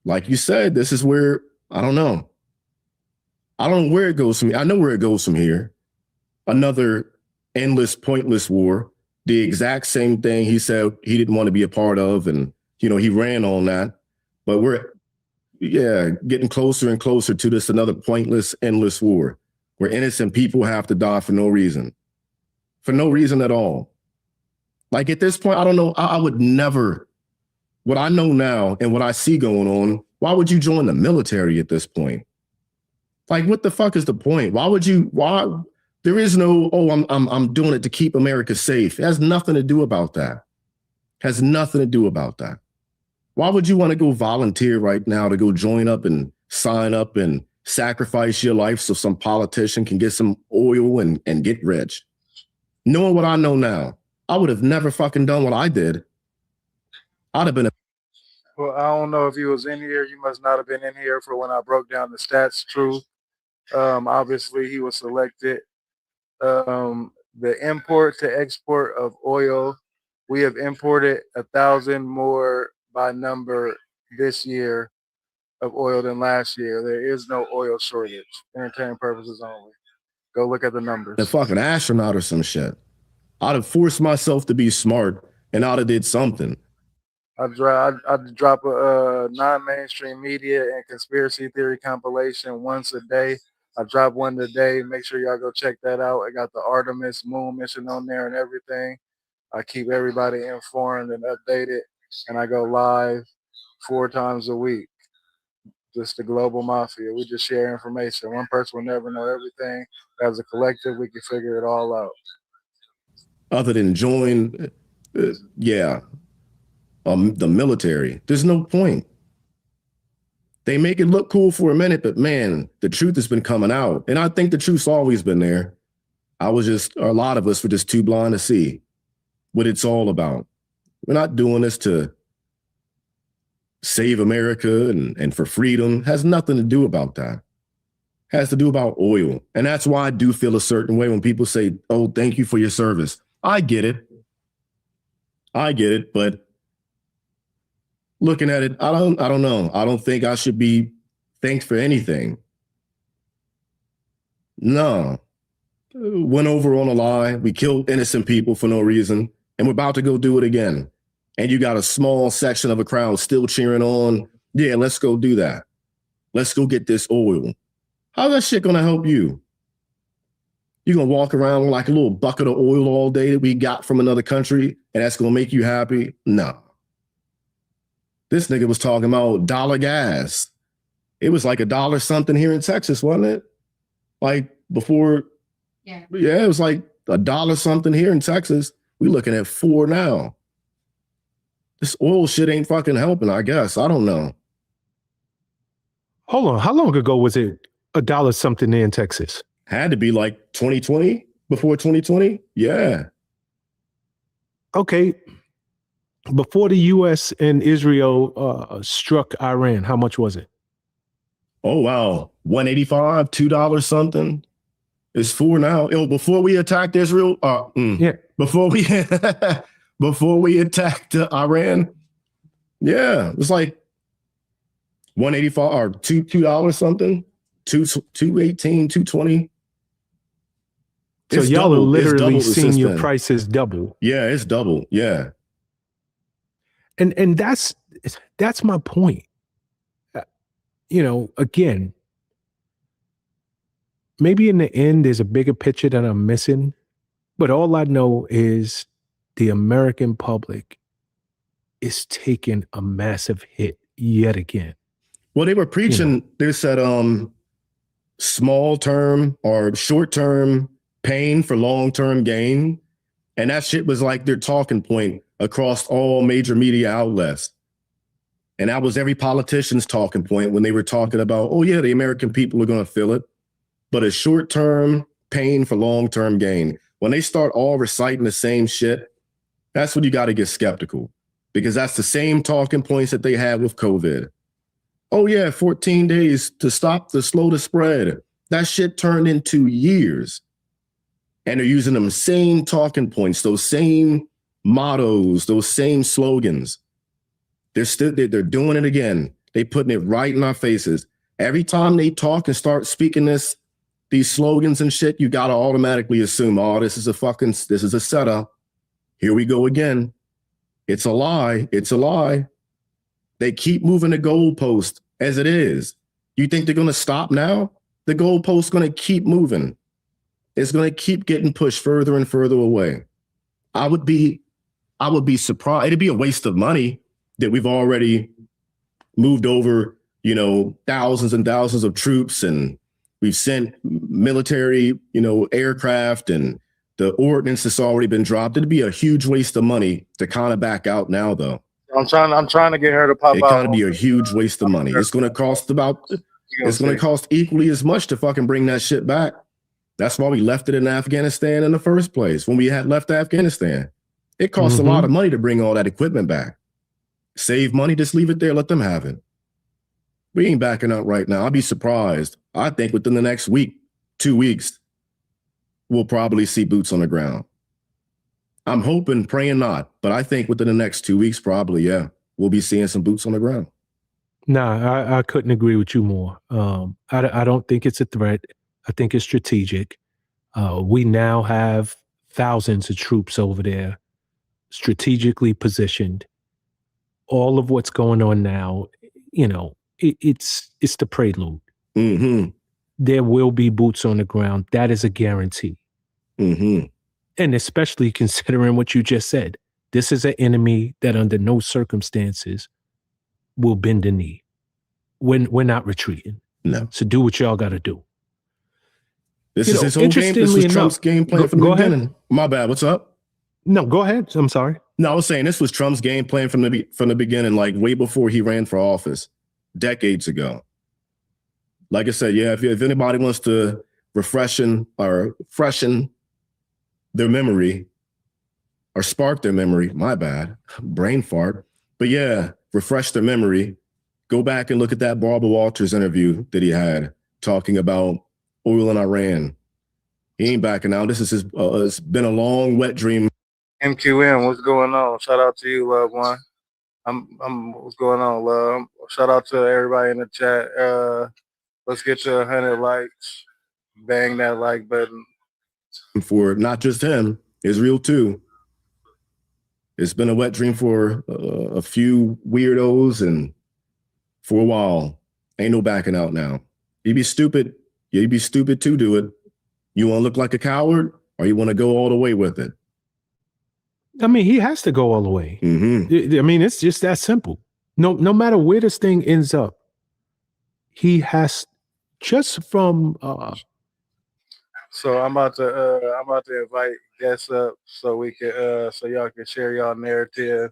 like you said, this is where, I don't know. I don't know where it goes from here. I know where it goes from here. Another endless, pointless war. The exact same thing he said he didn't want to be a part of. And, he ran on that. But we're, getting closer and closer to this, another pointless, endless war where innocent people have to die for no reason. For no reason at all. Like, at this point, I don't know. I would never, what I know now and what I see going on, why would you join the military at this point? Like, what the fuck is the point? Why? There is no, oh, I'm doing it to keep America safe. It has nothing to do about that. Has nothing to do about that. Why would you want to go volunteer right now to go join up and sign up and sacrifice your life so some politician can get some oil and get rich? Knowing what I know now, I would have never fucking done what I did. I'd have been Well, I don't know if you was in here. You must not have been in here for when I broke down the stats. True. Obviously, he was selected. The import to export of oil, we have imported 1,000 more by number this year of oil than last year. There is no oil shortage. Entertainment purposes only. Go look at the numbers. a fucking astronaut or some shit. I'd have forced myself to be smart and I'd have did something. I'd drop a non-mainstream media and conspiracy theory compilation once a day. I drop one today. Make sure y'all go check that out. I got the Artemis moon mission on there and everything. I keep everybody informed and updated, and I go live 4 times a week. Just the global mafia. We just share information. One person will never know everything. As a collective, we can figure it all out. Other than join, the military. There's no point. They make it look cool for a minute, but man, the truth has been coming out. And I think the truth's always been there. A lot of us were just too blind to see what it's all about. We're not doing this to save America and for freedom. It has nothing to do about that. It has to do about oil. And that's why I do feel a certain way when people say, oh, thank you for your service. I get it. But looking at it, I don't know. I don't think I should be thanked for anything. No. Went over on a lie. We killed innocent people for no reason. And we're about to go do it again. And you got a small section of a crowd still cheering on. Yeah, let's go do that. Let's go get this oil. How's that shit gonna help you? You gonna walk around with like a little bucket of oil all day that we got from another country and that's gonna make you happy? No. This nigga was talking about dollar gas. It was like $1 something here in Texas, wasn't it? Like before. Yeah, it was like $1 something here in Texas. We looking at $4 now. This oil shit ain't fucking helping, I guess. I don't know. Hold on. How long ago was it $1 something in Texas? Had to be like 2020, before 2020. Yeah. Okay. Before the U.S. and Israel struck Iran, how much was it? Oh, wow. $1.85, $2 something. It's $4 now. Before we attacked Israel, yeah. Before we attacked Iran, yeah, it was like $1.85 or $2 something, $2.18, $2.20. So It's y'all double. are It's literally double seeing since your then. prices double. Yeah, it's double. Yeah. And that's my point. Again, maybe in the end there's a bigger picture that I'm missing, but all I know is the American public is taking a massive hit yet again. Well, they were preaching, they said small term or short term pain for long term gain. And that shit was like their talking point across all major media outlets. And that was every politician's talking point when they were talking about, oh yeah, the American people are going to feel it, but a short term pain for long term gain. When they start all reciting the same shit, that's when you got to get skeptical, because that's the same talking points that they had with COVID. Oh yeah, 14 days to slow the spread. That shit turned into years. And they're using them same talking points, those same mottos, those same slogans. They're doing it again. They putting it right in our faces. Every time they talk and start speaking these slogans and shit, you gotta automatically assume, oh, this is a setup. Here we go again. It's a lie. It's a lie. They keep moving the goalpost as it is. You think they're gonna stop now? The goalpost's gonna keep moving. It's gonna keep getting pushed further and further away. I would be surprised. It'd be a waste of money that we've already moved over, thousands and thousands of troops and We've sent military, aircraft and the ordnance that's already been dropped. It'd be a huge waste of money to kind of back out now, though. I'm trying to get her to pop It out. got to be a huge waste of money. It's going to cost equally as much to fucking bring that shit back. That's why we left it in Afghanistan in the first place. When we had left Afghanistan, it costs a lot of money to bring all that equipment back. Save money, just leave it there, let them have it. We ain't backing out right now. I'll be surprised. I think within the next week, 2 weeks, we'll probably see boots on the ground. I'm hoping, praying not, but I think within the next 2 weeks, probably, yeah, we'll be seeing some boots on the ground. Nah, I couldn't agree with you more. I don't think it's a threat. I think it's strategic. We now have thousands of troops over there, strategically positioned. All of what's going on now, it's the prelude. Mm-hmm. There will be boots on the ground. That is a guarantee. Mm-hmm. And especially considering what you just said, this is an enemy that under no circumstances will bend the knee. We're not retreating. No. So do what y'all got to do. This is his whole game. This was Trump's game plan from the beginning. Ahead. My bad. What's up? No, go ahead. I'm sorry. No, I was saying this was Trump's game plan from the beginning, like way before he ran for office, decades ago. Like I said, yeah, if anybody wants to freshen their memory or spark their memory, my bad, brain fart. But yeah, refresh their memory. Go back and look at that Barbara Walters interview that he had talking about oil in Iran. He ain't backing out. This is it's been a long, wet dream. MQM, what's going on? Shout out to you, loved one. What's going on, love? Shout out to everybody in the chat. Let's get to 100 likes. Bang that like button. For not just him, Israel too. It's been a wet dream for a few weirdos and for a while. Ain't no backing out now. You'd be stupid. You'd be stupid to do it. You want to look like a coward or you want to go all the way with it? I mean, he has to go all the way. Mm-hmm. I mean, it's just that simple. No matter where this thing ends up, he has just from. So I'm about to invite guests up so we can so y'all can share y'all narrative.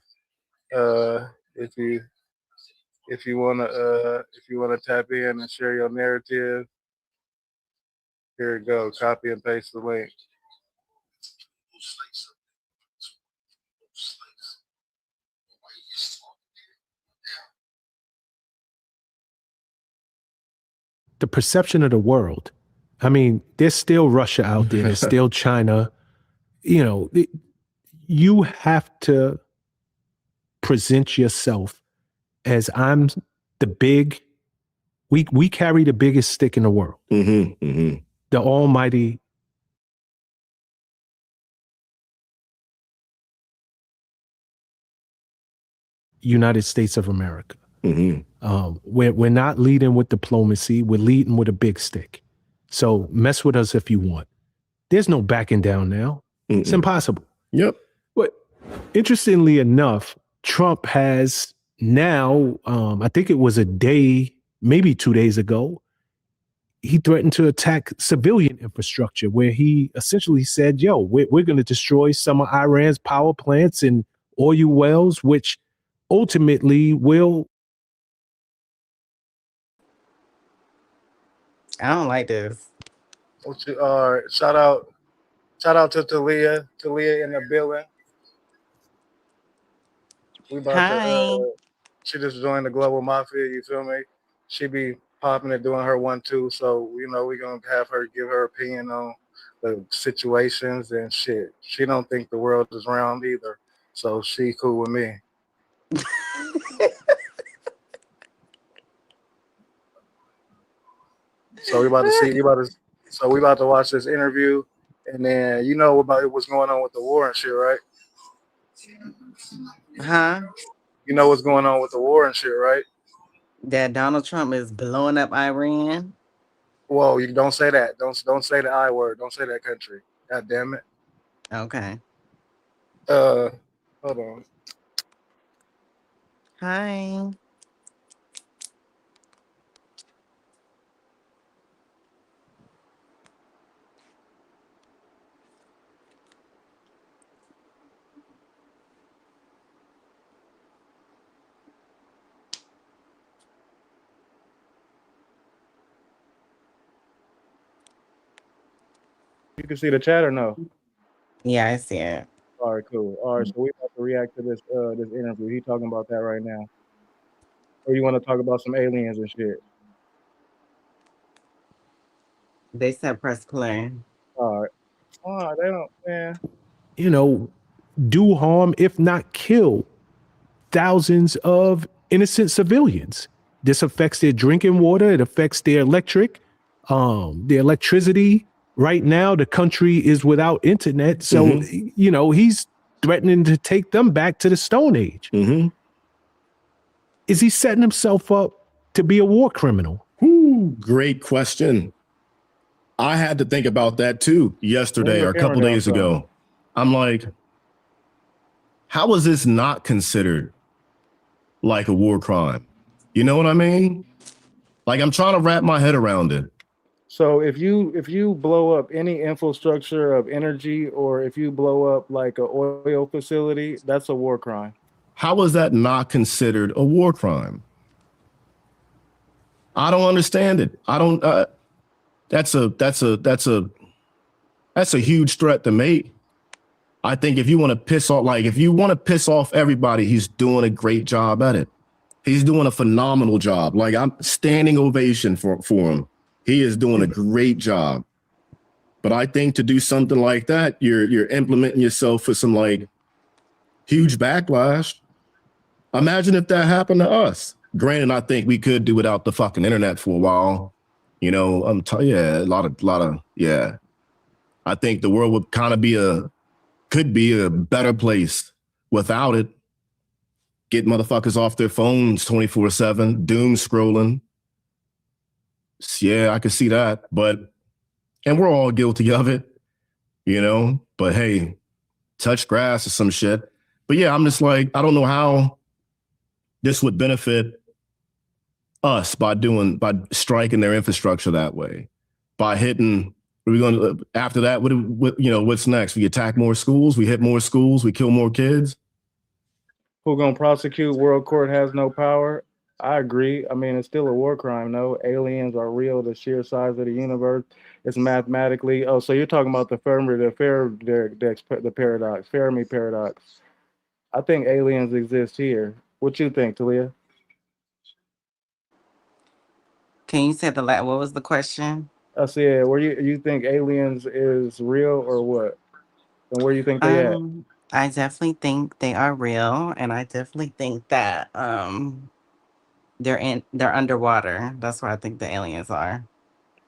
If you wanna tap in and share your narrative, here it goes. Copy and paste the link. The perception of the world. I mean, there's still Russia out there. There's still China. You have to present yourself as I'm the big. We carry the biggest stick in the world. Mm-hmm. Mm-hmm. The almighty. United States of America. Mm-hmm. We're not leading with diplomacy. We're leading with a big stick. So mess with us if you want. There's no backing down now. Mm-mm. It's impossible. Yep. But interestingly enough, Trump has now, I think it was a day, maybe 2 days ago, he threatened to attack civilian infrastructure where he essentially said, yo, we're going to destroy some of Iran's power plants and oil wells, which ultimately will. I don't like this. Shout out to Talia in the building. We about Hi. She just joined the Global Mafia, you feel me? She be popping and doing her 1-2, so we're gonna have her give her opinion on the situations and shit. She don't think the world is round either, so she cool with me. So we about to watch this interview, and then about what's going on with the war and shit, right? Huh? You know what's going on with the war and shit, right? That Donald Trump is blowing up Iran. Whoa, you don't say that. Don't say the I word. Don't say that country. God damn it. Okay. Hold on. Hi. You can see the chat or no? Yeah, I see it. All right, cool. All right, so we have to react to this this interview. He's talking about that right now. Or you want to talk about some aliens and shit? They said press play. All right. Oh, they don't, man. You know, do harm, if not kill, thousands of innocent civilians. This affects their drinking water. It affects their their electricity. Right now, the country is without internet. So, you know, he's threatening to take them back to the Stone Age. Is he setting himself up to be a war criminal? Great question. I had to think about that too yesterday or a couple days ago. I'm like, how is this not considered like a war crime? You know what I mean? Like, I'm trying to wrap my head around it. So if you blow up any infrastructure of energy, or if you blow up like an oil facility, that's a war crime. How is that not considered a war crime? I don't understand it. I don't. That's a huge threat to make. I think if you want to piss off everybody, he's doing a great job at it. He's doing a phenomenal job. Like, I'm standing ovation for him. He is doing a great job. But I think to do something like that, you're implementing yourself for some like huge backlash. Imagine if that happened to us. Granted, I think we could do without the fucking internet for a while. You know, yeah. I think the world would kind of could be a better place without it. Get motherfuckers off their phones 24/7, doom scrolling. Yeah, I could see that, and we're all guilty of it, you know, but hey, touch grass or some shit. But yeah, I'm just like, I don't know how this would benefit us by striking their infrastructure that way, by hitting. Are we going to, after that, what's next? We attack more schools, we hit more schools, we kill more kids. Who gonna prosecute? World Court has no power. I agree. I mean, it's still a war crime, no? Aliens are real, the sheer size of the universe. It's mathematically. Oh, so you're talking about the paradox, Fermi paradox. I think aliens exist here. What you think, Talia? Can you say what was the question? I said, where you think aliens is real or what? And where you think they at? I definitely think they are real, and I definitely think that they're underwater. That's where I think the aliens are.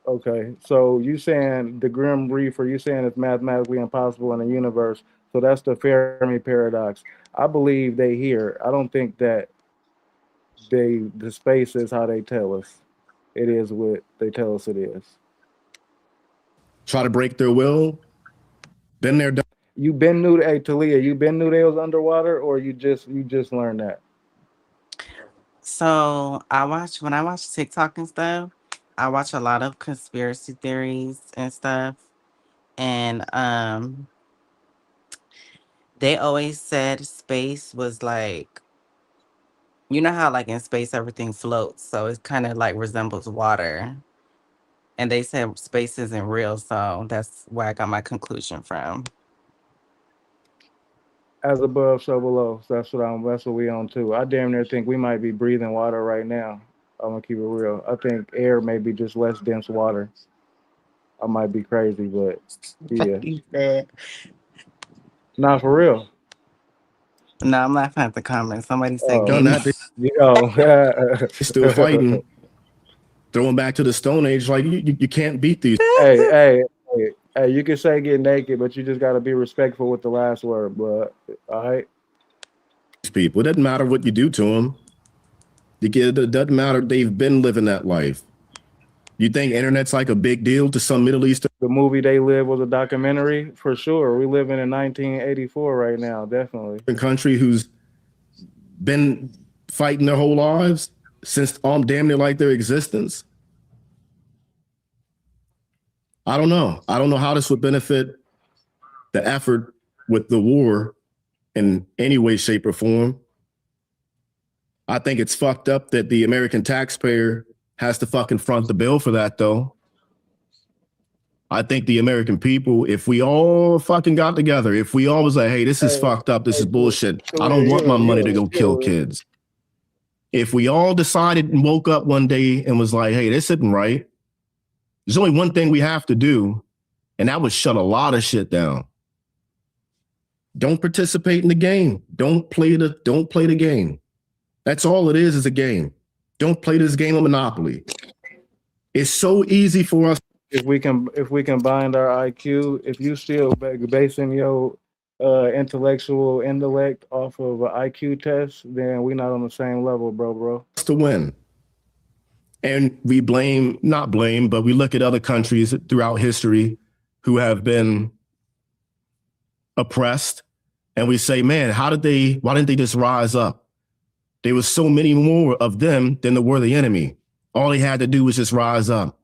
Okay, so you saying the Grim Reaper, you saying it's mathematically impossible in the universe. So that's the Fermi paradox. I believe they here. I don't think that the space is how they tell us. It is what they tell us it is. Try to break their will. Been there, done. You been knew, hey Talia, you been knew they was underwater, or you just learned that? So when I watch TikTok and stuff, I watch a lot of conspiracy theories and stuff. And they always said space was like, you know how like in space everything floats, so it kind of like resembles water. And they said space isn't real, so that's where I got my conclusion from. As above, so below. So that's what we on too. I damn near think we might be breathing water right now. I'm gonna keep it real. I think air may be just less dense water. I might be crazy, but yeah. Not for real. No, I'm laughing at the comments. Somebody said, Still fighting. Throwing back to the Stone Age, like you can't beat these. Hey, you can say get naked, but you just got to be respectful with the last word, bro. All right. People, it doesn't matter what you do to them. It doesn't matter. They've been living that life. You think internet's like a big deal to some Middle Eastern? The movie They Live was a documentary for sure. We living in 1984 right now, definitely. A country who's been fighting their whole lives since damn near like their existence. I don't know. I don't know how this would benefit the effort with the war in any way, shape, or form. I think it's fucked up that the American taxpayer has to fucking front the bill for that, though. I think the American people, if we all fucking got together, if we all was like, hey, this is fucked up, this is bullshit, I don't want my money to go kill kids. If we all decided and woke up one day and was like, hey, this isn't right, there's only one thing we have to do, and that would shut a lot of shit down. Don't participate in the game. Don't play the game. That's all it is a game. Don't play this game of Monopoly. It's so easy for us. If we can bind our IQ, if you still basing your intellectual intellect off of an IQ test, then we're not on the same level, bro. To win. And we not blame, but we look at other countries throughout history who have been oppressed, and we say, man, why didn't they just rise up? There was so many more of them than there were the enemy. All they had to do was just rise up.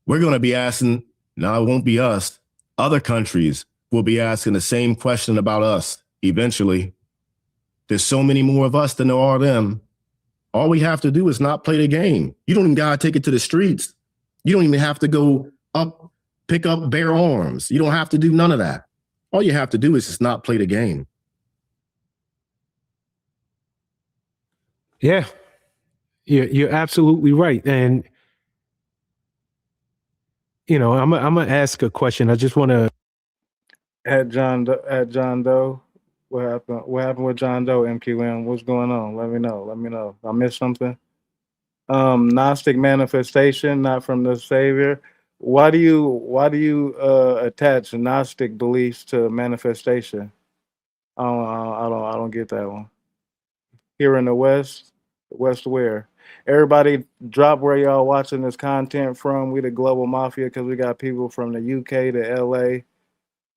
We're going to be asking, no, it won't be us. Other countries will be asking the same question about us eventually. There's so many more of us than there are them. All we have to do is not play the game. You don't even got to take it to the streets. You don't even have to go up, pick up bare arms. You don't have to do none of that. All you have to do is just not play the game. Yeah, you're absolutely right. And, you know, I'm gonna ask a question. I just want to. At John Doe, what happened? What happened with John Doe? MQM, what's going on? Let me know. I missed something. Gnostic manifestation, not from the Savior. Why do you attach Gnostic beliefs to manifestation? I don't get that one. Here in the West where? Everybody drop where y'all watching this content from. We the Global Mafia because we got people from the UK to LA.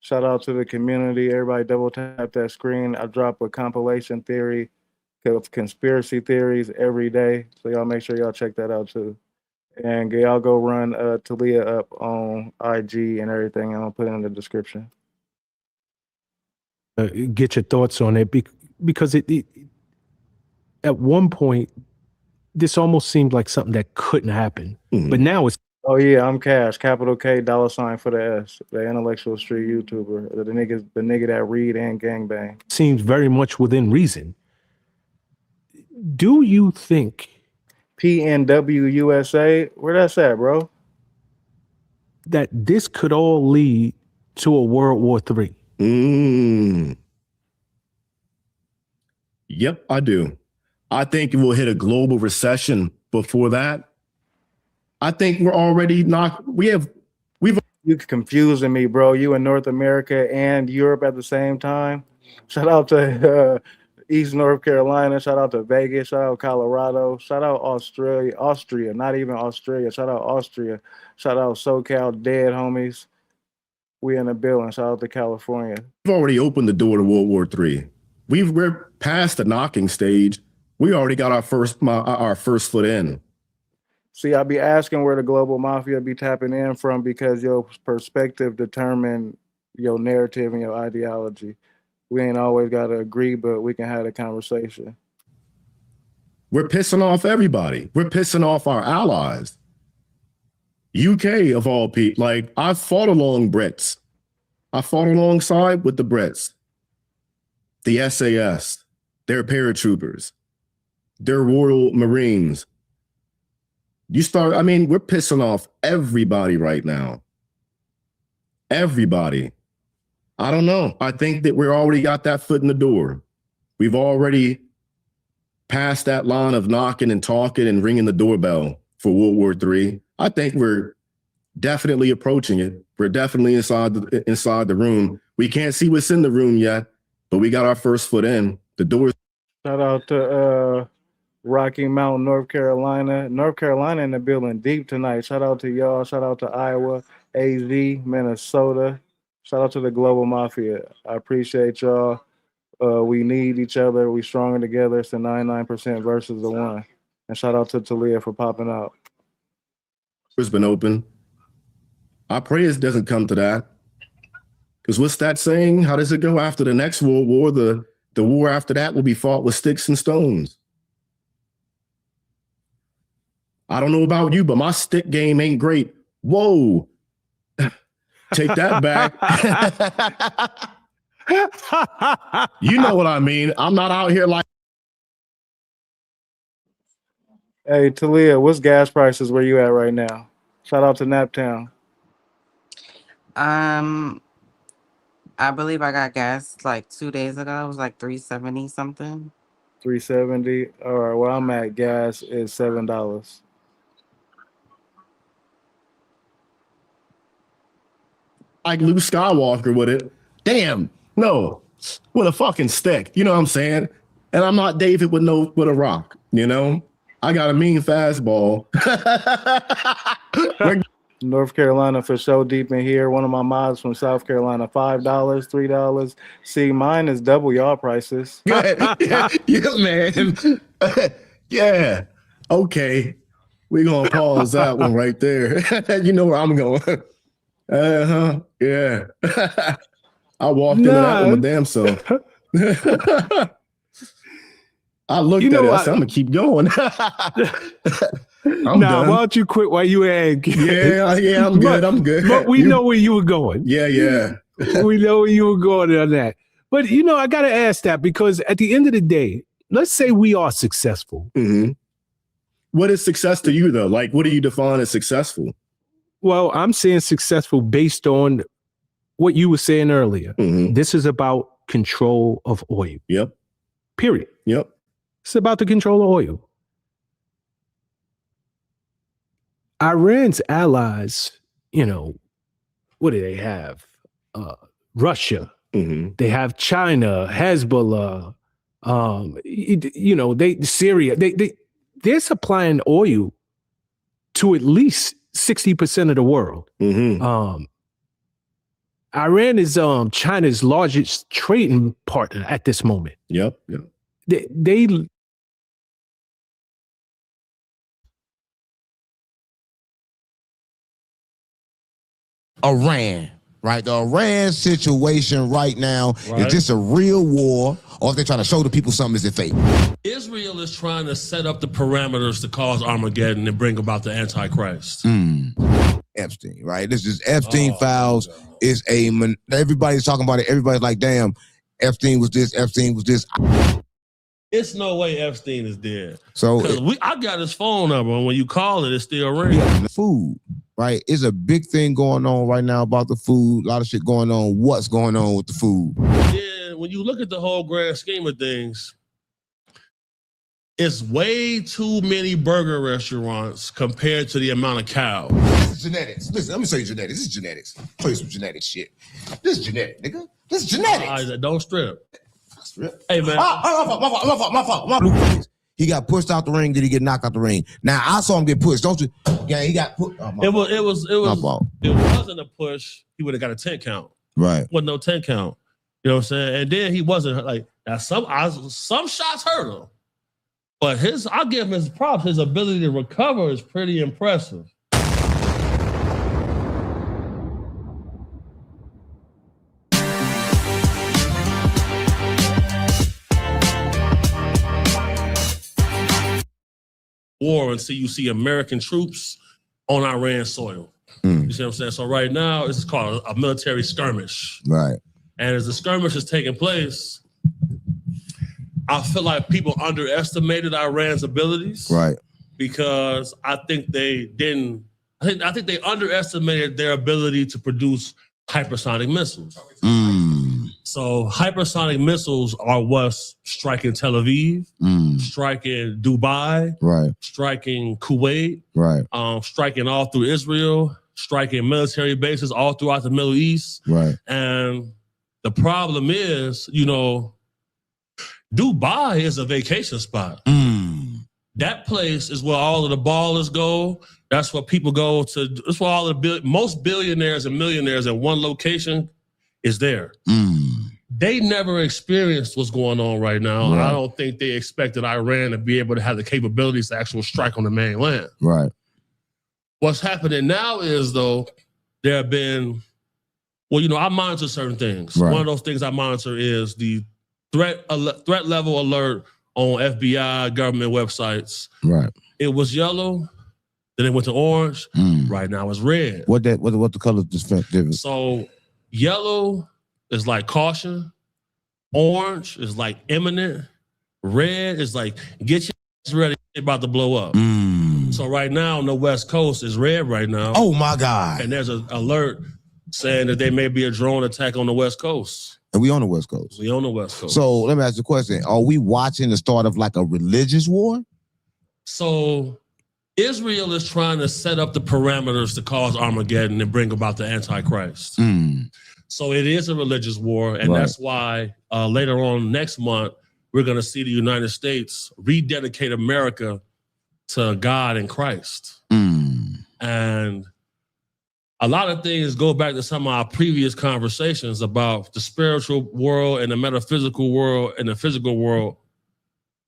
Shout out to the community. Everybody double tap that screen. I drop a compilation theory of conspiracy theories every day. So y'all make sure y'all check that out too. And y'all go run Talia up on IG and everything. And I'll put it in the description. Get your thoughts on it because it at one point, this almost seemed like something that couldn't happen. Mm-hmm. But now it's. Oh, yeah, I'm Cash, capital K, $ for the S, the intellectual street YouTuber, the nigga that read and gangbang. Seems very much within reason. Do you think PNW USA, where that's at, bro? That this could all lead to a World War III? Yep, I do. I think we'll hit a global recession before that. I think we're already not. You confusing me, bro. You in North America and Europe at the same time. Shout out to East North Carolina. Shout out to Vegas. Shout out Colorado. Shout out Austria. Not even Australia. Shout out Austria. Shout out SoCal dead homies. We in the building. Shout out to California. We've already opened the door to World War III. We're past the knocking stage. We already got our first foot in. See, I be asking where the Global Mafia be tapping in from because your perspective determine your narrative and your ideology. We ain't always got to agree, but we can have a conversation. We're pissing off everybody. We're pissing off our allies. UK of all people. Like, I fought along Brits. I fought alongside with the Brits. The SAS, their paratroopers, their Royal Marines. We're pissing off everybody right now. Everybody. I don't know. I think that we're already got that foot in the door. We've already passed that line of knocking and talking and ringing the doorbell for World War III. I think we're definitely approaching it. We're definitely inside the room. We can't see what's in the room yet, but we got our first foot in. The doors. Shout out to Rocky Mount, North Carolina. North Carolina in the building deep tonight. Shout out to y'all. Shout out to Iowa, AZ, Minnesota. Shout out to the Global Mafia. I appreciate y'all. We need each other. We stronger together. It's the 99% versus the 1. And shout out to Talia for popping out. It's been open. I pray it doesn't come to that. Because what's that saying? How does it go after the next World War? The war after that will be fought with sticks and stones. I don't know about you, but my stick game ain't great. Whoa. Take that back. You know what I mean. I'm not out here like. Hey, Talia, what's gas prices where you at right now? Shout out to Naptown. I believe I got gas like 2 days ago. It was like $3.70 something. $3.70. All right, where I'm at, gas is $7. Like Luke Skywalker with it. Damn, no, with a fucking stick. You know what I'm saying? And I'm not David with a rock. You know, I got a mean fastball. North Carolina for sure deep in here. One of my mods from South Carolina, $5, $3. See, mine is double y'all prices. yeah, man. Yeah. Okay. We're gonna pause that one right there. You know where I'm going. Yeah. I walked into that one, my damn self. I looked at it. I said, I'm gonna keep going. Why don't you quit while you had? Yeah, I'm good. I'm good. But we know where you were going. Yeah. We know where you were going on that. But I gotta ask that because at the end of the day, let's say we are successful. Mm-hmm. What is success to you though? Like, what do you define as successful? Well, I'm saying successful based on what you were saying earlier. Mm-hmm. This is about control of oil. Yep. Period. Yep. It's about the control of oil. Iran's allies, what do they have? Russia. Mm-hmm. They have China, Hezbollah, Syria. They're supplying oil to at least 60% of the world. Mm-hmm. Iran is China's largest trading partner at this moment. Yep. They Iran, right? The Iran situation right now, is this a real war, or if they're trying to show the people something, is it fake? Israel is trying to set up the parameters to cause Armageddon and bring about the Antichrist. Epstein, right? This is Epstein files. Is everybody's talking about it. Everybody's like, damn, Epstein was this, Epstein was this. It's no way Epstein is dead. So I got his phone number, and when you call it, it's still ringing. Food, right? It's a big thing going on right now about the food. A lot of shit going on. What's going on with the food? Yeah, when you look at the whole grand scheme of things, it's way too many burger restaurants compared to the amount of cows. This is genetics. Listen, let me show you genetics. This is genetics. Show you some genetic shit. This is genetic, nigga. This is genetics. Don't strip. Hey, man. My fault. He got pushed out the ring. Did he get knocked out the ring? Now, I saw him get pushed. Don't you? Yeah, he got pushed. It wasn't a push. He would have got a 10 count. Right. Wasn't no 10 count. You know what I'm saying? And then he wasn't like, now some shots hurt him. But I'll give him his props. His ability to recover is pretty impressive. War and you see American troops on Iran soil. You see what I'm saying? So right now, it's called a military skirmish. Right. And as the skirmish is taking place, I feel like people underestimated Iran's abilities. Right. Because I think they underestimated their ability to produce hypersonic missiles. So hypersonic missiles are what's striking Tel Aviv, striking Dubai, right, striking Kuwait, right, striking all through Israel, striking military bases all throughout the Middle East. Right. And the problem is, Dubai is a vacation spot. That place is where all of the ballers go. That's where people go to. That's where all the most billionaires and millionaires at one location is there. They never experienced what's going on right now. Right. I don't think they expected Iran to be able to have the capabilities to actually strike on the mainland. Right. What's happening now is, though, there have been, I monitor certain things. Right. One of those things I monitor is the threat level alert on FBI government websites. Right. It was yellow. Then it went to orange. Right now it's red. What the colors difference? So yellow is like caution. Orange is like imminent. Red is like get your ass ready, it's about to blow up. So right now on the West Coast is red right now. Oh my God. And there's an alert saying that there may be a drone attack on the West Coast. And we on the West Coast. We on the West Coast. So let me ask you a question. Are we watching the start of like a religious war? So Israel is trying to set up the parameters to cause Armageddon and bring about the Antichrist. So it is a religious war, and that's why later on next month, we're going to see the United States rededicate America to God and Christ. And a lot of things go back to some of our previous conversations about the spiritual world and the metaphysical world and the physical world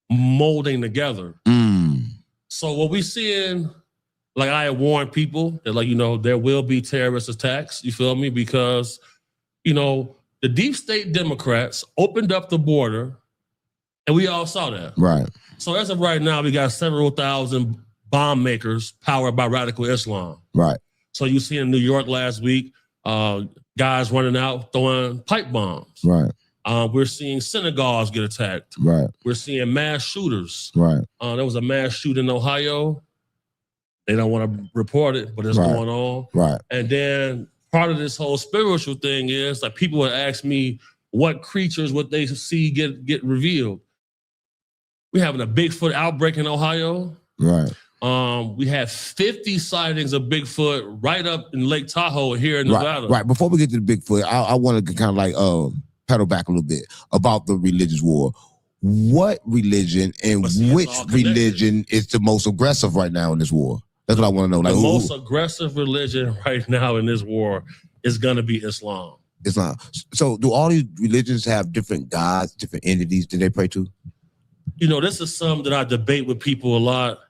molding together. So what we seeing, like I had warned people that, like, you know, there will be terrorist attacks, you feel me? Because, you know, the deep state Democrats opened up the border and we all saw that. Right. So as of right now, we got several thousand bomb makers powered by radical Islam. Right. So you see in New York last week, guys running out throwing pipe bombs. Right. We're seeing synagogues get attacked. Right. We're seeing mass shooters. Right. There was a mass shooting in Ohio. They don't want to report it, but it's going on. Right. And then part of this whole spiritual thing is like people would ask me what creatures would they see get revealed. We're having a Bigfoot outbreak in Ohio. Right. We have 50 sightings of Bigfoot right up in Lake Tahoe here in Nevada. Right. Before we get to the Bigfoot, I want to kind of like pedal back a little bit about the religious war. What religion and which religion is the most aggressive right now in this war? That's what I want to know. Like, the most aggressive religion right now in this war is going to be Islam. Islam. So do all these religions have different gods, different entities that they pray to? You know, this is something that I debate with people a lot.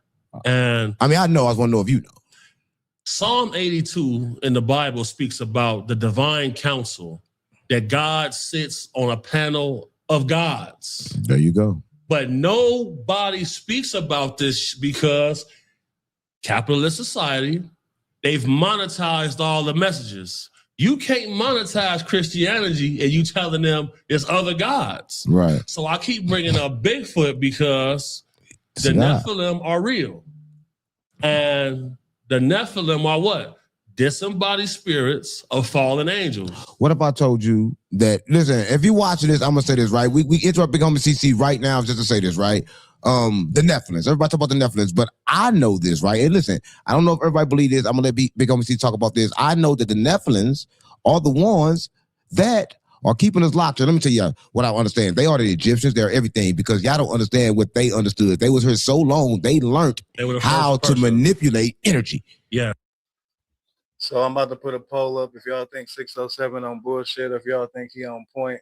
And I mean, I know. I just want to know if you know. Psalm 82 in the Bible speaks about the divine council, that God sits on a panel of gods. There you go. But nobody speaks about this because capitalist society, they've monetized all the messages. You can't monetize Christianity and you telling them there's other gods. Right. So I keep bringing up Bigfoot because the Nephilim are real. And the Nephilim are what? Disembodied spirits of fallen angels. What if I told you that, listen, if you're watching this, I'm going to say this, right? We interrupt Big Homie CC right now just to say this, right? The Nephilims. Everybody talk about the Nephilims, but I know this, right? And listen, I don't know if everybody believes this. I'm going to let Big Homie CC talk about this. I know that the Nephilims are the ones that are keeping us locked. And let me tell you what I understand. They are the Egyptians. They're everything because y'all don't understand what they understood. They was here so long, they learned how to manipulate energy. Yeah. So I'm about to put a poll up. If y'all think 607 on bullshit, if y'all think he on point,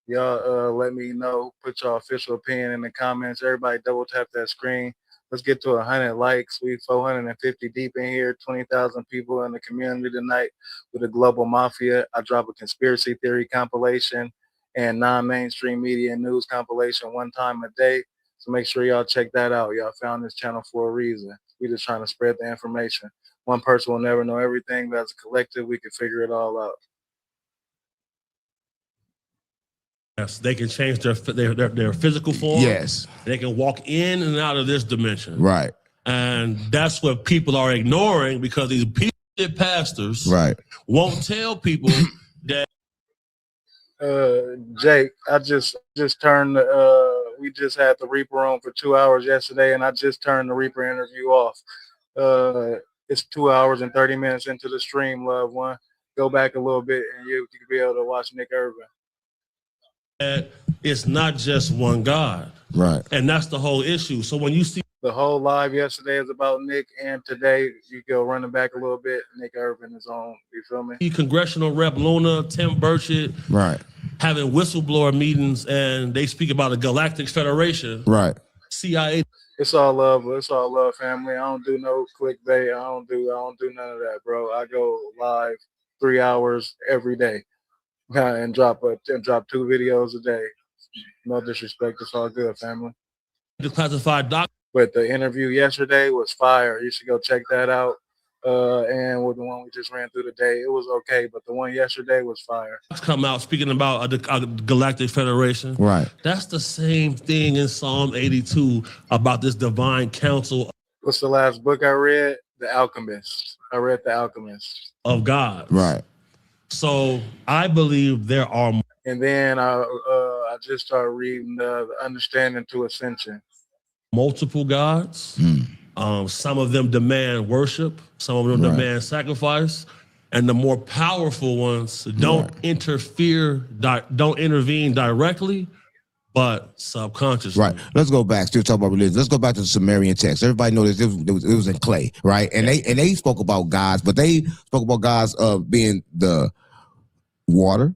y'all let me know. Put your official opinion in the comments. Everybody double tap that screen. Let's get to 100 likes. We 450 deep in here. 20,000 people in the community tonight with the global mafia. I drop a conspiracy theory compilation and non-mainstream media and news compilation one time a day. So make sure y'all check that out. Y'all found this channel for a reason. We just trying to spread the information. One person will never know everything, but as a collective, we can figure it all out. Yes, they can change their physical form. Yes. They can walk in and out of this dimension. Right. And that's what people are ignoring because these pastors won't tell people that. Jake, I just turned we just had the Reaper on for 2 hours yesterday, and I just turned the Reaper interview off. It's 2 hours and 30 minutes into the stream, loved one. Go back a little bit and you can be able to watch Nick Irving. It's not just one God. Right. And that's the whole issue. So when you see the whole live yesterday is about Nick, and today you go running back a little bit, Nick Irving is on. You feel me? Congressional Rep Luna, Tim Burchett, having whistleblower meetings, and they speak about a galactic federation. Right. CIA. It's all love. It's all love, family. I don't do no clickbait. I don't do none of that, bro. I go live 3 hours every day, and drop 2 videos a day. No disrespect. It's all good, family. The classified document. But the interview yesterday was fire. You should go check that out. And with the one we just ran through today, it was okay. But the one yesterday was fire. Come out speaking about a galactic federation. Right. That's the same thing in Psalm 82 about this divine council. What's the last book I read? The Alchemist. I read The Alchemist. Of God. Right. So I believe there are. And then I just started reading the Understanding to Ascension. Multiple gods. Some of them demand worship. Some of them demand sacrifice. And the more powerful ones don't don't intervene directly, but subconsciously. Right. Let's go back. Still talking about religion. Let's go back to the Sumerian text. Everybody knows it was in clay, right? And they spoke about gods, but they spoke about gods being the water,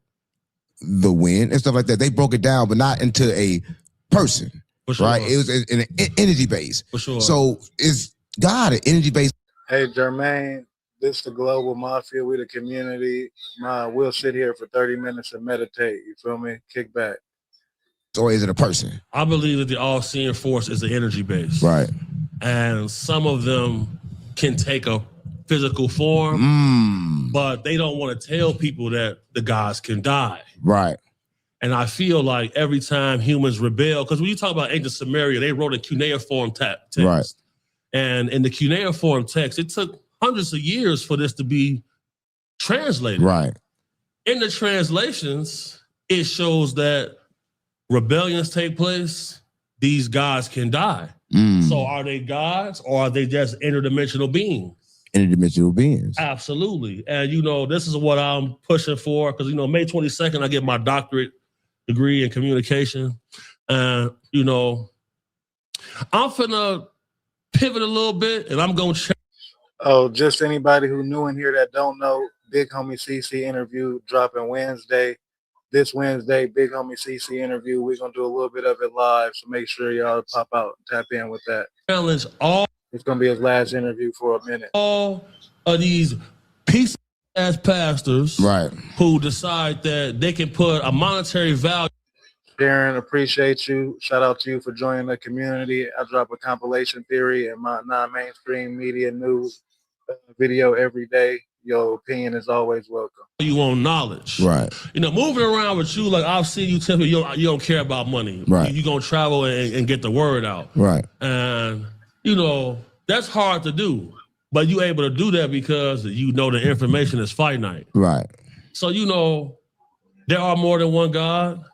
the wind, and stuff like that. They broke it down, but not into a person. For sure. Right? It was in an energy base. For sure. So is God an energy base? Hey, Jermaine, this is the Global Mafia. We the community. We'll sit here for 30 minutes and meditate. You feel me? Kick back. Or is it a person? I believe that the all-seeing force is an energy base. Right. And some of them can take a physical form, but they don't want to tell people that the gods can die. Right. And I feel like every time humans rebel, because when you talk about ancient Sumeria, they wrote a cuneiform text. Right. And in the cuneiform text, it took hundreds of years for this to be translated. Right. In the translations, it shows that rebellions take place, these gods can die. So are they gods or are they just interdimensional beings? Interdimensional beings. Absolutely. And, this is what I'm pushing for because, May 22nd, I get my doctorate degree in communication. And, I'm finna pivot a little bit and I'm going to check. Oh, just anybody who new in here that don't know, Big Homie CC interview dropping Wednesday. This Wednesday, Big Homie CC interview. We're going to do a little bit of it live, so make sure y'all pop out and tap in with that. Challenge all. It's going to be his last interview for a minute. All of these piece-ass pastors who decide that they can put a monetary value. Darren, appreciate you. Shout out to you for joining the community. I drop a compilation theory and my non-mainstream media news video every day. Your opinion is always welcome. You want knowledge. Right. Moving around with you, like I've seen you tell me you don't care about money. Right. You're going to travel and get the word out. Right. And, that's hard to do. But you're able to do that because the information is finite. Right. So, there are more than one God.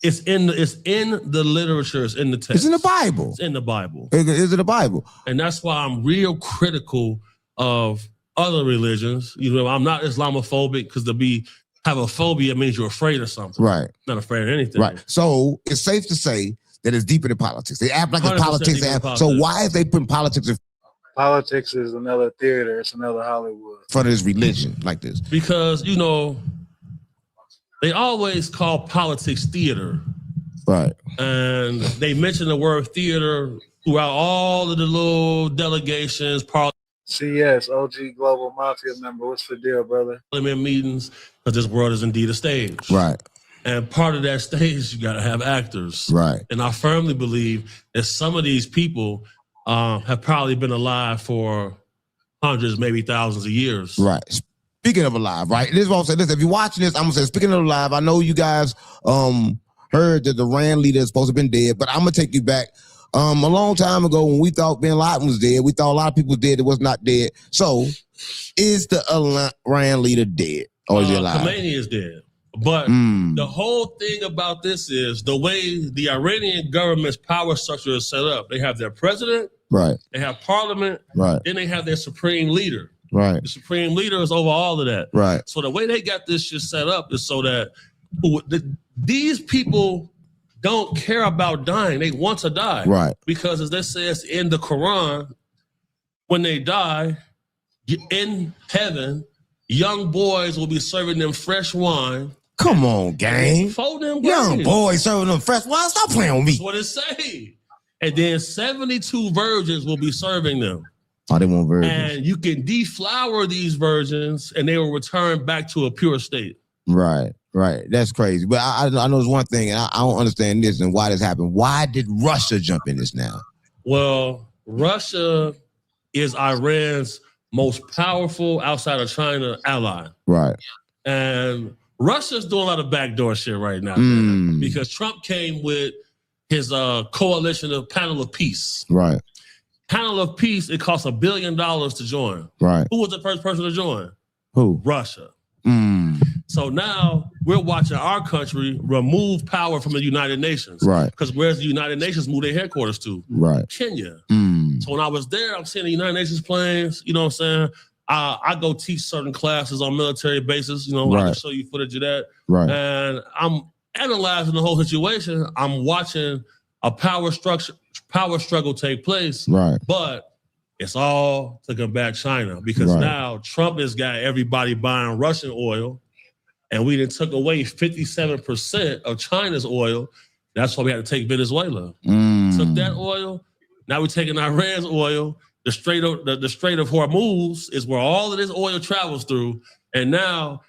It's in the literature. It's in the text. It's in the Bible. It's in the Bible. It's in the Bible. And that's why I'm real critical of other religions. I'm not Islamophobic because have a phobia means you're afraid of something. Right. Not afraid of anything. Right. So it's safe to say that it's deeper than politics. They act like it's politics. So why is they putting politics in Politics is another theater. It's another Hollywood. front of this religion like this? Because, they always call politics theater. Right. And they mention the word theater throughout all of the little delegations, CS, OG Global Mafia member. What's the deal, brother? parliament meetings, because this world is indeed a stage. Right. And part of that stage, you got to have actors. Right. And I firmly believe that some of these people have probably been alive for hundreds, maybe thousands of years. Right. Speaking of alive, right? This is what I'm saying. Listen, if you're watching this, I'm gonna say, speaking of alive, I know you guys heard that the Iran leader is supposed to have been dead, but I'm gonna take you back. A long time ago when we thought Bin Laden was dead, we thought a lot of people was dead that was not dead. So is the Iran leader dead or is he alive? Khomeini is dead. But the whole thing about this is the way the Iranian government's power structure is set up. They have their president, right? They have parliament, right? Then they have their supreme leader, right? The supreme leader is over all of that, right? So the way they got this shit set up is so that these people don't care about dying. They want to die, right? Because as it says in the Quran, when they die in heaven, young boys will be serving them fresh wine. Come on, gang. For them young grades. boys serving them fresh wine. Stop playing with me. That's what it say. And then 72 virgins will be serving them. Oh, they want virgins. And you can deflower these virgins and they will return back to a pure state. Right, right. That's crazy. But I know there's one thing, and I don't understand this and why this happened. Why did Russia jump in this now? Well, Russia is Iran's most powerful outside of China ally. Right. And Russia's doing a lot of backdoor shit right now, man, because Trump came with his coalition of Panel of Peace. Right. Panel of Peace, it costs $1 billion to join. Right. Who was the first person to join? Who? Russia. Mm. So now we're watching our country remove power from the United Nations. Right. Because where's the United Nations move their headquarters to? Right. Kenya. Mm. So when I was there, I'm seeing the United Nations planes, you know what I'm saying? I go teach certain classes on military bases, you know, I can Right. show you footage of that. Right. And I'm analyzing the whole situation. I'm watching a power struggle take place. Right. But it's all to combat China because Right. now Trump has got everybody buying Russian oil, and we then took away 57% of China's oil. That's why we had to take Venezuela. Took that oil. Now we're taking Iran's oil. The Strait of Hormuz is where all of this oil travels through, and now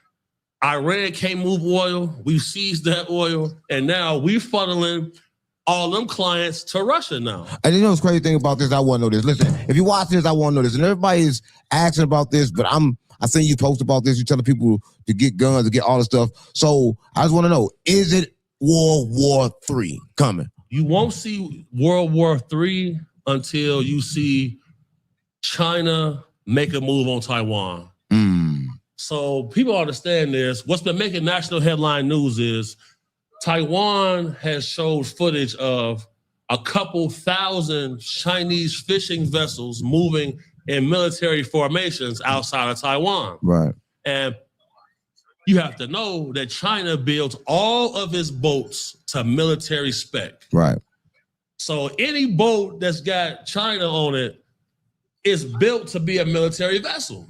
Iran can't move oil. We've seized that oil, and now we're funneling all them clients to Russia now. And you know what's crazy thing about this? I want to know this. Listen, if you watch this, I want to know this. And everybody is asking about this, but I seen you post about this. You telling people to get guns, to get all this stuff. So I just want to know, is it World War III coming? You won't see World War III until you see China make a move on Taiwan. So people understand this. What's been making national headline news is Taiwan has showed footage of a couple thousand Chinese fishing vessels moving in military formations outside of Taiwan. Right. And you have to know that China builds all of its boats to military spec. Right. So any boat that's got China on it is built to be a military vessel.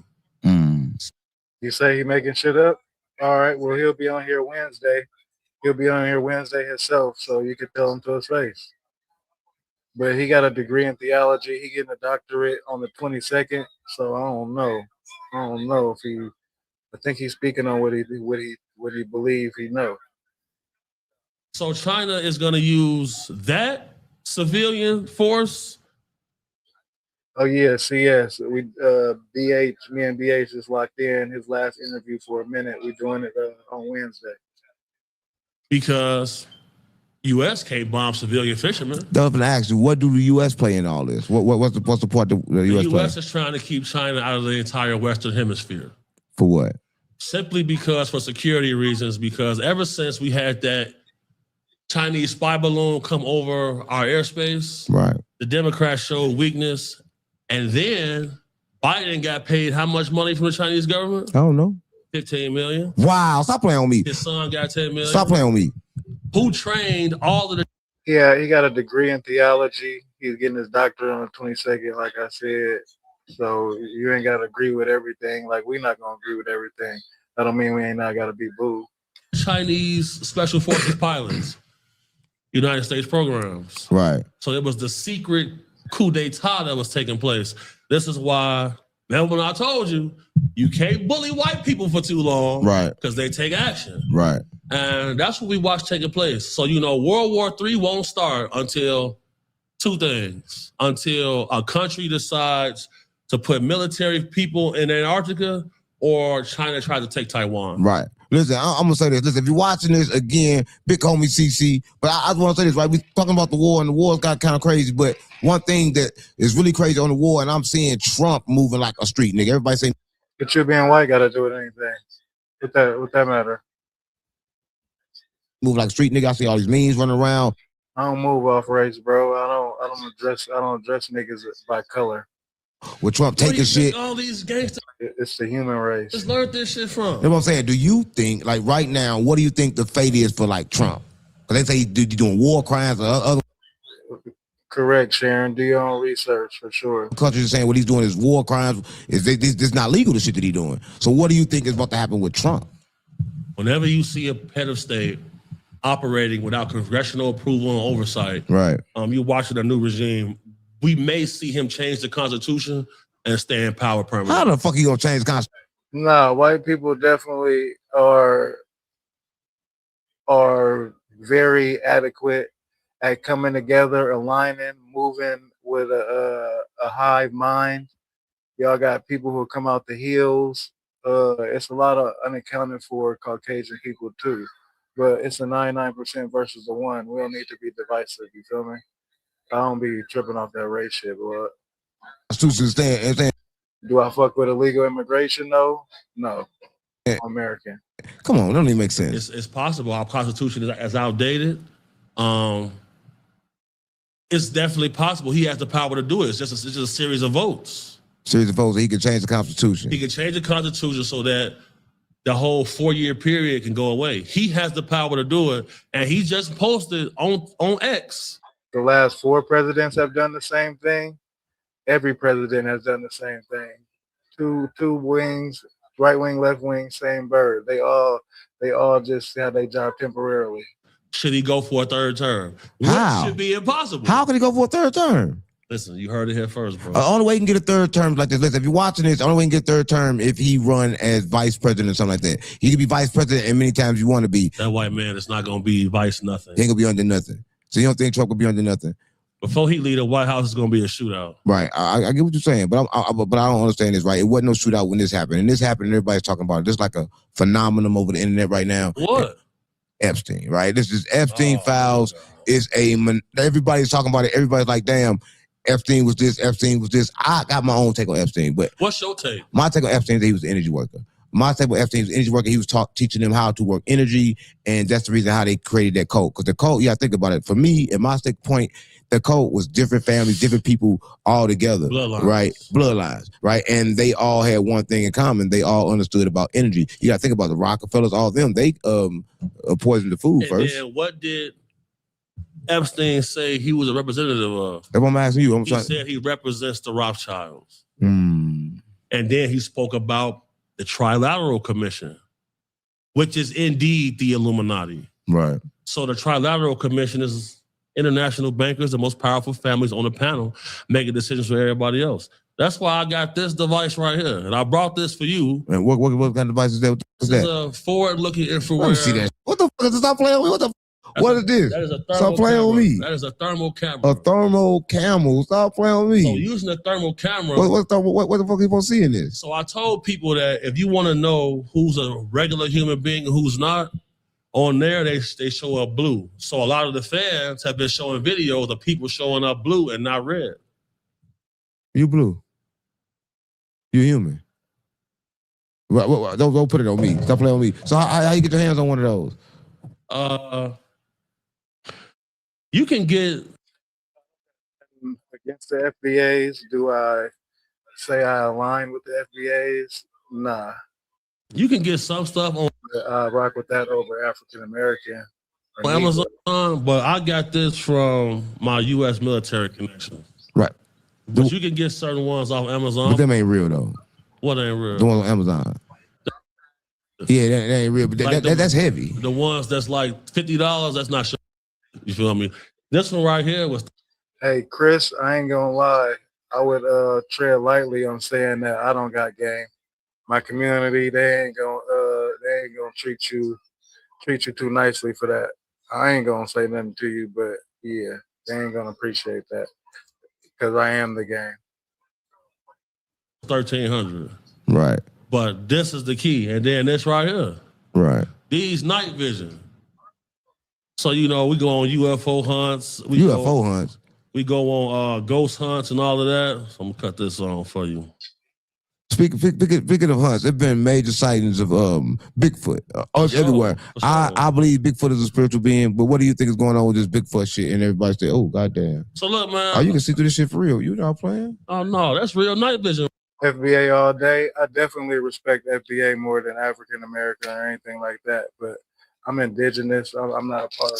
You say he making shit up? All right, well, he'll be on here Wednesday. He'll be on here Wednesday himself, so you can tell him to his face. But he got a degree in theology. He getting a doctorate on the 22nd, so I don't know. I don't know if he. I think he's speaking on what he believe he know. So China is going to use that civilian force. Oh yeah, CS. We me and BH just locked in his last interview for a minute. We're doing it on Wednesday. Because U.S. can't bomb civilian fishermen. I was going to ask you, what do the U.S. play in all this? What's the part the U.S. The play? U.S. is trying to keep China out of the entire Western Hemisphere. For what? Simply because for security reasons, because ever since we had that Chinese spy balloon come over our airspace, right, the Democrats showed weakness, and then Biden got paid how much money from the Chinese government? I don't know. $15 million. Wow, stop playing on me. His son got $10 million. Stop playing on me. Who trained all of the... Yeah, he got a degree in theology. He's getting his doctorate on the 22nd, like I said. So you ain't got to agree with everything. Like, we not going to agree with everything. That don't mean we ain't not got to be booed. Chinese Special Forces pilots, United States programs. Right. So it was the secret coup d'etat that was taking place. This is why, remember when I told you, you can't bully white people for too long. Right. Because they take action. Right. And that's what we watched taking place. So, you know, World War III won't start until two things. Until a country decides to put military people in Antarctica or China tries to take Taiwan. Right. Listen, I'm going to say this. Listen, if you're watching this, again, big homie CC, but I just want to say this, right? We're talking about the war, and the war's got kind of crazy, but one thing that is really crazy on the war, and I'm seeing Trump moving like a street nigga. Everybody saying... But you being white got to do with anything. What that matter? Move like a street nigga. I see all these memes running around. I don't move off race, bro. I don't address niggas by color. With Trump taking shit. All these gangsters. It's the human race. Just learned this shit from. That's what I'm saying. Do you think, like right now, what do you think the fate is for like Trump? Because they say he's doing war crimes or other. Correct, Sharon. Do your own research for sure. Countries are saying what he's doing is war crimes. This not legal, the shit that he's doing. So what do you think is about to happen with Trump? Whenever you see a head of state operating without congressional approval and oversight, right? You're watching a new regime. We may see him change the Constitution and stay in power permanently. How the fuck you gonna change the Constitution? No, white people definitely are very adequate at coming together, aligning, moving with a hive mind. Y'all got people who come out the hills. It's a lot of unaccounted for Caucasian people too, but it's a 99% versus the 1. We don't need to be divisive. You feel me? I don't be tripping off that race shit, boy. Do I fuck with illegal immigration though? No. I'm American. Come on, that don't even make sense. It's possible our constitution is outdated. It's definitely possible. He has the power to do it. It's just a series of votes. Series of votes. He can change the constitution. He can change the constitution so that the whole 4-year period can go away. He has the power to do it, and he just posted on X. The last 4 presidents have done the same thing. Every president has done the same thing. Two wings, right wing, left wing, same bird. They all just have their job temporarily. Should he go for a 3rd term? How? Which should be impossible. How can he go for a 3rd term? Listen, you heard it here first, bro. Only way he can get a 3rd term like this. Listen, if you're watching this, only way he can get a 3rd term if he run as vice president or something like that. He can be vice president and many times you want to be. That white man is not going to be vice nothing. He ain't going to be under nothing. So you don't think Trump will be under nothing? Before he leave, the White House is going to be a shootout. Right. I get what you're saying, but I don't understand this, right? It wasn't no shootout when this happened. And this happened and everybody's talking about it. This is like a phenomenon over the internet right now. What? Epstein, right? This is Epstein files. Is everybody's talking about it. Everybody's like, damn, Epstein was this, Epstein was this. I got my own take on Epstein, but what's your take? My take on Epstein is that he was an energy worker. My take on Epstein was an energy worker. He was teaching them how to work energy, and that's the reason how they created that cult. Because the cult, you got to think about it. For me, in my point, the cult was different families, different people all together, right? Bloodlines, right? And they all had one thing in common. They all understood about energy. You got to think about the Rockefellers, all of them. They poisoned the food first. And what did Epstein say he was a representative of? That's what I'm asking you. He said he represents the Rothschilds. Mm. And then he spoke about the Trilateral Commission, which is indeed the Illuminati. Right. So the Trilateral Commission is international bankers, the most powerful families on the panel, making decisions for everybody else. That's why I got this device right here. And I brought this for you. And what kind of device is that? What's this that? is a forward-looking infrared. Let me see that. What the fuck is this? Stop playing with me. What is this? That is a thermal Stop playing camera. with me. That is a thermal camera. A thermal camel. Stop playing with me. So using a thermal camera. What the fuck are you supposed to see in this? So I told people that if you want to know who's a regular human being and who's not, on there they show up blue. So a lot of the fans have been showing videos of people showing up blue and not red. You blue. You human. Don't put it on me. Stop playing on me. So how you get your hands on one of those? You can get against the FBAs. Do I say I align with the FBAs? Nah. You can get some stuff on rock with that over African American. Amazon, but I got this from my U.S. military connection. Right. But you can get certain ones off Amazon. But them ain't real though. What ain't real? The ones on Amazon. Yeah, that ain't real, but Like that's heavy. The ones that's like $50, that's not sure. You feel me? This one right here was. Hey, Chris, I ain't gonna lie. I would tread lightly on saying that I don't got game. My community, they ain't gonna treat you too nicely for that. I ain't gonna say nothing to you, but yeah, they ain't gonna appreciate that because I am the game. 1,300. Right. But this is the key, and then this right here. Right. These night vision. So we go on UFO hunts. We go on ghost hunts and all of that. So I'm gonna cut this on for you. Speaking of hunts, there have been major sightings of Bigfoot everywhere. I believe Bigfoot is a spiritual being, but what do you think is going on with this Bigfoot shit? And everybody say, "Oh, goddamn!" So look, man. Oh, you can see through this shit for real. You not playing? Oh no, that's real night vision. FBA all day. I definitely respect FBA more than African American or anything like that. But I'm indigenous. I'm not a part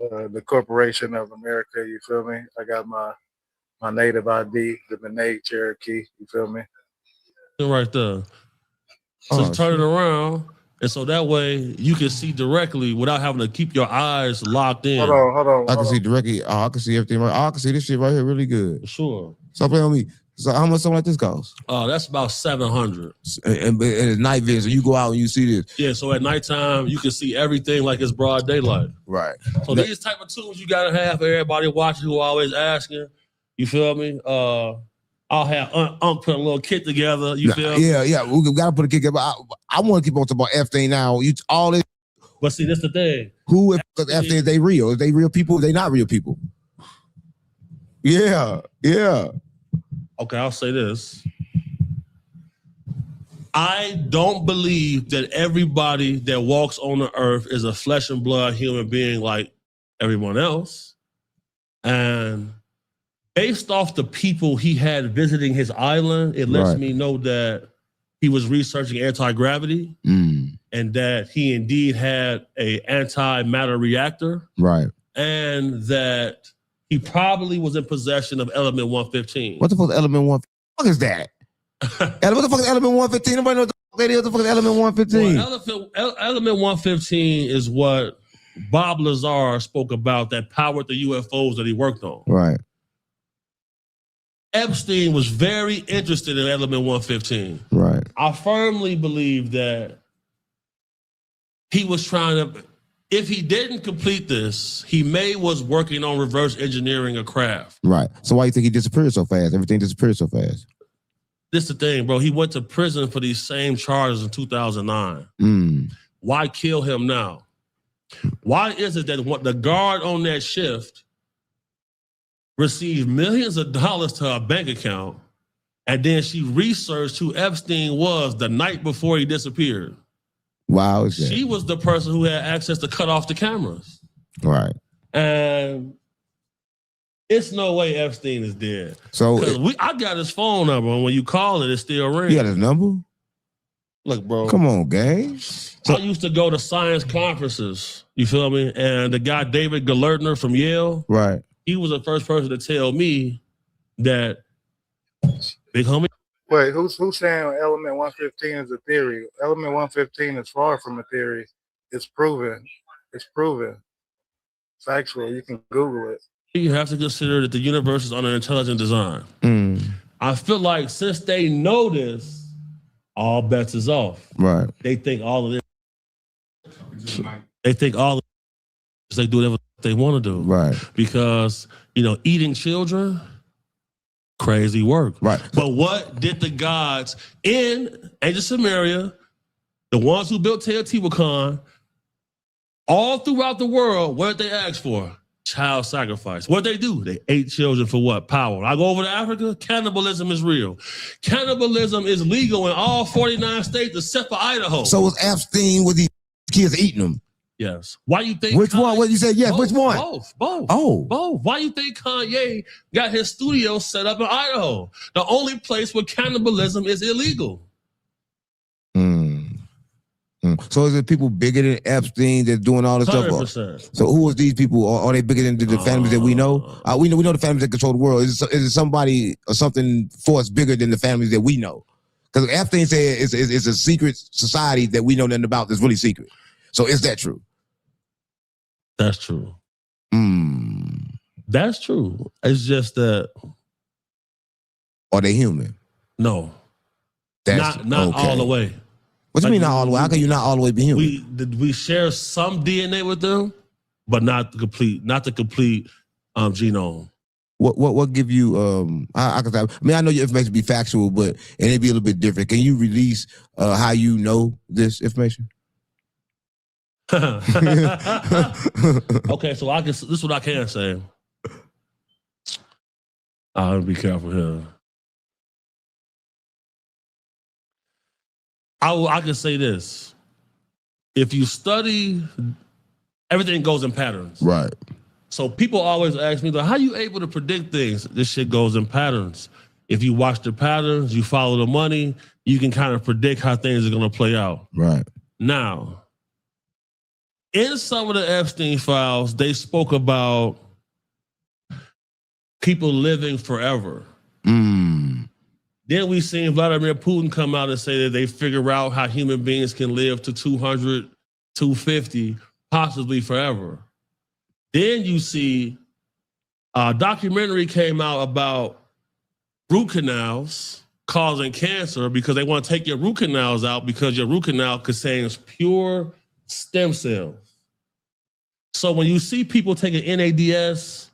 of the corporation of America. You feel me? I got my native ID, the Benet Cherokee. You feel me? Right there. So turn it around, and so that way you can see directly without having to keep your eyes locked in. Hold on. I can see directly. Oh, I can see everything. Right. I can see this shit right here really good. Sure. Stop playing on me. So how much something like this costs? That's about $700. And it's night vision. You go out and you see this. Yeah. So at nighttime you can see everything like it's broad daylight. Right. So these type of tools you gotta have for everybody watching who always asking. You feel me? I'll have Unc put a little kit together. You feel me? Yeah. We gotta put a kick. But I want to keep on talking about Epstein now. All this. But see, that's the thing. Who if Epstein? Is they real? Is they real people? Are they not real people? Yeah. Okay, I'll say this. I don't believe that everybody that walks on the earth is a flesh and blood human being like everyone else. And based off the people he had visiting his island, it lets me know that he was researching anti-gravity and that he indeed had an antimatter reactor. Right. And that he probably was in possession of element 115. What the fuck is element 1? What is that? What the fuck is element 115? Nobody knows what the fuck that is. What the fuck is element 115? Well, element 115 is what Bob Lazar spoke about that powered the UFOs that he worked on. Right. Epstein was very interested in element 115. Right. I firmly believe that he was trying to, if he didn't complete this, he was working on reverse engineering a craft. Right. So why you think he disappeared so fast? Everything disappeared so fast. This is the thing, bro. He went to prison for these same charges in 2009. Why kill him now? Why is it that the guard on that shift received millions of dollars to her bank account, and then she researched who Epstein was the night before he disappeared? Wow. She was the person who had access to cut off the cameras. Right. And it's no way Epstein is dead. So I got his phone number, and when you call it, it still rings. You got his number? Look, bro. Come on, gang. I used to go to science conferences. You feel me? And the guy David Galertner from Yale, right? He was the first person to tell me that big homie. Wait, who's saying element 115 is a theory? Element 115 is far from a theory. It's proven. It's proven. It's actual. You can Google it. You have to consider that the universe is under intelligent design. I feel like since they know this, all bets is off. Right. They think all of this. They think all of this. They do whatever they want to do. Right. Because, eating children, crazy work. Right. But what did the gods in ancient Samaria, the ones who built Teotihuacan, all throughout the world, what did they ask for? Child sacrifice. What they do? They ate children for what? Power. I go over to Africa, cannibalism is real. Cannibalism is legal in all 49 states except for Idaho. So was Epstein with these kids eating them? Yes. Why you think? Which one? What you said? Yes. Which one? Both. Oh. Both. Why you think Kanye got his studio set up in Idaho? The only place where cannibalism is illegal. So is it people bigger than Epstein that's doing all this 100%. stuff? So who is these people? Are they bigger than the families that we know? We know the families that control the world. Is it somebody or something force bigger than the families that we know? Because Epstein said it's a secret society that we know nothing about that's really secret. So is that true? That's true. That's true. It's just that. Are they human? No. That's not okay. All the way. What do you mean not all the way? How can you not all the way be human? We share some DNA with them, but not the complete genome. What give you I know your information be factual, but it'd be a little bit different. Can you release how you know this information? Okay, so this is what I can say. I'll be careful here. I can say this. If you study, everything goes in patterns. Right. So people always ask me, how are you able to predict things? This shit goes in patterns. If you watch the patterns, you follow the money, you can kind of predict how things are going to play out. Right. Now, in some of the Epstein files, they spoke about people living forever. Then we seen Vladimir Putin come out and say that they figure out how human beings can live to 200, 250, possibly forever. Then you see a documentary came out about root canals causing cancer because they want to take your root canals out because your root canal contains pure stem cells. So when you see people taking NADS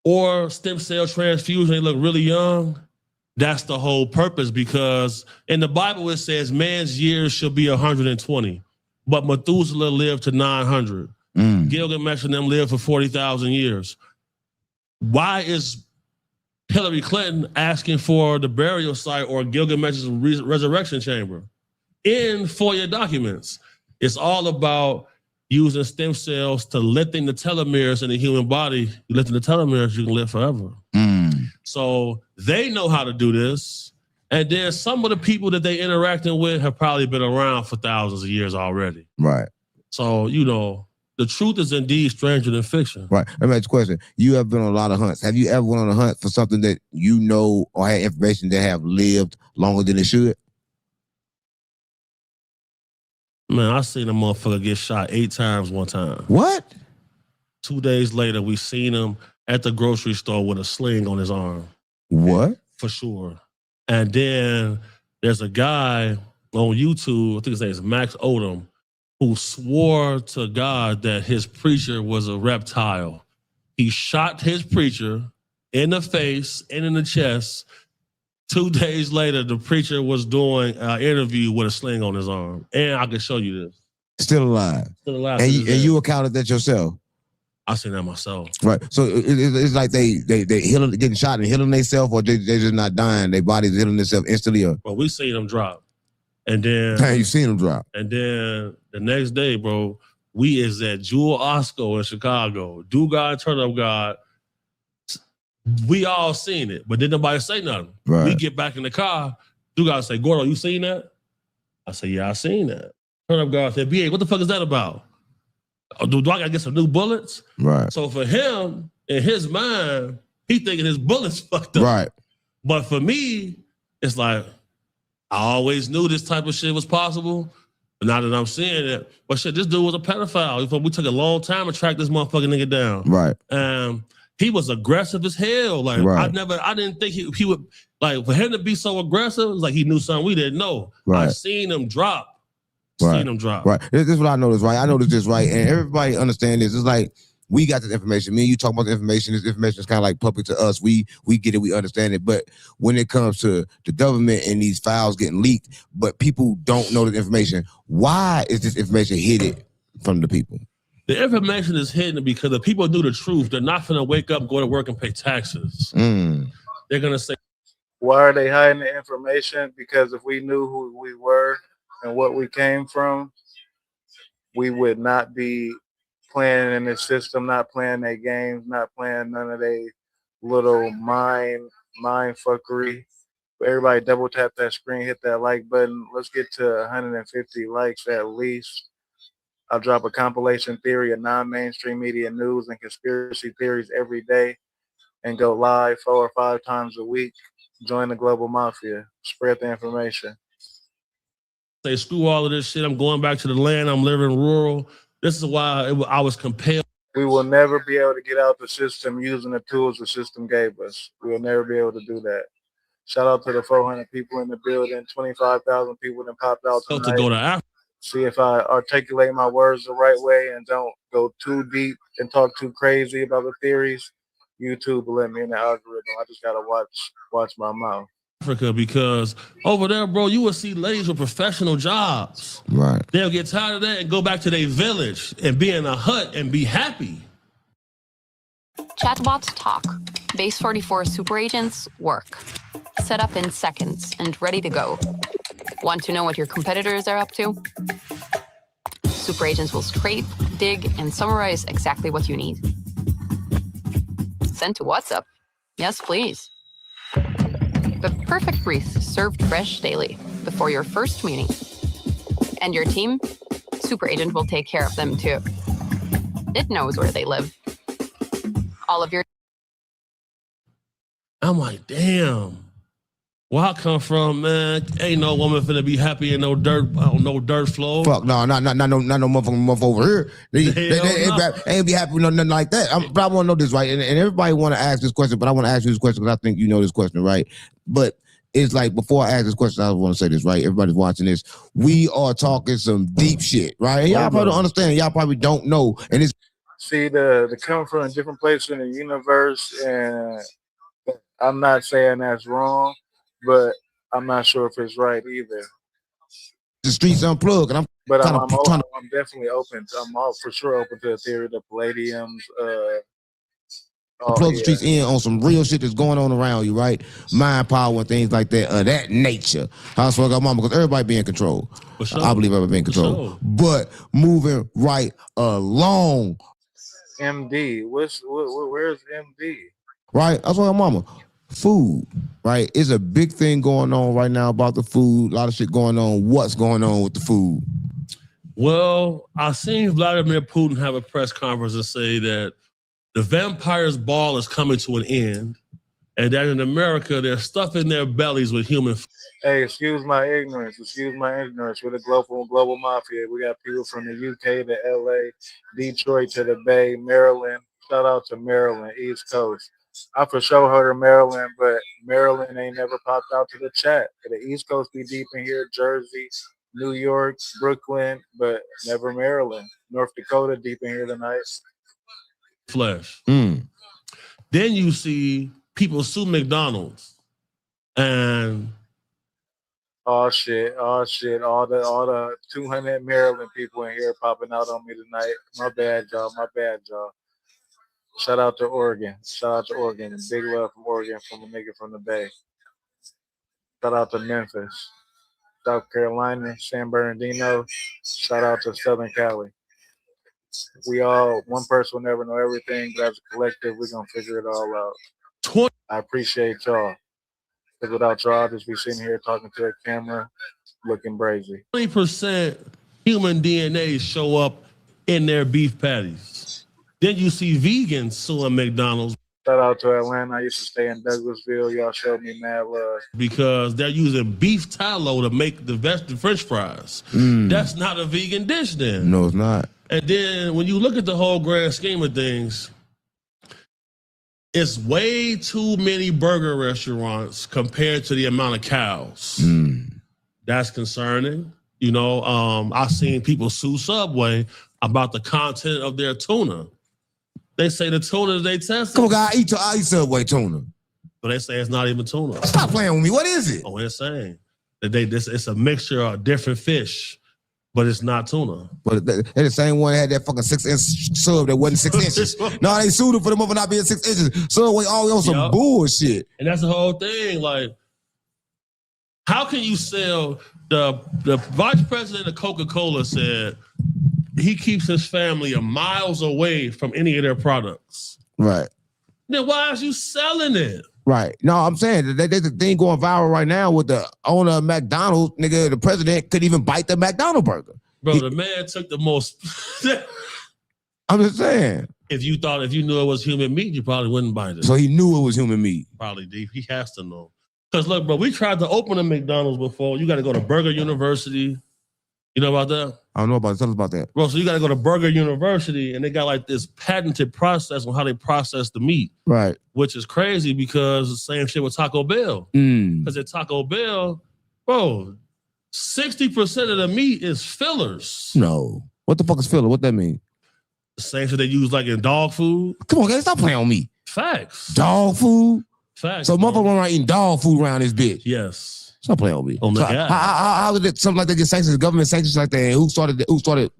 or stem cell transfusion, they look really young. That's the whole purpose, because in the Bible it says man's years should be 120, but Methuselah lived to 900. Gilgamesh and them lived for 40,000 years. Why is Hillary Clinton asking for the burial site or Gilgamesh's resurrection chamber in FOIA documents? It's all about using stem cells to lengthen the telomeres in the human body. You lengthen the telomeres, you can live forever. So they know how to do this. And then some of the people that they interacting with have probably been around for thousands of years already. Right. So, you know, the truth is indeed stranger than fiction. Right. Let me ask you a question. You have been on a lot of hunts. Have you ever went on a hunt for something that you know or had information that have lived longer than it should? Man, I seen a motherfucker get shot 8 times one time. What? 2 days later, we seen him at the grocery store with a sling on his arm. What? For sure. And then there's a guy on YouTube, I think his name is Max Odom, who swore to God that his preacher was a reptile. He shot his preacher in the face and in the chest. 2 days later, the preacher was doing an interview with a sling on his arm. And I can show you this. Still alive. Still alive. And you accounted that yourself? I seen that myself. Right. So it's like they healing, getting shot and healing themselves, or they just not dying. Their body's healing themselves instantly. Well, we seen them drop. And then you seen them drop. And then the next day, bro, we is at Jewel Osco in Chicago. Do God, turn up God. We all seen it, but didn't nobody say nothing. Right. We get back in the car. Do God say, Gordo, you seen that? I say, yeah, I seen that. Turn up God said, BA, what the fuck is that about? Do I gotta get some new bullets? Right. So for him, in his mind, he thinking his bullets fucked up. Right. But for me, it's like, I always knew this type of shit was possible. But now that I'm seeing it, but shit, this dude was a pedophile. We took a long time to track this motherfucking nigga down. Right. He was aggressive as hell. Like Right. I didn't think he would, like, for him to be so aggressive, it was like he knew something we didn't know. Right. I seen him drop. Right. Seen him drop. Right. This is what I noticed, right? I noticed this, right? And everybody understand this. It's like, we got this information. Me and you talk about the information. This information is kind of like public to us. We get it. We understand it. But when it comes to the government and these files getting leaked, but people don't know the information, why is this information hidden from the people? The information is hidden because if people knew the truth, they're not going to wake up, go to work, and pay taxes. They're going to say, why are they hiding the information? Because if we knew who we were and what we came from, we would not be playing in this system, not playing their games, not playing none of their little mind fuckery. But everybody double tap that screen, hit that like button. Let's get to 150 likes at least. I'll drop a compilation theory of non-mainstream media news and conspiracy theories every day and go live 4 or 5 times a week. Join the global mafia. Spread the information. say, screw all of this shit. I'm going back to the land. I'm living rural. This is why I was compelled. We will never be able to get out the system using the tools the system gave us. We will never be able to do that. Shout out to the 400 people in the building, 25,000 people that popped out tonight. To go to Africa. See if I articulate my words the right way and don't go too deep and talk too crazy about the theories. YouTube will let me in the algorithm. I just gotta watch my mouth. Africa, because over there, bro, you will see ladies with professional jobs. Right. They'll get tired of that and go back to their village and be in a hut and be happy. Chatbots talk. Base 44 super agents work. Set up in seconds and ready to go. Want to know what your competitors are up to? Super agents will scrape, dig, and summarize exactly what you need. Send to WhatsApp. Yes, please. The perfect brief served fresh daily before your first meeting. And your team? Super agent will take care of them too. It knows where they live. All of your... I'm like, damn. Where I come from, man, ain't no woman finna be happy in no dirt floor. Fuck no, not no motherfucking over here. They ain't be happy with nothing like that. But I want to know this, right? And everybody want to ask this question, but I want to ask you this question because I think you know this question, right? But it's like, before I ask this question, I want to say this, right? Everybody's watching this. We are talking some deep shit, right? And y'all probably don't understand. Y'all probably don't know. And it's See, the coming from a different place in the universe, and I'm not saying that's wrong, but I'm not sure if it's right either. The streets unplugged, and But I'm trying to. definitely open. I'm all for sure open to the theory of the palladiums. Plug the streets in on some real shit that's going on around you, right? Mind power and things like that, that nature. I swear to God, mama, because everybody be in control. Sure. I believe everybody be in control. Sure. But moving right along. MD, where's MD? Right? I swear to mama. Food, right? It's a big thing going on right now about the food. A lot of shit going on. What's going on with the food? Well, I seen Vladimir Putin have a press conference and say that the vampire's ball is coming to an end, and that in America, they're stuffing their bellies with human food. Hey, excuse my ignorance. We're the global mafia. We got people from the UK to LA, Detroit to the Bay, Maryland. Shout out to Maryland, East Coast. I for sure heard of Maryland, but Maryland ain't never popped out to the chat. The East Coast be deep in here, Jersey, New York, Brooklyn, but never Maryland. North Dakota deep in here tonight. Flesh. Then you see people sue McDonald's, and all the 200 Maryland people in here popping out on me tonight. My bad, y'all. Shout out to Oregon. Big love from Oregon, from a nigga from the Bay. Shout out to Memphis, South Carolina, San Bernardino. Shout out to Southern Cali. We all, one person will never know everything, but as a collective, we're going to figure it all out. I appreciate y'all. Because without y'all, I'll just be sitting here talking to a camera, looking brazy. 20% human DNA show up in their beef patties. Then you see vegans suing McDonald's. Shout out to Atlanta. I used to stay in Douglasville. Y'all showed me mad love. Because they're using beef tallow to make the French fries. That's not a vegan dish then. No, it's not. And then when you look at the whole grand scheme of things, it's way too many burger restaurants compared to the amount of cows. That's concerning. You know, I've seen people sue Subway about the content of their tuna. They say the tuna they tested. Come on, guys, I eat Subway tuna. But they say it's not even tuna. Stop playing with me. What is it? Oh, it's saying that it's a mixture of different fish, but it's not tuna. But they're the same one that had that fucking 6-inch sub that wasn't 6 inches. No, they sued him for the mother not being 6 inches. Subway always on some bullshit. And that's the whole thing. Like, how can you sell the vice president of Coca-Cola said he keeps his family miles away from any of their products. Right. Then why is you selling it? Right. No, I'm saying there's a thing going viral right now with the owner of McDonald's, nigga, the president couldn't even bite the McDonald's burger. Bro, the man took the most. I'm just saying. If you knew it was human meat, you probably wouldn't bite it. So he knew it was human meat. Probably, Dave. He has to know. Because look, bro, we tried to open a McDonald's before. You got to go to Burger University. You know about that? I don't know about it. Tell us about that. Bro, so you got to go to Burger University, and they got like this patented process on how they process the meat. Right. Which is crazy because the same shit with Taco Bell. Because at Taco Bell, bro, 60% of the meat is fillers. No. What the fuck is filler? What that mean? The same shit they use like in dog food. Come on, guys, stop playing on me. Facts. Dog food? Facts. So motherfucker around eating dog food around this bitch. Yes. Stop playing on me. Oh my so God. How did it, something like that get sanctions? The government sanctions like that? And who started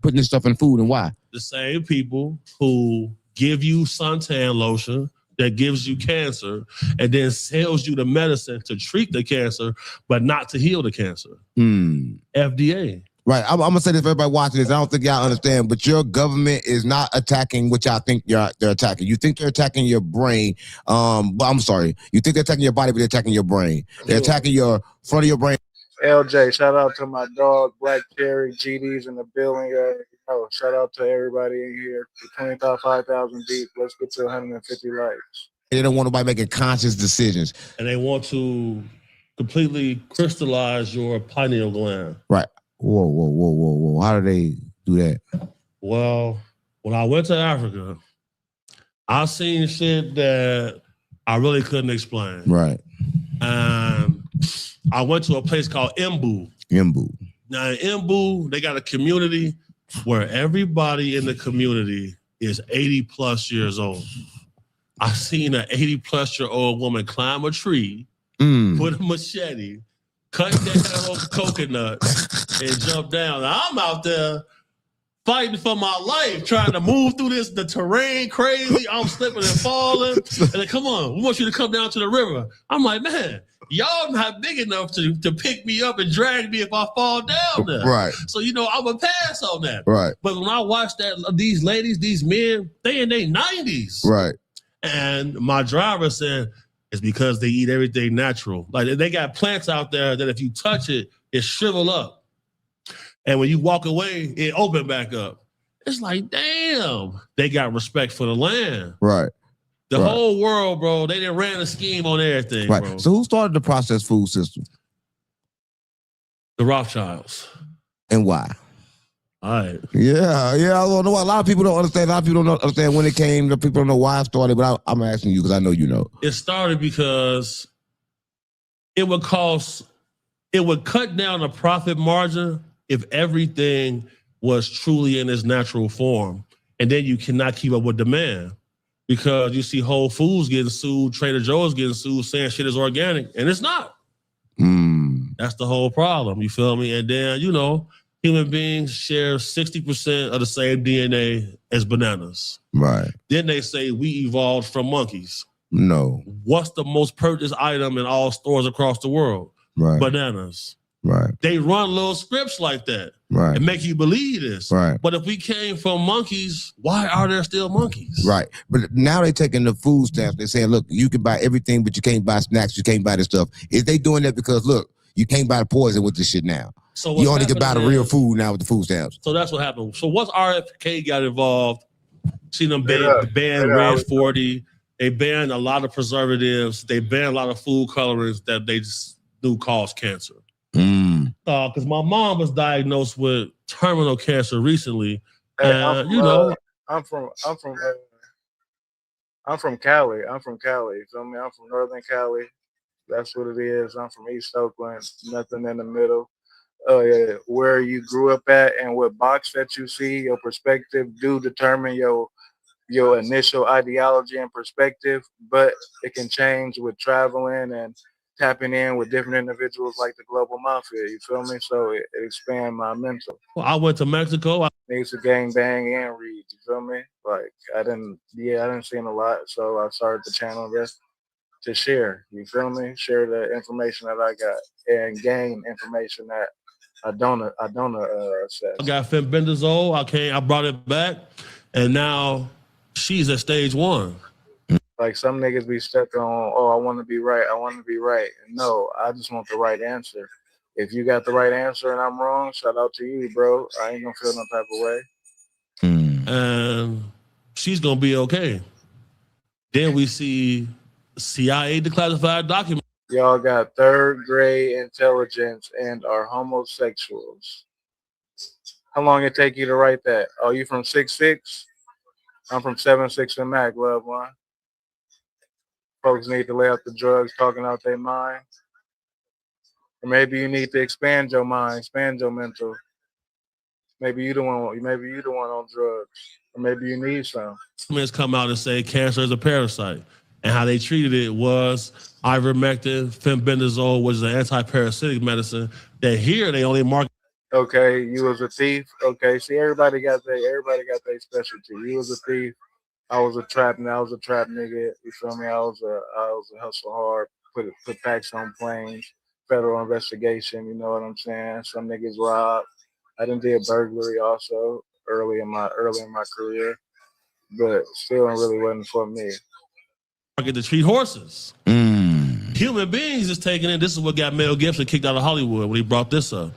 putting this stuff in food and why? The same people who give you suntan lotion that gives you cancer and then sells you the medicine to treat the cancer, but not to heal the cancer. FDA. Right. I'm going to say this for everybody watching this. I don't think y'all understand, but your government is not attacking what y'all think they're attacking. You think they're attacking your brain. I'm sorry. You think they're attacking your body, but they're attacking your brain. They're attacking your front of your brain. LJ, shout out to my dog, Black Cherry, GD's in the building. Shout out to everybody in here. 25,000 deep. Let's get to 150 likes. They don't want nobody making conscious decisions. And they want to completely crystallize your pineal gland. Right. Whoa. How do they do that? Well, when I went to Africa, I seen shit that I really couldn't explain. Right. And I went to a place called Embu. Embu. Now in Embu, they got a community where everybody in the community is 80 plus years old. I seen an 80 plus year old woman climb a tree with a machete, cut down a coconut, and jump down. I'm out there fighting for my life, trying to move through the terrain crazy. I'm slipping and falling. And like, come on, we want you to come down to the river. I'm like, man, y'all not big enough to pick me up and drag me if I fall down there. Right. So, I'm going to pass on that. Right. But when I watch these ladies, these men, they in their 90s. Right. And my driver said, it's because they eat everything natural. Like, they got plants out there that if you touch it, it shrivel up. And when you walk away, it open back up. It's like, damn, they got respect for the land. Right. The whole world, bro, they done ran a scheme on everything, Right. bro. So who started the processed food system? The Rothschilds. And why? All right. Yeah. I don't know. A lot of people don't understand. A lot of people don't understand when it came. People don't know why it started, but I'm asking you because I know you know. It started because it would cut down the profit margin if everything was truly in its natural form. And then you cannot keep up with demand because you see Whole Foods getting sued, Trader Joe's getting sued, saying shit is organic, and it's not. That's the whole problem. You feel me? And then, human beings share 60% of the same DNA as bananas. Right. Then they say we evolved from monkeys. No. What's the most purchased item in all stores across the world? Right. Bananas. Right. They run little scripts like that. Right. And make you believe this. Right. But if we came from monkeys, why are there still monkeys? Right. But now they're taking the food stamps. They're saying, look, you can buy everything, but you can't buy snacks. You can't buy this stuff. Is they doing that because, look, you can't buy the poison with this shit now. So you only can buy the real food now with the food stamps. So that's what happened. So once RFK got involved, see them ban Red 40. They banned a lot of preservatives. They banned a lot of food colorants that they just knew caused cancer. Because my mom was diagnosed with terminal cancer recently. Hey, I'm from Cali. I'm from Cali. You feel me? I'm from Northern Cali. That's what it is. I'm from East Oakland. Nothing in the middle. Where you grew up at and what box that you see, your perspective do determine your initial ideology and perspective, but it can change with traveling and tapping in with different individuals like the global mafia. You feel me? So it expand my mental. Well, I went to Mexico. I used to gang bang and read. You feel me? Like I didn't see a lot, so I started the channel just to share. You feel me? Share the information that I got and gain information that I don't assess. I got fenbendazole. I brought it back, and now she's at stage 1. Like some niggas be stuck on, oh, I want to be right. I want to be right. No, I just want the right answer. If you got the right answer and I'm wrong, shout out to you, bro. I ain't gonna feel no type of way. And she's gonna be okay. Then we see CIA declassified documents. Y'all got third grade intelligence and are homosexuals. How long it take you to write that? Oh, you from 6'6"? I'm from 7'6" and Mac, loved one. Folks need to lay out the drugs, talking out their mind. Or maybe you need to expand your mind, expand your mental. Maybe you the one on drugs. Or maybe you need some. Documents come out and say cancer is a parasite. And how they treated it was ivermectin, fenbendazole, which is an anti-parasitic medicine. That here they only market. Okay, you was a thief. Okay, see, everybody got their specialty. You was a thief. I was a trap nigga. You feel me? I was a hustle hard, put packs on planes, federal investigation. You know what I'm saying? Some niggas robbed. I done did burglary also early in my career, but still really wasn't for me. Market to treat horses. Human beings is taking it. This is what got Mel Gibson kicked out of Hollywood when he brought this up.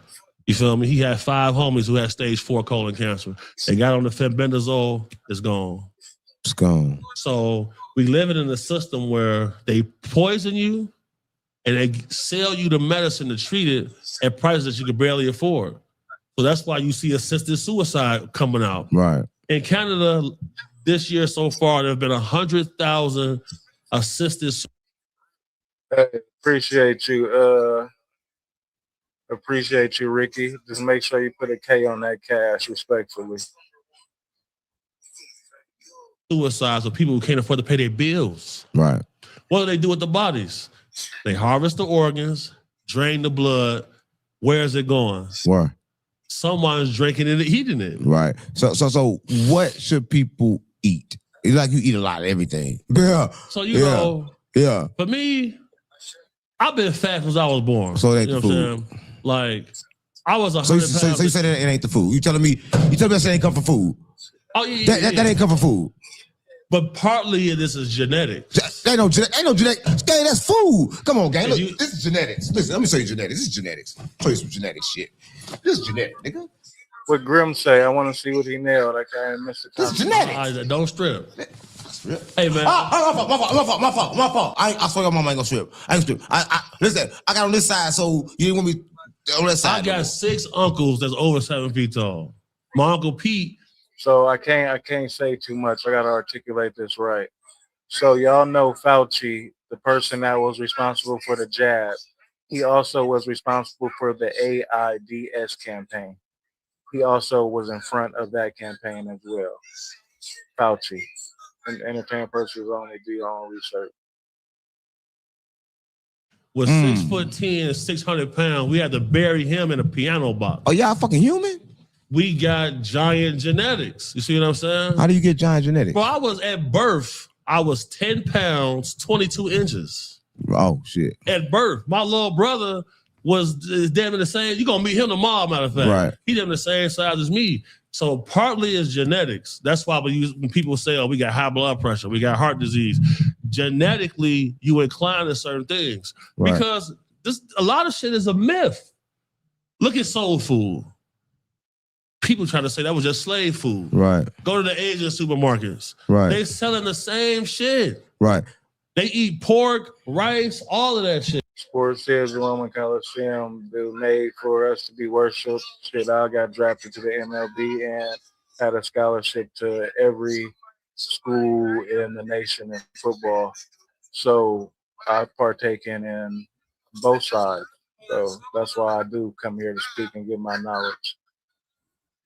You feel me? He had 5 homies who had stage 4 colon cancer. They got on the fenbendazole. It's gone. It's gone. So we live in a system where they poison you and they sell you the medicine to treat it at prices that you can barely afford. So that's why you see assisted suicide coming out. Right. In Canada, this year so far, there have been 100,000 assisted suicides. Appreciate you, Ricky. Just make sure you put a K on that cash, respectfully. suicides of people who can't afford to pay their bills. Right. What do they do with the bodies? They harvest the organs, drain the blood. Where is it going? Where? Someone's drinking it and eating it. Right. So what should people eat? It's like you eat a lot of everything. Yeah. So you know, for me, I've been fat since I was born. So it ain't you know the what I'm saying? Like, I was 100 pounds. So you said it ain't the food. You telling me that shit ain't come from food? Oh yeah, That ain't come from food. But partly this is genetics. Ain't no genetics. Gang, that's food. Come on, gang. Look, this is genetics. Listen, let me show you genetics. This is genetics. Show you some genetic shit. This is genetic, nigga. What Grim say? I want to see what he nailed. I can't miss the This is genetics. Don't strip. Hey man. My fault. I swear to God, mama ain't gonna strip. I ain't strip. Listen, I got on this side, so you didn't want me on that side. I got 6 uncles that's over 7 feet tall. My uncle Pete. So I can't say too much. I gotta articulate this right. So y'all know Fauci, the person that was responsible for the jab. He also was responsible for the AIDS campaign. He also was in front of that campaign as well. Fauci. And entertainment purposes only, do your own research. With 6'10" and 600 pounds, we had to bury him in a piano box. Oh, y'all fucking human? We got giant genetics. You see what I'm saying? How do you get giant genetics? Bro, I was at birth, I was 10 pounds, 22 inches. Oh, shit. At birth, my little brother was damn near the same. You're going to meet him tomorrow, matter of fact. Right. He damn the same size as me. So partly is genetics. That's why when people say, oh, we got high blood pressure, we got heart disease. Genetically, you incline to certain things. Right. Because a lot of shit is a myth. Look at soul food. People try to say that was just slave food. Right. Go to the Asian supermarkets. Right. They selling the same shit. Right. They eat pork, rice, all of that shit. Sports says the Roman Coliseum, they were made for us to be worshipped. Shit, I got drafted to the MLB and had a scholarship to every school in the nation in football. So I partake in both sides. So that's why I do come here to speak and give my knowledge.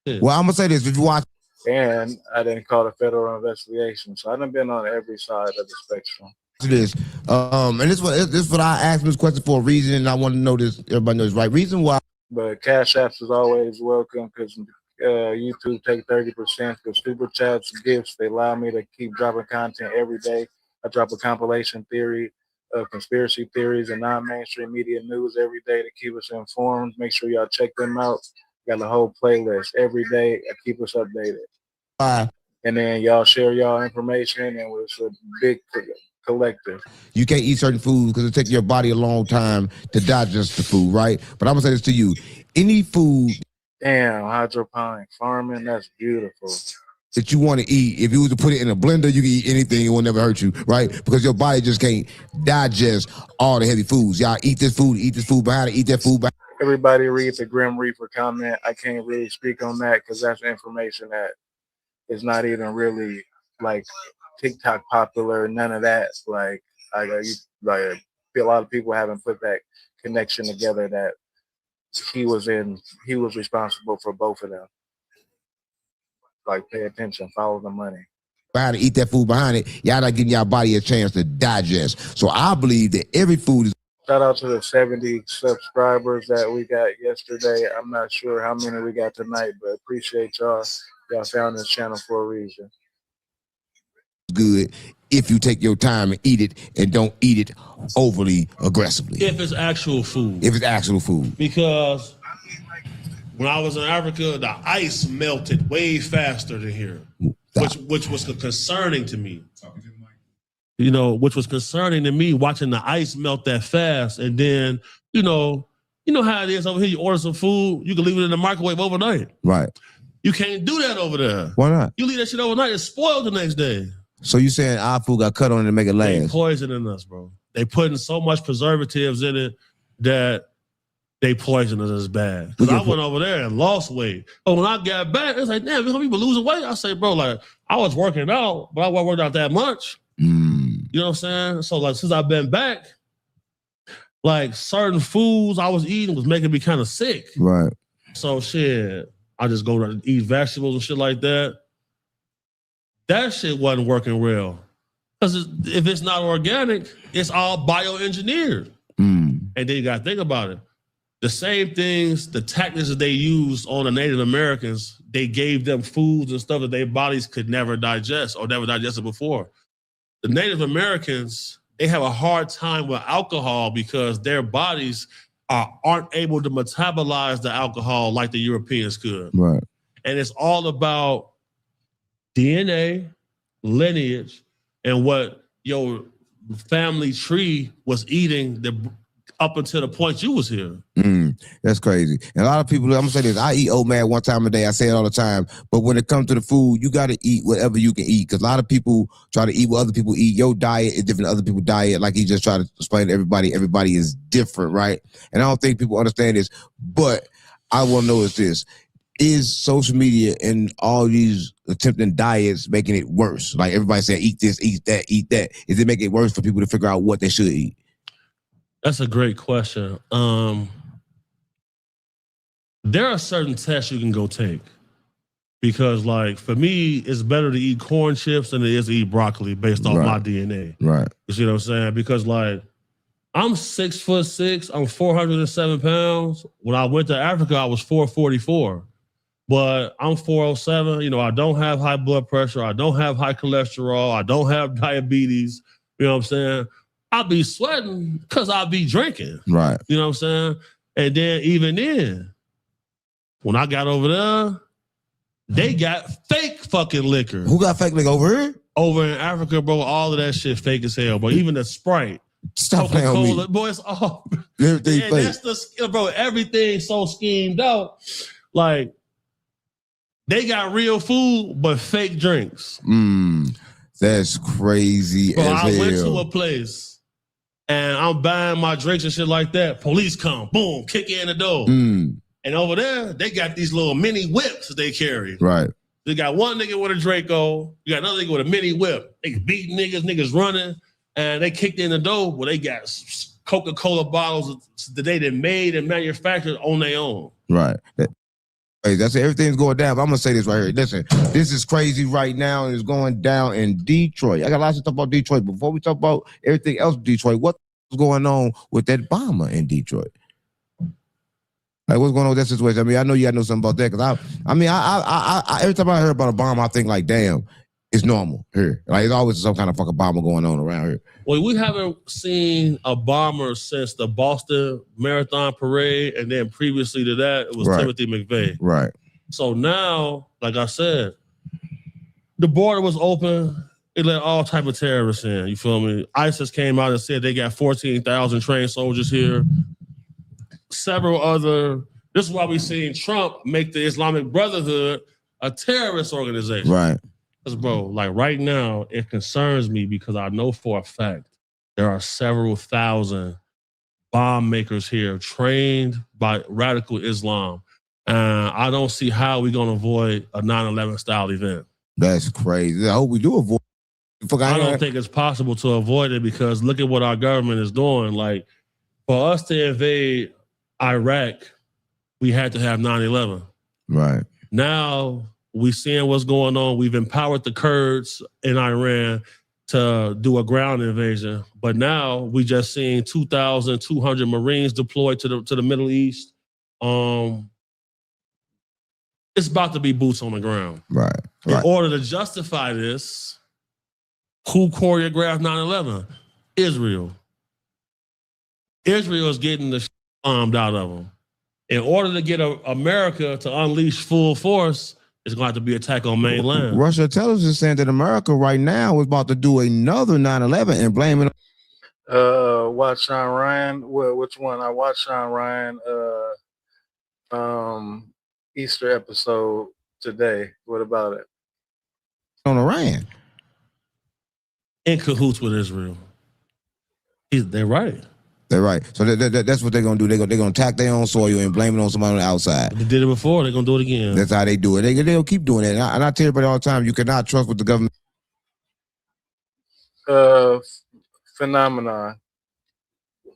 Well, I'm gonna say this: if you watch, and I didn't call a federal investigation, so I done been on every side of the spectrum. This, and this is what I asked this question for a reason, and I want to know this. Everybody knows, right? Reason why. But Cash Apps is always welcome because YouTube take 30% for super chats, gifts. They allow me to keep dropping content every day. I drop a compilation theory of conspiracy theories and non-mainstream media news every day to keep us informed. Make sure y'all check them out. Got a whole playlist every day. I keep us updated. And then y'all share y'all information, and it's a big collective. You can't eat certain foods because it takes your body a long time to digest the food, right? But I'm gonna say this to you: any food, hydroponic farming, that's beautiful. That you want to eat, if you was to put it in a blender, you can eat anything; it will never hurt you, right? Because your body just can't digest all the heavy foods. Y'all eat this food behind it, eat that food behind it. Everybody read the Grim Reaper comment. I can't really speak on that because that's information that is not even really like TikTok popular. None of that. Like I feel a lot of people haven't put that connection together that he was responsible for both of them. Like pay attention, follow the money. How to eat that food behind it, y'all not giving y'all body a chance to digest. So I believe that every food is. Shout out to the 70 subscribers that we got yesterday. I'm not sure how many we got tonight, but appreciate y'all. Y'all found this channel for a reason. Good if you take your time and eat it and don't eat it overly aggressively. If it's actual food. Because when I was in Africa, the ice melted way faster than here, which was concerning to me. You know, which was concerning to me, watching the ice melt that fast. And then, you know how it is over here. You order some food, you can leave it in the microwave overnight. Right. You can't do that over there. Why not? You leave that shit overnight, it's spoiled the next day. So you saying our food got cut on it to make it last? They poisoning us, bro. They putting so much preservatives in it that they poison us as bad. Because I went over there and lost weight. But when I got back, it's like, damn, people losing weight. I say, bro, like, I was working out, but I wasn't working out that much. You know what I'm saying? So like since I've been back, like certain foods I was eating was making me kind of sick. Right. So shit, I just go to eat vegetables and shit like that. that shit wasn't working real. Because if it's not organic, it's all bioengineered. And then you got to think about it. The same things, the tactics that they used on the Native Americans, they gave them foods and stuff that their bodies could never digest or never digested before. The Native Americans, they have a hard time with alcohol because their bodies aren't able to metabolize the alcohol like the Europeans could. Right. And it's all about DNA, lineage, and what your family tree was eating up until the point you was here. That's crazy. And a lot of people, I'm gonna say this, I eat oatmeal one time a day. I say it all the time. But when it comes to the food, you got to eat whatever you can eat. Because a lot of people try to eat what other people eat. Your diet is different than other people's diet. Like he just tried to explain to everybody, everybody is different, right? And I don't think people understand this. But I want to know is this. Is social media and all these attempting diets making it worse? Like everybody saying, eat this, eat that, eat that. Is it making it worse for people to figure out what they should eat? That's a great question. There are certain tests you can go take because, like, for me, it's better to eat corn chips than it is to eat broccoli based off my DNA. Right. You see what I'm saying? Because, like, I'm 6'6", I'm 407 pounds. When I went to Africa, I was 444. But I'm 407. You know, I don't have high blood pressure. I don't have high cholesterol. I don't have diabetes. You know what I'm saying? I'll be sweating because I'll be drinking. Right. You know what I'm saying? And then even then, when I got over there, they got fake fucking liquor. Who got fake liquor over here? Over in Africa, bro, all of that shit fake as hell. But even the Sprite, Stop playing on me. boy, it's all Everything and fake. that's the bro. Everything's so schemed out. Like they got real food but fake drinks. That's crazy. Bro, as I went hell. to a place and I'm buying my drinks and shit like that. Police come, boom, kick you in the door. And over there, they got these little mini whips that they carry. Right. They got one nigga with a Draco. You got another nigga with a mini whip. They beating niggas running. And they kicked in the door where they got Coca-Cola bottles that they done made and manufactured on their own. Right. Hey, that's everything's going down. But I'm gonna say this right here. Listen, this is crazy right now, and it's going down in Detroit. I got lots to talk about Detroit. Before we talk about everything else in Detroit, what's going on with that bomber in Detroit? Like, what's going on with that situation? I mean, I know you gotta know something about that because I every time I hear about a bomb, I think like, damn, it's normal here. Like, it's always some kind of fucking bomber going on around here. Well, we haven't seen a bomber since the Boston Marathon Parade, and then previously to that, it was Timothy McVeigh. Right. So now, like I said, the border was open. It let all type of terrorists in. You feel me? ISIS came out and said they got 14,000 trained soldiers here. Several other. This is why we seen Trump make the Islamic Brotherhood a terrorist organization. Right. Because, bro, like right now, it concerns me because I know for a fact there are several thousand bomb makers here trained by radical Islam. And I don't see how we're going to avoid a 9/11 style event. That's crazy. I hope we do avoid. I don't think it's possible to avoid it because look at what our government is doing. Like, for us to invade Iraq, we had to have 9/11. Right. Now we seeing what's going on. We've empowered the Kurds in Iran to do a ground invasion, but now we just seeing 2,200 Marines deployed to the Middle East. It's about to be boots on the ground. Right. In order to justify this, who choreographed 9/11? Israel. Israel is getting the bombed out of them. In order to get America to unleash full force, it's going to have to be attack on mainland. Russia intelligence is saying that America right now is about to do another 9/11 and blame it. Watch Sean Ryan. Which one? I watched Sean Ryan Easter episode today. What about it? On Iran. In cahoots with Israel. They're right. They're right. So that's what they're going to do. They're going to attack their own soil and blame it on somebody on the outside. They did it before. They're going to do it again. That's how they do it. They'll keep doing it. And I tell everybody all the time, you cannot trust what the government. Phenomenon.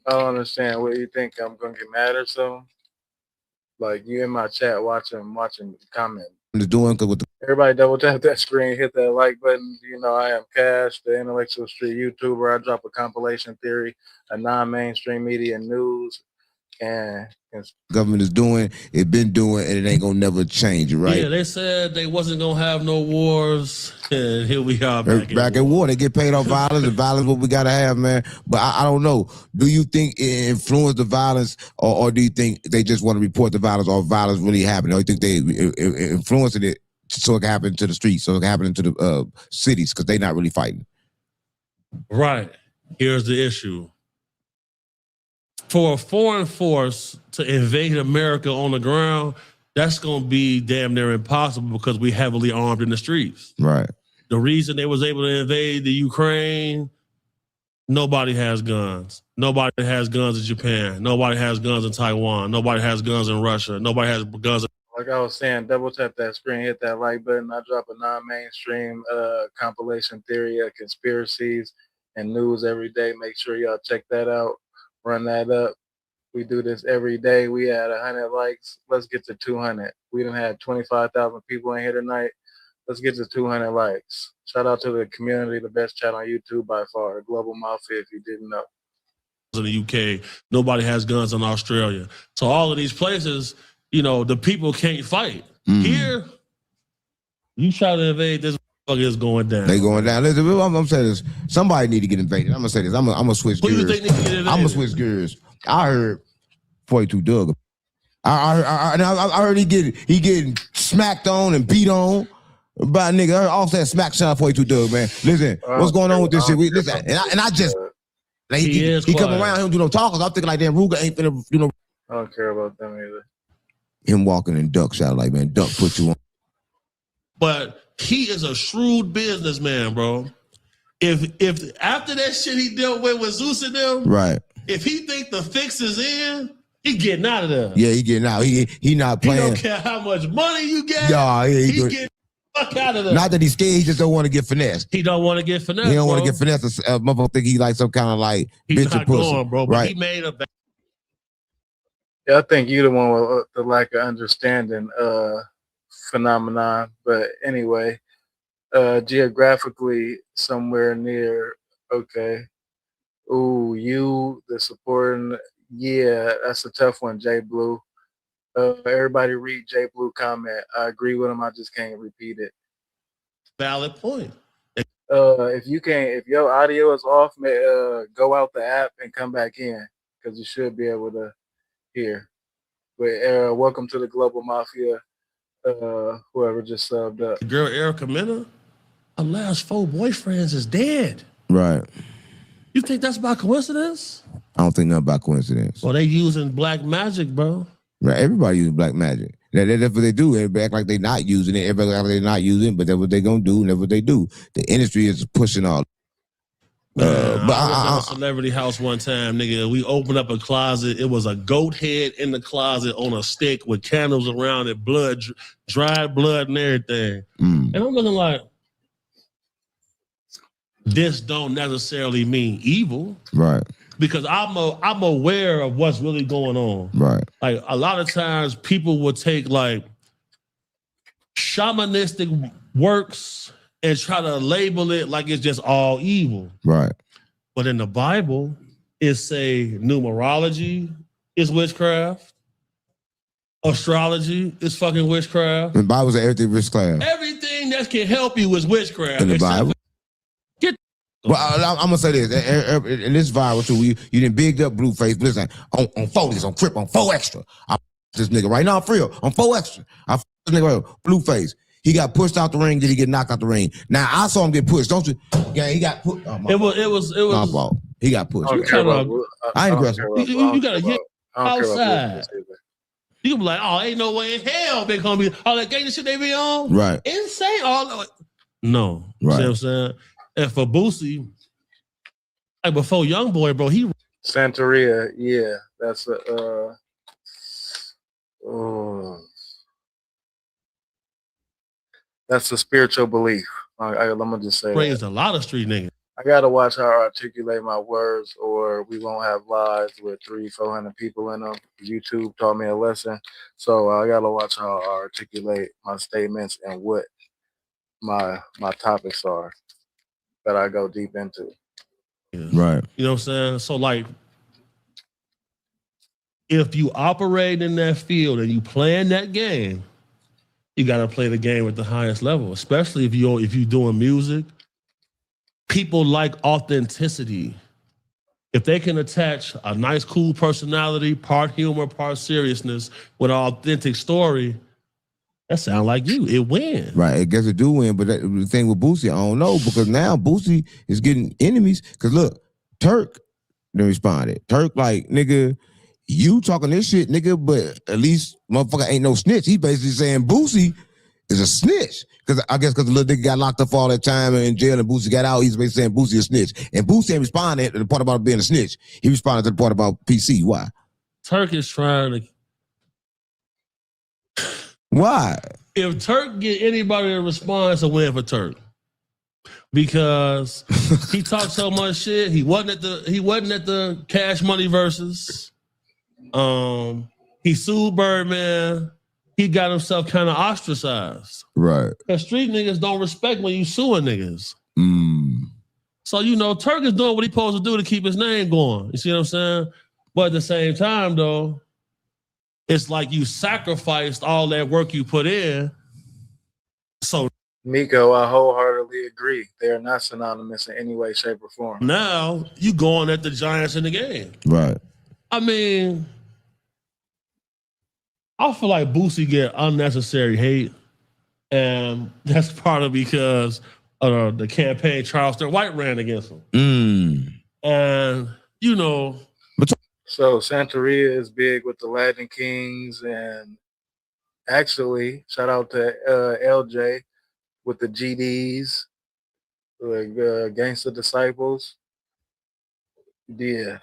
I don't understand. What do you think? I'm going to get mad or something? Like, you in my chat watching comment. Doing because with the Everybody double tap that screen, hit that like button. You know, I am Cash, the intellectual street YouTuber. I drop a compilation theory, a non-mainstream media news, and Government is doing, it been doing, and it ain't gonna never change, right? Yeah, they said they wasn't gonna have no wars, and here we are back at war. They get paid off violence, and violence what we gotta have, man. But I don't know. Do you think it influenced the violence, or do you think they just want to report the violence, or violence really happened? Or do you think they influenced it so it can happen to the streets, so it can happen to the cities, because they're not really fighting? Right. Here's the issue. For a foreign force to invade America on the ground, that's going to be damn near impossible because we heavily armed in the streets. Right. The reason they was able to invade the Ukraine, nobody has guns. Nobody has guns in Japan. Nobody has guns in Taiwan. Nobody has guns in Russia. Nobody has guns in... like I was saying, double tap that screen, hit that like button. I drop a non-mainstream compilation theory of conspiracies and news every day. Make sure y'all check that out. Run that up. We do this every day. We had 100 likes. Let's get to 200. We done had 25,000 people in here tonight. Let's get to 200 likes. Shout out to the community, the best chat on YouTube by far. Global Mafia, if you didn't know. In the UK, nobody has guns in Australia. So all of these places, you know, the people can't fight. Here, you try to invade this, is going down. They going down. Listen, I'm saying this. Somebody need to get invaded. I'm gonna say this. I'm gonna switch gears. Who you think need to get invaded? I'm gonna switch gears. I heard 42 Doug. I heard he getting smacked on and beat on by a nigga. I heard Offset smack shot 42 Doug, man. Listen, what's going on with this shit? Listen, and I just like he come around, he don't do no talking. I'm thinking like damn Ruger ain't finna do no. I don't care about them either. Him walking in duck shot like, man, duck put you on. But he is a shrewd businessman, bro. If after that shit he dealt with Zeus and them, right? If he think the fix is in, he getting out of there. Yeah, he getting out. He not playing. He don't care how much money you get. Yeah, he getting the fuck out of there. Not that he's scared. He just don't want to get finessed. He don't want to get finessed. He don't want to get finessed. Motherfucker think he like some kind of like He's bitch not or pussy, going, bro. But right? he made a. Yeah, I think you the one with the lack of understanding phenomenon. But anyway, geographically somewhere near, okay. Ooh, you, the supporting, yeah, that's a tough one, J Blue. Everybody read J Blue comment. I agree with him. I just can't repeat it. Valid point. If your audio is off, go out the app and come back in because you should be able to hear. But welcome to the Global Mafia. Whoever just subbed up. The girl Erica Mena, her last 4 boyfriends is dead. Right. You think that's by coincidence? I don't think nothing about coincidence. Well, they using black magic, bro. Right. Everybody uses black magic. That's what they do. Everybody act like they're not using it. Everybody act like they're not using it, but that's what they're gonna do. And that's what they do. The industry is pushing all. But I was at a celebrity house one time, nigga. We opened up a closet. It was a goat head in the closet on a stick with candles around it, blood, dried blood, and everything. And I'm looking like, this don't necessarily mean evil, right? Because I'm aware of what's really going on, right? Like a lot of times, people will take like shamanistic works and try to label it like it's just all evil. Right. But in the Bible, it say numerology is witchcraft. Astrology is fucking witchcraft. The Bible says everything witchcraft. Everything that can help you is witchcraft. In the Bible. Well, I'm gonna say this. In this viral too, you done bigged up Blueface. Listen, on 4 on Crip, on 4 extra. I this nigga right now for real. On 4 extra. I this nigga right, Blueface. He got pushed out the ring. Did he get knocked out the ring? Now I saw him get pushed. Don't you? Yeah, he got pushed. Oh, it was my fault. He got pushed. I ain't aggressive. You gotta get outside. You can be like, oh, ain't no way in hell they gonna be all that gangster shit they be on. Right. Insane. No. Right. See what I'm saying? And for Boosie, like before Youngboy, bro, he Santeria, yeah, that's that's a spiritual belief. I'm gonna just say raised a lot of street niggas. I gotta watch how I articulate my words, or we won't have lives with 300-400 people in them. YouTube taught me a lesson, so I gotta watch how I articulate my statements and what my topics are that I go deep into. Right. You know what I'm saying? So like, if you operate in that field and you playing that game, you got to play the game at the highest level, especially if you're doing music. People like authenticity. If they can attach a nice, cool personality, part humor, part seriousness, with an authentic story, that sound like you. It wins. Right, I guess it do win, but the thing with Boosie, I don't know, because now Boosie is getting enemies. Because look, Turk then responded. Turk like, nigga, you talking this shit, nigga, but at least motherfucker ain't no snitch. He basically saying Boosie is a snitch. Because I guess because the little nigga got locked up for all that time in jail and Boosie got out, he's basically saying Boosie a snitch. And Boosie ain't responded to the part about being a snitch. He responded to the part about PC. Why? Turk is trying to. Why? If Turk get anybody to respond, it's a win for Turk. Because he talked so much shit. He wasn't at the Cash Money versus. He sued Birdman. He got himself kind of ostracized. Right. Because street niggas don't respect when you suing niggas. Mm. So, Turk is doing what he's supposed to do to keep his name going. You see what I'm saying? But at the same time, though, it's like you sacrificed all that work you put in. So Miko, I wholeheartedly agree. They are not synonymous in any way, shape, or form. now you going at the giants in the game. Right. I mean, I feel like Boosie get unnecessary hate, and that's partly because the campaign Charleston White ran against him. And so Santeria is big with the Latin Kings, and actually, shout out to LJ with the GDs, like Gangster Disciples. Yeah.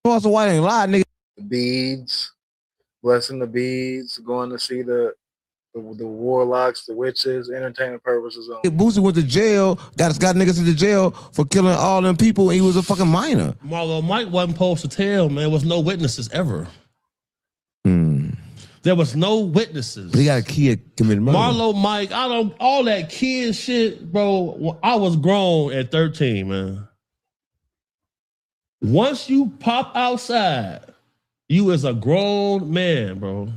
Also, White ain't lie, nigga. The beads. Blessing the beads, going to see the warlocks, the witches, entertainment purposes only. Boosie went to jail, got niggas into jail for killing all them people, and he was a fucking minor. Marlo Mike wasn't supposed to tell, man. There was no witnesses ever. There was no witnesses. But he got a kid committed murder. Marlo Mike, all that kid shit, bro. I was grown at 13, man. Once you pop outside, you is a grown man, bro.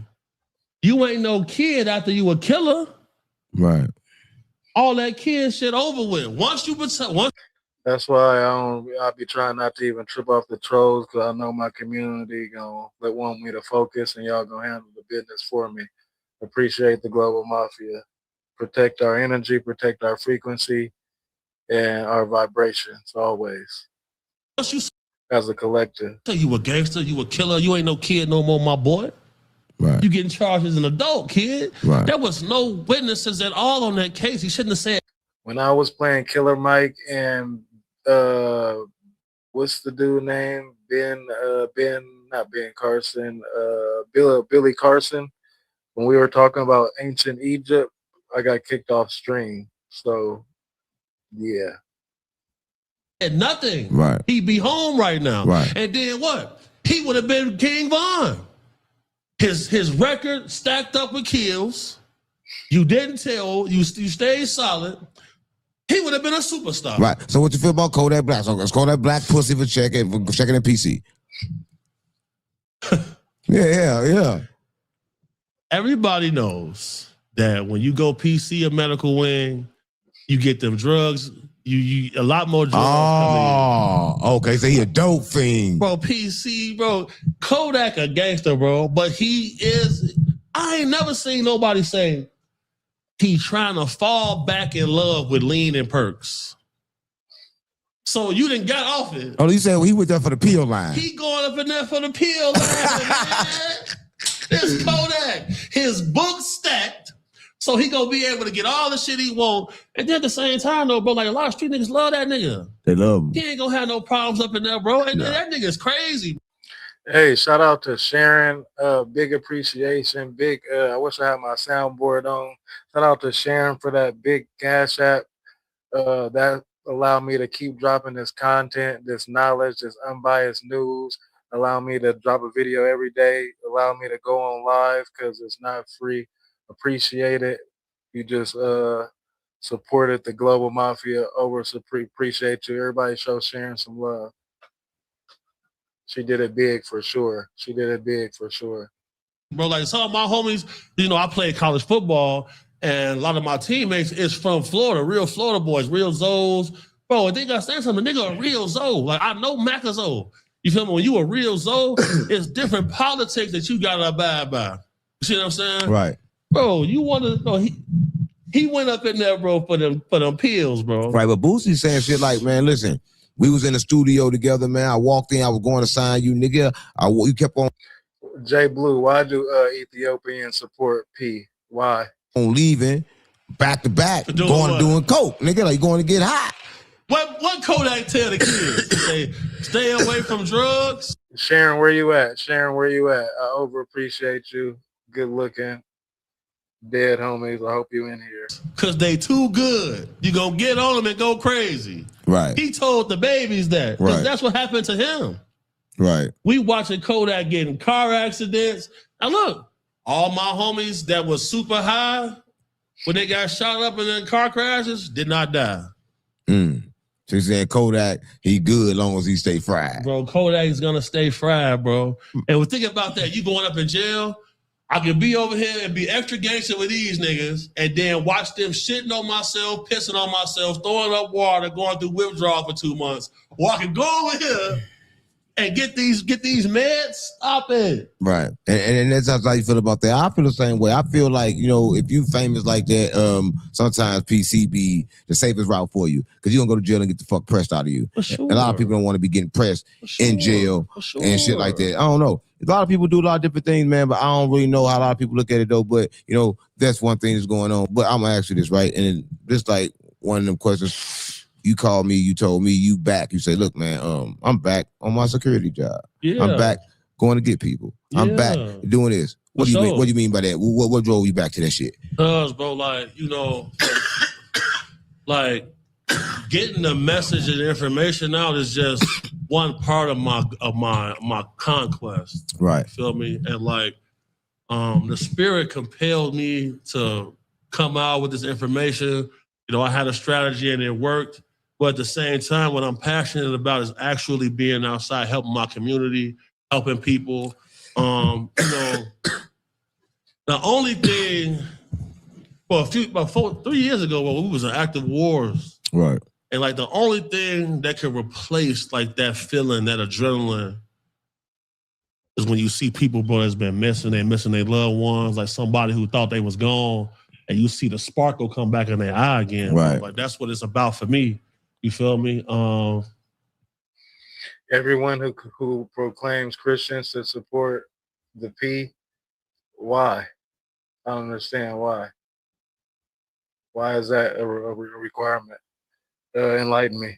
You ain't no kid after you a killer. Right. All that kid shit over with. That's why I be trying not to even trip off the trolls, because I know my community gonna want me to focus, and y'all gonna handle the business for me. Appreciate the global mafia. Protect our energy, protect our frequency, and our vibrations always. As a collective. You a gangster, you a killer, you ain't no kid no more, my boy. Right. You getting charged as an adult, kid. Right. There was no witnesses at all on that case. He shouldn't have said. When I was playing Killer Mike and what's the dude name? Billy Carson. When we were talking about ancient Egypt, I got kicked off stream. So yeah. Nothing. Right. He'd be home right now. Right. And then what? He would have been King Von. His record stacked up with kills. You didn't tell. You stayed solid. He would have been a superstar. Right. So what you feel about Kodak Black? So it's Kodak Black pussy for checking the PC. Yeah. Everybody knows that when you go PC or medical wing, you get them drugs. You a lot more drugs. Oh, okay. So he a dope fiend. Bro, PC, bro. Kodak a gangster, bro. But he is, I ain't never seen nobody say he trying to fall back in love with lean and perks. So you done got off it. Oh, you said he went there for the peel line. He going up in there for the peel line, man. This Kodak, his book stacked. So he gonna be able to get all the shit he want. And then at the same time, though, bro, like a lot of street niggas love that nigga. They love him. He ain't gonna have no problems up in there, bro. And that nigga's crazy. Hey, shout out to Sharon. Big appreciation. Big. I wish I had my soundboard on. Shout out to Sharon for that big Cash App. That allowed me to keep dropping this content, this knowledge, this unbiased news. Allow me to drop a video every day. Allow me to go on live because it's not free. Appreciate it. You just supported the global mafia over. Appreciate you. Everybody show Sharon some love. She did it big for sure. Bro, like some of my homies, I played college football, and a lot of my teammates is from Florida, real Florida boys, real Zoes. Bro, I think I said something, nigga, a real Zoe. Like, I know Mac a Zoe. You feel me? When you a real Zoe, it's different politics that you gotta abide by. You see what I'm saying? Right. Bro, you wanna know he went up in there, bro, for them pills, bro. Right, but Boosie saying shit like, man, listen, we was in the studio together, man. I walked in, I was going to sign you, nigga. You kept on. Jay Blue, why do Ethiopians support P? Why? On leaving, back to back, doing coke, nigga, like going to get high. What Kodak tell the kids? To say, stay away from drugs? Sharon, where you at? I over appreciate you. Good looking. Dead homies. I hope you in here. Cause they too good. You gonna get on them and go crazy. Right. He told the babies that. Cause that's what happened to him. Right. We watching Kodak getting car accidents. And look, all my homies that was super high when they got shot up in the car crashes did not die. So he's saying Kodak, he good as long as he stay fried. Bro, Kodak's gonna stay fried, bro. And think about that. You going up in jail, I could be over here and be extra gangster with these niggas and then watch them shitting on myself, pissing on myself, throwing up water, going through withdrawal for 2 months. Or I can go over here and get these meds. Stop it. Right. And that's how you feel about that. I feel the same way. I feel like, if you famous like that, sometimes PC be the safest route for you. Because you don't go to jail and get the fuck pressed out of you. Sure. A lot of people don't want to be getting pressed in jail and shit like that. I don't know. A lot of people do a lot of different things, man, but I don't really know how a lot of people look at it though. But, that's one thing that's going on. But I'm going to ask you this, right? And just like one of them questions. You called me, you told me you back. You say, look, man, I'm back on my security job. Yeah. I'm back going to get people. I'm back doing this. What do you mean? What do you mean by that? What drove you back to that shit? Cause, bro, like, like getting the message and information out is just one part of my conquest. Right. You feel me? And like the spirit compelled me to come out with this information. I had a strategy and it worked. But at the same time, what I'm passionate about is actually being outside, helping my community, helping people. The only thing, about 3 years ago, when we was in active wars, right? And like the only thing that can replace like that feeling, that adrenaline, is when you see people, bro, that's been missing. They missing their loved ones, like somebody who thought they was gone, and you see the sparkle come back in their eye again. Right. Bro. Like that's what it's about for me. You feel me? Everyone who proclaims Christians to support the P, why? I don't understand why. Why is that a requirement? Enlighten me.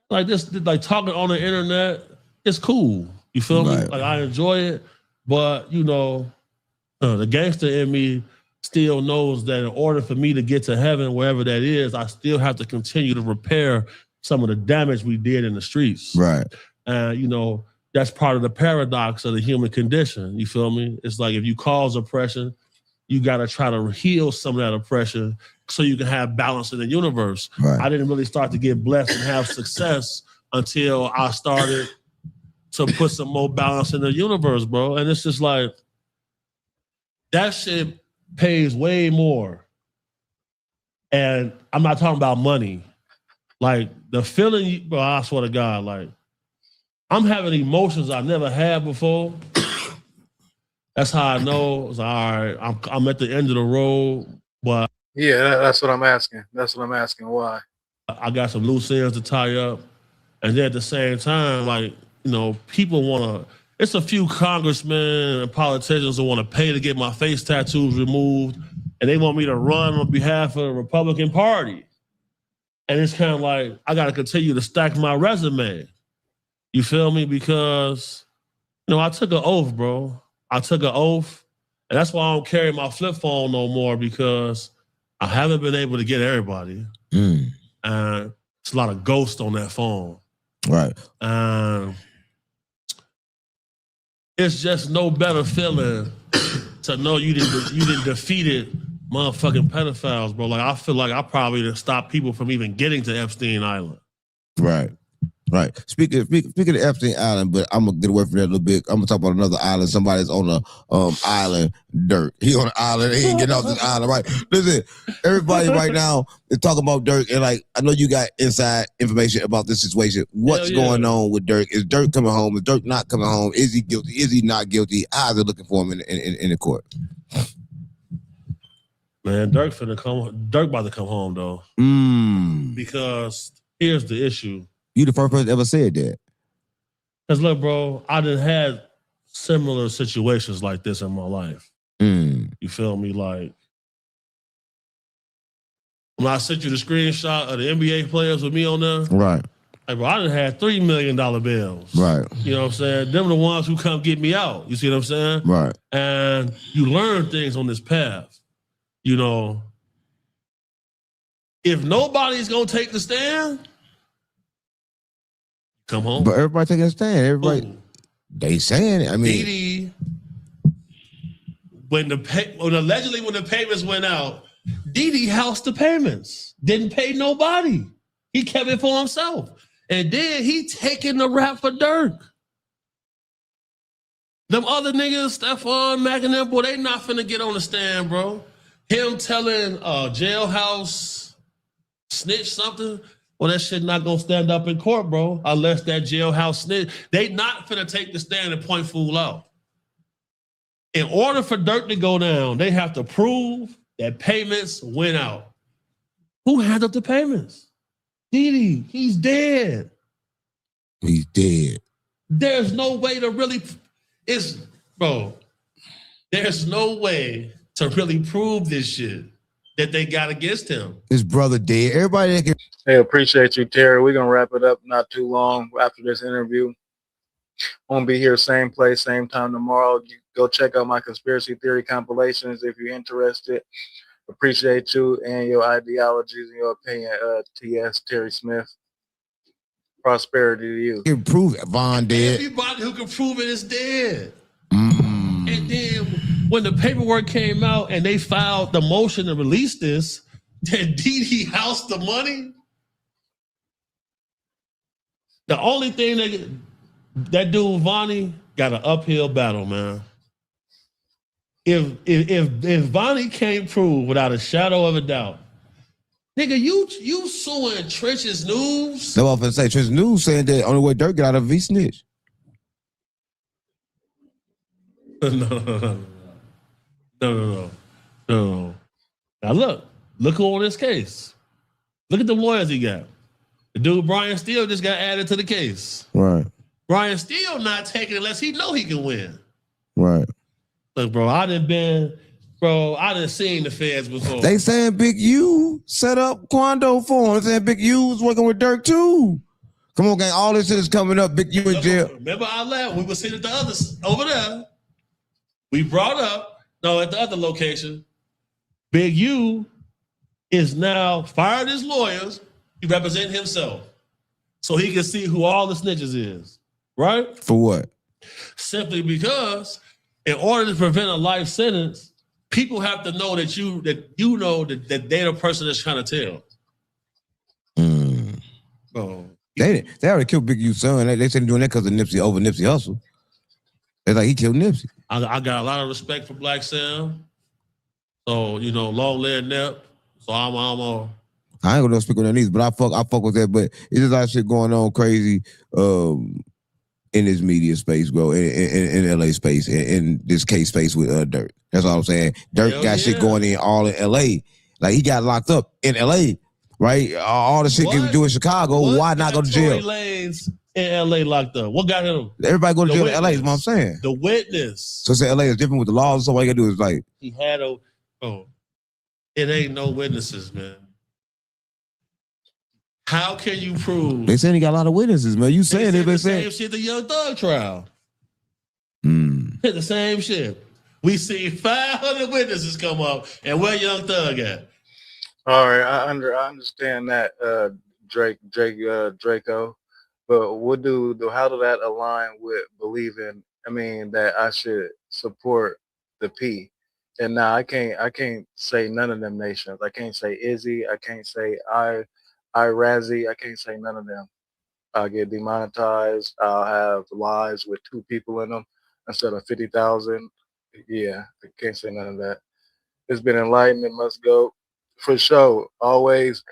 Like this, like talking on the internet, it's cool. You feel me? Like I enjoy it, but the gangster in me still knows that in order for me to get to heaven, wherever that is, I still have to continue to repair some of the damage we did in the streets. Right. That's part of the paradox of the human condition. You feel me? It's like if you cause oppression, you got to try to heal some of that oppression so you can have balance in the universe. Right. I didn't really start to get blessed and have success until I started to put some more balance in the universe, bro. And it's just like, that shit pays way more. And I'm not talking about money. Like the feeling, bro, I swear to God, like I'm having emotions I never had before. That's how I know. It's like, all right, I'm at the end of the road, but yeah, that's what I'm asking. Why? I got some loose ends to tie up, and then at the same time, like people want to. It's a few congressmen and politicians who want to pay to get my face tattoos removed, and they want me to run on behalf of the Republican Party. And it's kind of like, I got to continue to stack my resume. You feel me? Because, I took an oath, bro. I took an oath. And that's why I don't carry my flip phone no more, because I haven't been able to get everybody. And it's a lot of ghosts on that phone. Right. It's just no better feeling to know you didn't defeated motherfucking pedophiles, bro. Like, I feel like I probably done stopped people from even getting to Epstein Island. Right. Right. Speaking of Epstein Island, but I'm gonna get away from that a little bit. I'm gonna talk about another island. Somebody's on a island, Dirk. He on an island. He ain't getting off this island, right? Listen, everybody right now is talking about Dirk, and like I know you got inside information about this situation. What's going on with Dirk? Is Dirk coming home? Is Dirk not coming home? Is he guilty? Is he not guilty? How's it looking for him in the court? Man, Dirk about to come home though. Because here's the issue. You the first person ever said that. Because look, bro, I done had similar situations like this in my life. You feel me? Like, when I sent you the screenshot of the NBA players with me on there, right? Like, bro, I done had $3 million bills. Right. You know what I'm saying? Them the ones who come get me out. You see what I'm saying? Right. And you learn things on this path. You know, if nobody's gonna take the stand, come home. But everybody taking a stand. Everybody, they saying it. I mean, Didi, when allegedly when the payments went out, Didi housed the payments. Didn't pay nobody. He kept it for himself. And then he taking the rap for Dirk. Them other niggas, Stefan, Mac, and them, boy, they not finna get on the stand, bro. Him telling jailhouse snitch something, well, that shit not gonna stand up in court, bro, unless that jailhouse snitch. They not finna take the stand and point fool out. In order for Dirk to go down, they have to prove that payments went out. Who handled the payments? Didi, he's dead. He's dead. There's no way to really, there's no way to really prove this shit that they got against him. His brother dead. Everybody that can. Hey, appreciate you, Terry. We're gonna wrap it up not too long after this interview. I'm gonna be here same place, same time tomorrow. You go check out my conspiracy theory compilations if you're interested. Appreciate you and your ideologies and your opinion, T.S. Terry Smith. Prosperity to you. You can prove it. Von dead. Everybody who can prove it is dead. And then when the paperwork came out and they filed the motion to release this, then Didi housed the money. The only thing that dude Vonnie got an uphill battle, man. If Vonnie can't prove without a shadow of a doubt, nigga, you suing Trench's News? No, I'm gonna say Trench's News saying that only way Dirk got out of V snitch. No. Now look who on this case. Look at the lawyers he got. The dude Brian Steele just got added to the case. Right. Brian Steele not taking it unless he know he can win. Right. Look, bro, I done seen the feds before. They saying Big U set up Quando for him. They saying Big U was working with Dirk too. Come on, gang. All this shit is coming up. Big U in jail. Remember I left. We were sitting at the others over there. We brought up, at the other location, Big U is now fired his lawyers. He represents himself. So he can see who all the snitches is. Right? For what? Simply because in order to prevent a life sentence, people have to know that you know that they're the person that's trying to tell. Bro. They already killed Big U's son. They said doing that because of Nipsey over Nipsey Hussle. It's like he killed Nipsey. I got a lot of respect for Black Sam. So, long live Nip. So I ain't gonna speak on that neither, but I fuck with that. But it's just a lot of shit going on crazy in this media space, bro, in LA space, in this case space with Dirk. That's all I'm saying. Dirk got shit going in all in LA. Like he got locked up in LA, right? All the shit he was doing in Chicago. Why not go to jail? Tory Lanez in LA locked up. What got him? Everybody go to jail in LA is what I'm saying. The witness. So say LA is different with the laws. So all you gotta do is like he had it ain't no witnesses, man. How can you prove? They saying he got a lot of witnesses, man. You saying it? They saying same shit. The Young Thug trial. The same shit. We see 500 witnesses come up, and where Young Thug at? All right, I understand that, Draco. But how do that align with believing? I mean, that I should support the P And now I can't say none of them nations. I can't say Izzy. I can't say Razzie. I can't say none of them. I'll get demonetized. I'll have lives with 2 people in them instead of 50,000. Yeah, I can't say none of that. It's been enlightened. It must go for sure. Always,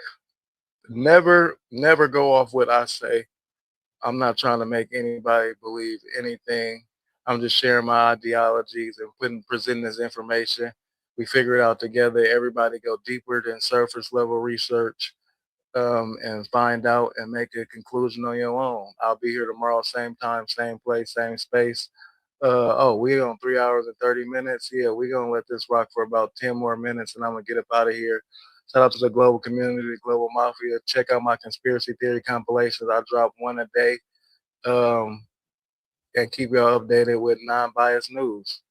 never go off what I say. I'm not trying to make anybody believe anything. I'm just sharing my ideologies and presenting this information. We figure it out together. Everybody go deeper than surface level research and find out and make a conclusion on your own. I'll be here tomorrow, same time, same place, same space. We're on 3 hours and 30 minutes. Yeah, we're going to let this rock for about 10 more minutes and I'm going to get up out of here. Shout out to the global community, the global mafia. Check out my conspiracy theory compilations. I drop one a day. And keep y'all updated with non-biased news.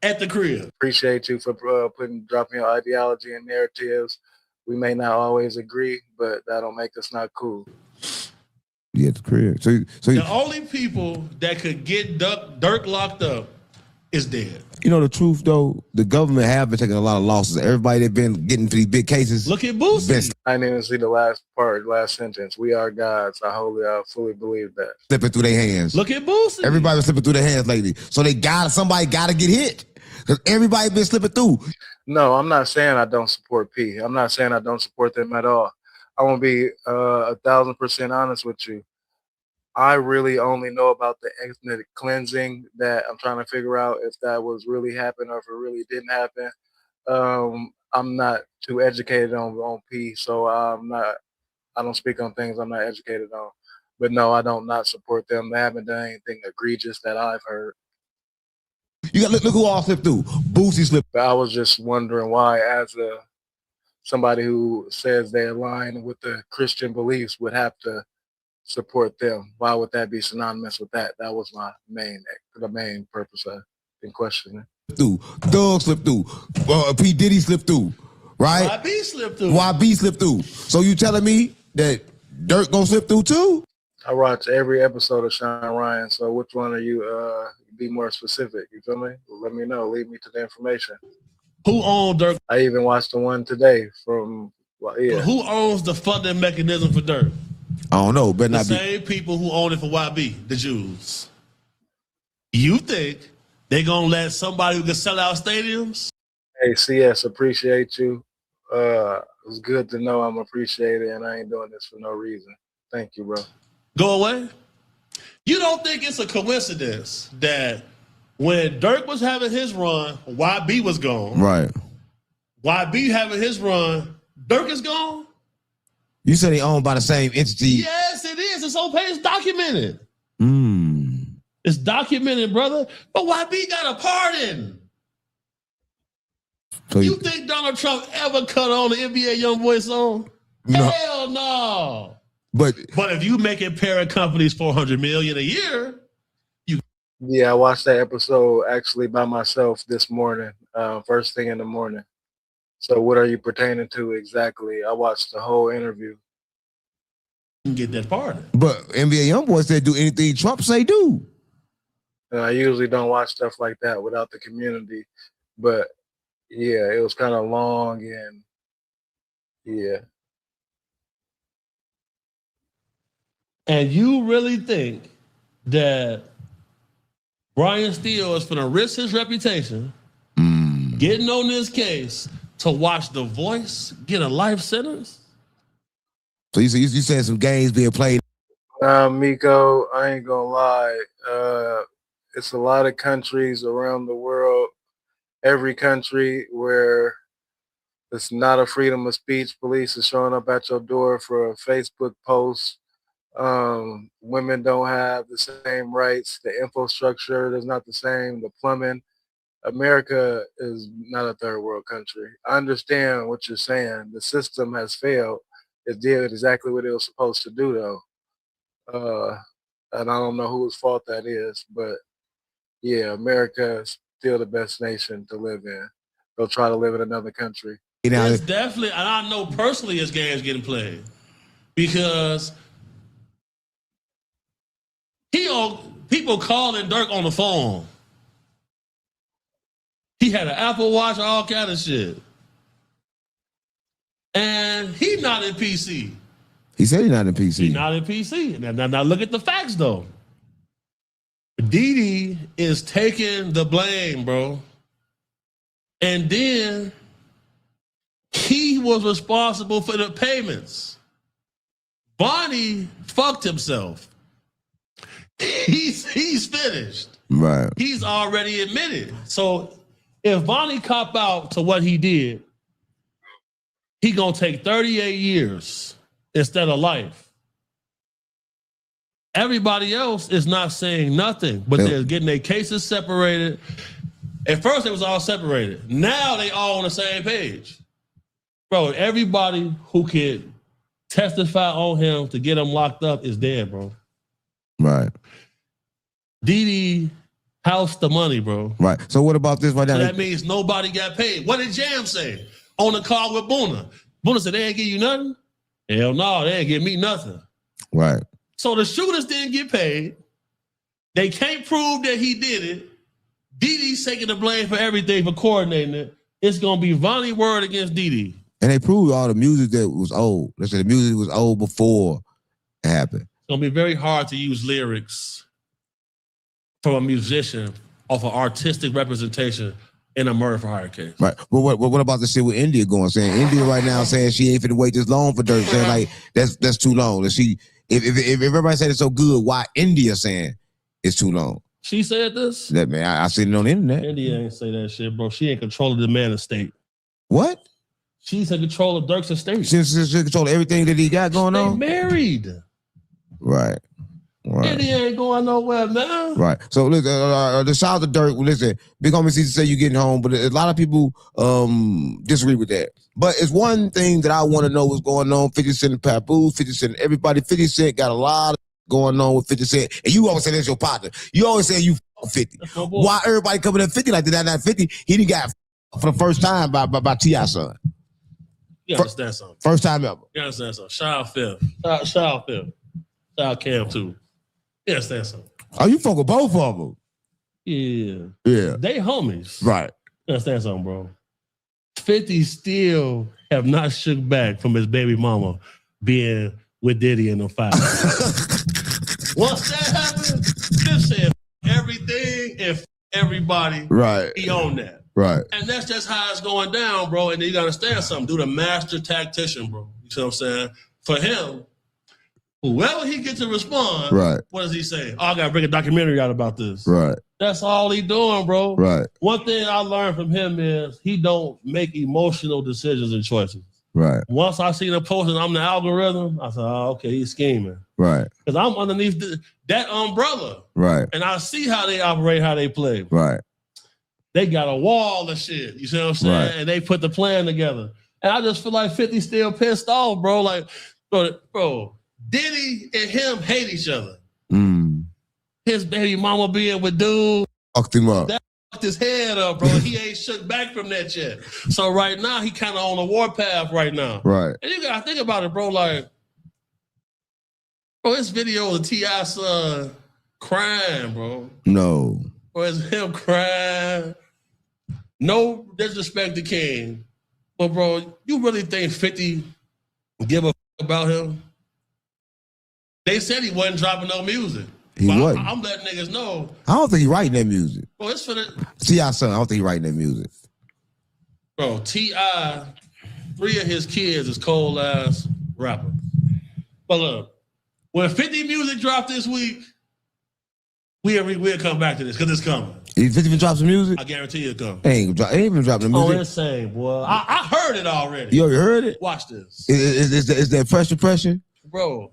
At the crib. Appreciate you for dropping your ideology and narratives. We may not always agree, but that don't make us not cool. Yeah, at the crib. So the only people that could get Dirk locked up is dead. You know the truth though, the government have been taking a lot of losses. Everybody that been getting to these big cases. Look at Boosie. I didn't even see the last sentence. We are gods. I fully believe that. Slipping through their hands. Look at Boosie. Everybody was slipping through their hands lately. So somebody gotta get hit. Because everybody been slipping through. No, I'm not saying I don't support P. I'm not saying I don't support them at all. I want to be 1,000% honest with you. I really only know about the ethnic cleansing that I'm trying to figure out if that was really happening or if it really didn't happen. I'm not too educated on P, so I don't speak on things I'm not educated on. But no, I don't not support them. They haven't done anything egregious that I've heard. You got look who all slipped through. Boosie slipped. I was just wondering why, as somebody who says they align with the Christian beliefs, would have to support them. Why would that be synonymous with that? That was the main purpose of in questioning. Doug slipped through. P. Diddy slipped through. Right? YB slipped through. YB slipped through. So you telling me that Dirk gonna slip through too? I watch every episode of Sean Ryan. So which one are you? Be more specific. You feel me? Let me know. Lead me to the information. Who owns Dirk? I even watched the one today from. Who owns the funding mechanism for Dirk? I don't know. Better the not be. Same people who own it for YB, the Jews. You think they gonna let somebody who can sell out stadiums? Hey, CS, appreciate you. It's good to know I'm appreciated, and I ain't doing this for no reason. Thank you, bro. Go away. You don't think it's a coincidence that when Dirk was having his run, YB was gone. Right. YB having his run, Dirk is gone. You said they owned by the same entity. Yes, it is. It's on page. It's documented. It's documented, brother. But YB got a pardon. So you think Donald Trump ever cut on the NBA YoungBoy song? No. Hell no. But if you making parent companies $400 million a year, Yeah, I watched that episode actually by myself this morning, first thing in the morning. So what are you pertaining to exactly? I watched the whole interview. You can get that pardon. But NBA YoungBoy said do anything Trump say do. And I usually don't watch stuff like that without the community. But yeah, it was kind of long and yeah. And you really think that Brian Steele is going to risk his reputation getting on this case to watch The Voice get a life sentence? So you said some games being played. Miko, I ain't gonna lie. It's a lot of countries around the world, every country where it's not a freedom of speech. Police is showing up at your door for a Facebook post. Women don't have the same rights. The infrastructure is not the same. The plumbing. America is not a third world country. I understand what you're saying. The system has failed. It did exactly what it was supposed to do, though. And I don't know whose fault that is, but yeah, America is still the best nation to live in. Go try to live in another country. It's definitely, and I know personally his game's getting played because people calling Dirk on the phone. He He had an Apple Watch, all kind of shit. And he not in PC. He said he's not in PC. He not in PC. Now look at the facts, though. Didi is taking the blame, bro. And then he was responsible for the payments. Bonnie fucked himself. He's finished. Right. He's already admitted. So if Bonnie cop out to what he did, he gonna take 38 years instead of life. Everybody else is not saying nothing, but they're getting their cases separated. At first, it was all separated. Now they all on the same page. Bro, everybody who could testify on him to get him locked up is dead, bro. Right. Didi housed the money, bro. Right. So what about this right now? So that means nobody got paid. What did Jam say on the call with Boona? Boona said, they ain't give you nothing? Hell no, they ain't give me nothing. Right. So the shooters didn't get paid. They can't prove that he did it. Didi's taking the blame for everything for coordinating it. It's going to be Vonnie word against Didi. And they proved all the music that was old. They said the music was old before it happened. It's going to be very hard to use lyrics from a musician off of artistic representation in a murder for hire case. Right. But what about the shit with India going? Saying India right now saying she ain't finna wait this long for Dirk. Saying like that's too long. And if everybody said it's so good, why India saying it's too long? She said this? That man, I seen it on the internet. India ain't say that shit, bro. She ain't control of the man estate. What? She's in control of Dirk's estate. She's in control of everything that he got going on? They married. Right. India ain't going nowhere now. Right. So listen, the shout out to Dirk. Listen, Big Homie sees say you getting home, but a lot of people disagree with that. But it's one thing that I want to know what's going on. 50 Cent and Papoose, 50 Cent, everybody. 50 Cent got a lot of going on with 50 Cent. And you always say that's your partner. You always say you 50. Why everybody coming at 50 like that? Not 50. He didn't got for the first time by T.I.'s son. You understand something? First time ever. You understand something? Shout out Phil. Shout out Phil. Shout out Cam too. You understand something? Oh, you fuck with both of them. Yeah. Yeah. They homies. Right. You understand something, bro? 50 still have not shook back from his baby mama being with Diddy in the fight. Once that happened, this said everything and everybody. Right. He on that. Right. And that's just how it's going down, bro. And you gotta understand something. Do the master tactician, bro. You see what I'm saying? For him, whoever he gets to respond, right. What does he say? Oh, I gotta bring a documentary out about this. Right. That's all he doing, bro. Right. One thing I learned from him is he don't make emotional decisions and choices. Right. Once I seen him posting, I'm the algorithm, I said, oh, okay, he's scheming. Right. Because I'm underneath that umbrella. Right. And I see how they operate, how they play. Right. They got a wall of shit. You see what I'm saying? Right. And they put the plan together. And I just feel like 50 still pissed off, bro. Like, bro, Diddy and him hate each other. His baby mama being with dude. Fucked him up. That fucked his head up, bro. He ain't shook back from that yet. So right now, he kind of on a war path right now. Right. And you gotta think about it, bro. Like, bro, this video of T.I.'s son crying, bro. No. Or it's him crying. No disrespect to King. But, bro, you really think 50 give a fuck about him? They said he wasn't dropping no music. He wasn't. I'm letting niggas know. I don't think he writing that music. Bro, it's for the... T.I.'s son, I don't think he writing that music. Bro, T.I., 3 of his kids is cold-ass rappers. But look, when 50 music dropped this week, we'll come back to this because it's coming. If 50 even drop some music? I guarantee it'll come. Ain't even dropping the music. Oh, insane, boy. I heard it already. You already heard it? Watch this. Is that pressure? Bro,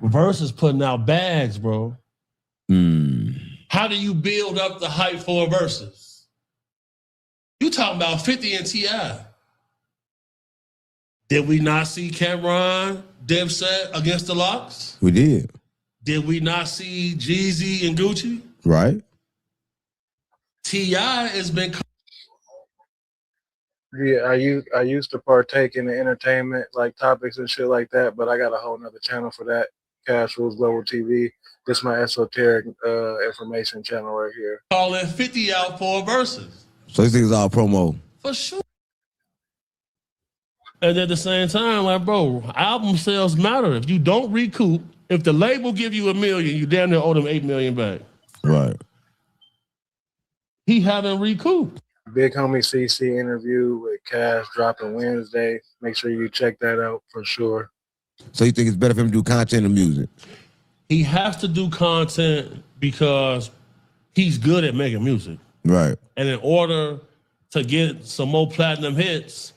Verse is putting out bags, bro. How do you build up the hype for verses? You talking about 50 and T.I. Did we not see Cameron Dipset against the Locks? We did. Did we not see Jeezy and Gucci? Right. T.I. has been... Yeah, I used to partake in the entertainment like topics and shit like that, but I got a whole nother channel for that. Cash Rules Global TV. This is my esoteric information channel right here. Calling 50 out for a versus. So these things all promo. For sure. And at the same time, like, bro, album sales matter. If you don't recoup, if the label give you $1 million, you damn near owe them $8 million back. Right. He haven't recouped. Big Homie CC interview with Cash dropping Wednesday. Make sure you check that out for sure. So you think it's better for him to do content or music? He has to do content because he's good at making music. Right. And in order to get some more platinum hits,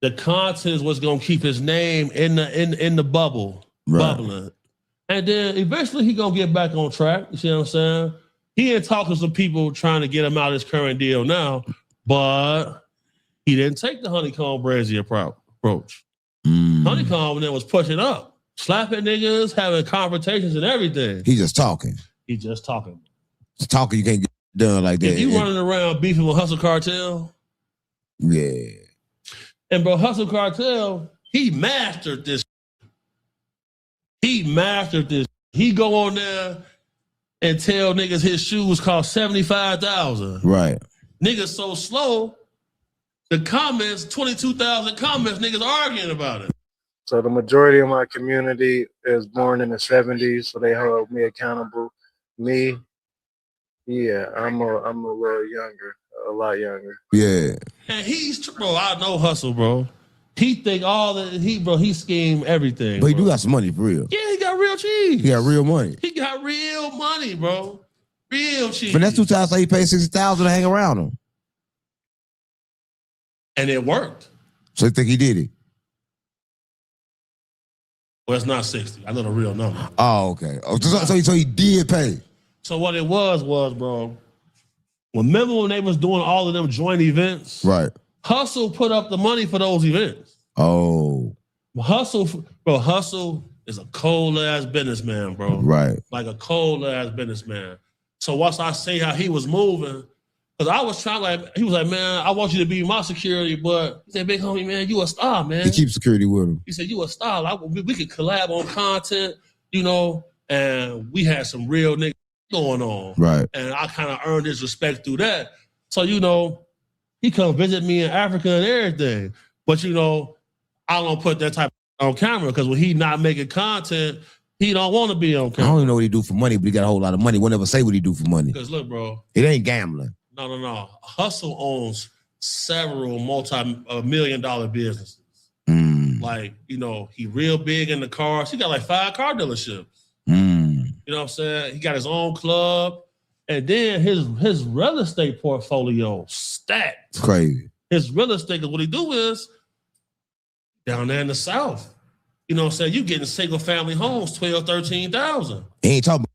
the content is what's gonna keep his name in the bubble, bubbling. And then eventually he gonna get back on track. You see what I'm saying? He ain't talking to some people trying to get him out of his current deal now, but he didn't take the Honeycomb Brazy approach. Honeycomb then was pushing up, slapping niggas, having confrontations and everything. He just talking. He just talking. It's talking, you can't get done like that. If you running around beefing with Hustle Cartel, yeah. And bro, Hustle Cartel, he mastered this. He mastered this. He go on there and tell niggas his shoes cost $75,000. Right. Niggas so slow, the comments, 22,000 comments, niggas arguing about it. So the majority of my community is born in the 70s, so they hold me accountable. Me, yeah, I'm a little younger, a lot younger. Yeah. And bro, I know Hustle, bro. He think all that he scheme everything. But he do got some money for real. Yeah, he got real cheese. He got real money. He got real money, bro. Real cheese. But that's 2 times like he paid $60,000 to hang around him. And it worked. So you think he did it? Well, it's not 60. I know the real number. Oh, okay. Oh, so he did pay. So what it was, bro, remember when they was doing all of them joint events? Right. Hustle put up the money for those events. Oh. Hustle is a cold-ass businessman, bro. Right. Like a cold-ass businessman. So once I see how he was moving, because I was trying, he was like, man, I want you to be my security, but he said, big homie, man, you a star, man. He keeps security with him. He said, you a star. We could collab on content, and we had some real niggas going on. Right. And I kind of earned his respect through that. So, he come visit me in Africa and everything. But, I don't put that type on camera because when he not making content, he don't want to be on camera. I don't even know what he do for money, but he got a whole lot of money. We'll never say what he do for money. Because look, bro. It ain't gambling. No. Hustle owns several multi-million-dollar businesses. Like, he real big in the cars. He got like 5 car dealerships. You know what I'm saying? He got his own club. And then his real estate portfolio stacked. It's crazy. His real estate, what he do is down there in the South. You know what I'm saying? You getting single family homes, 12, 13,000. He ain't talking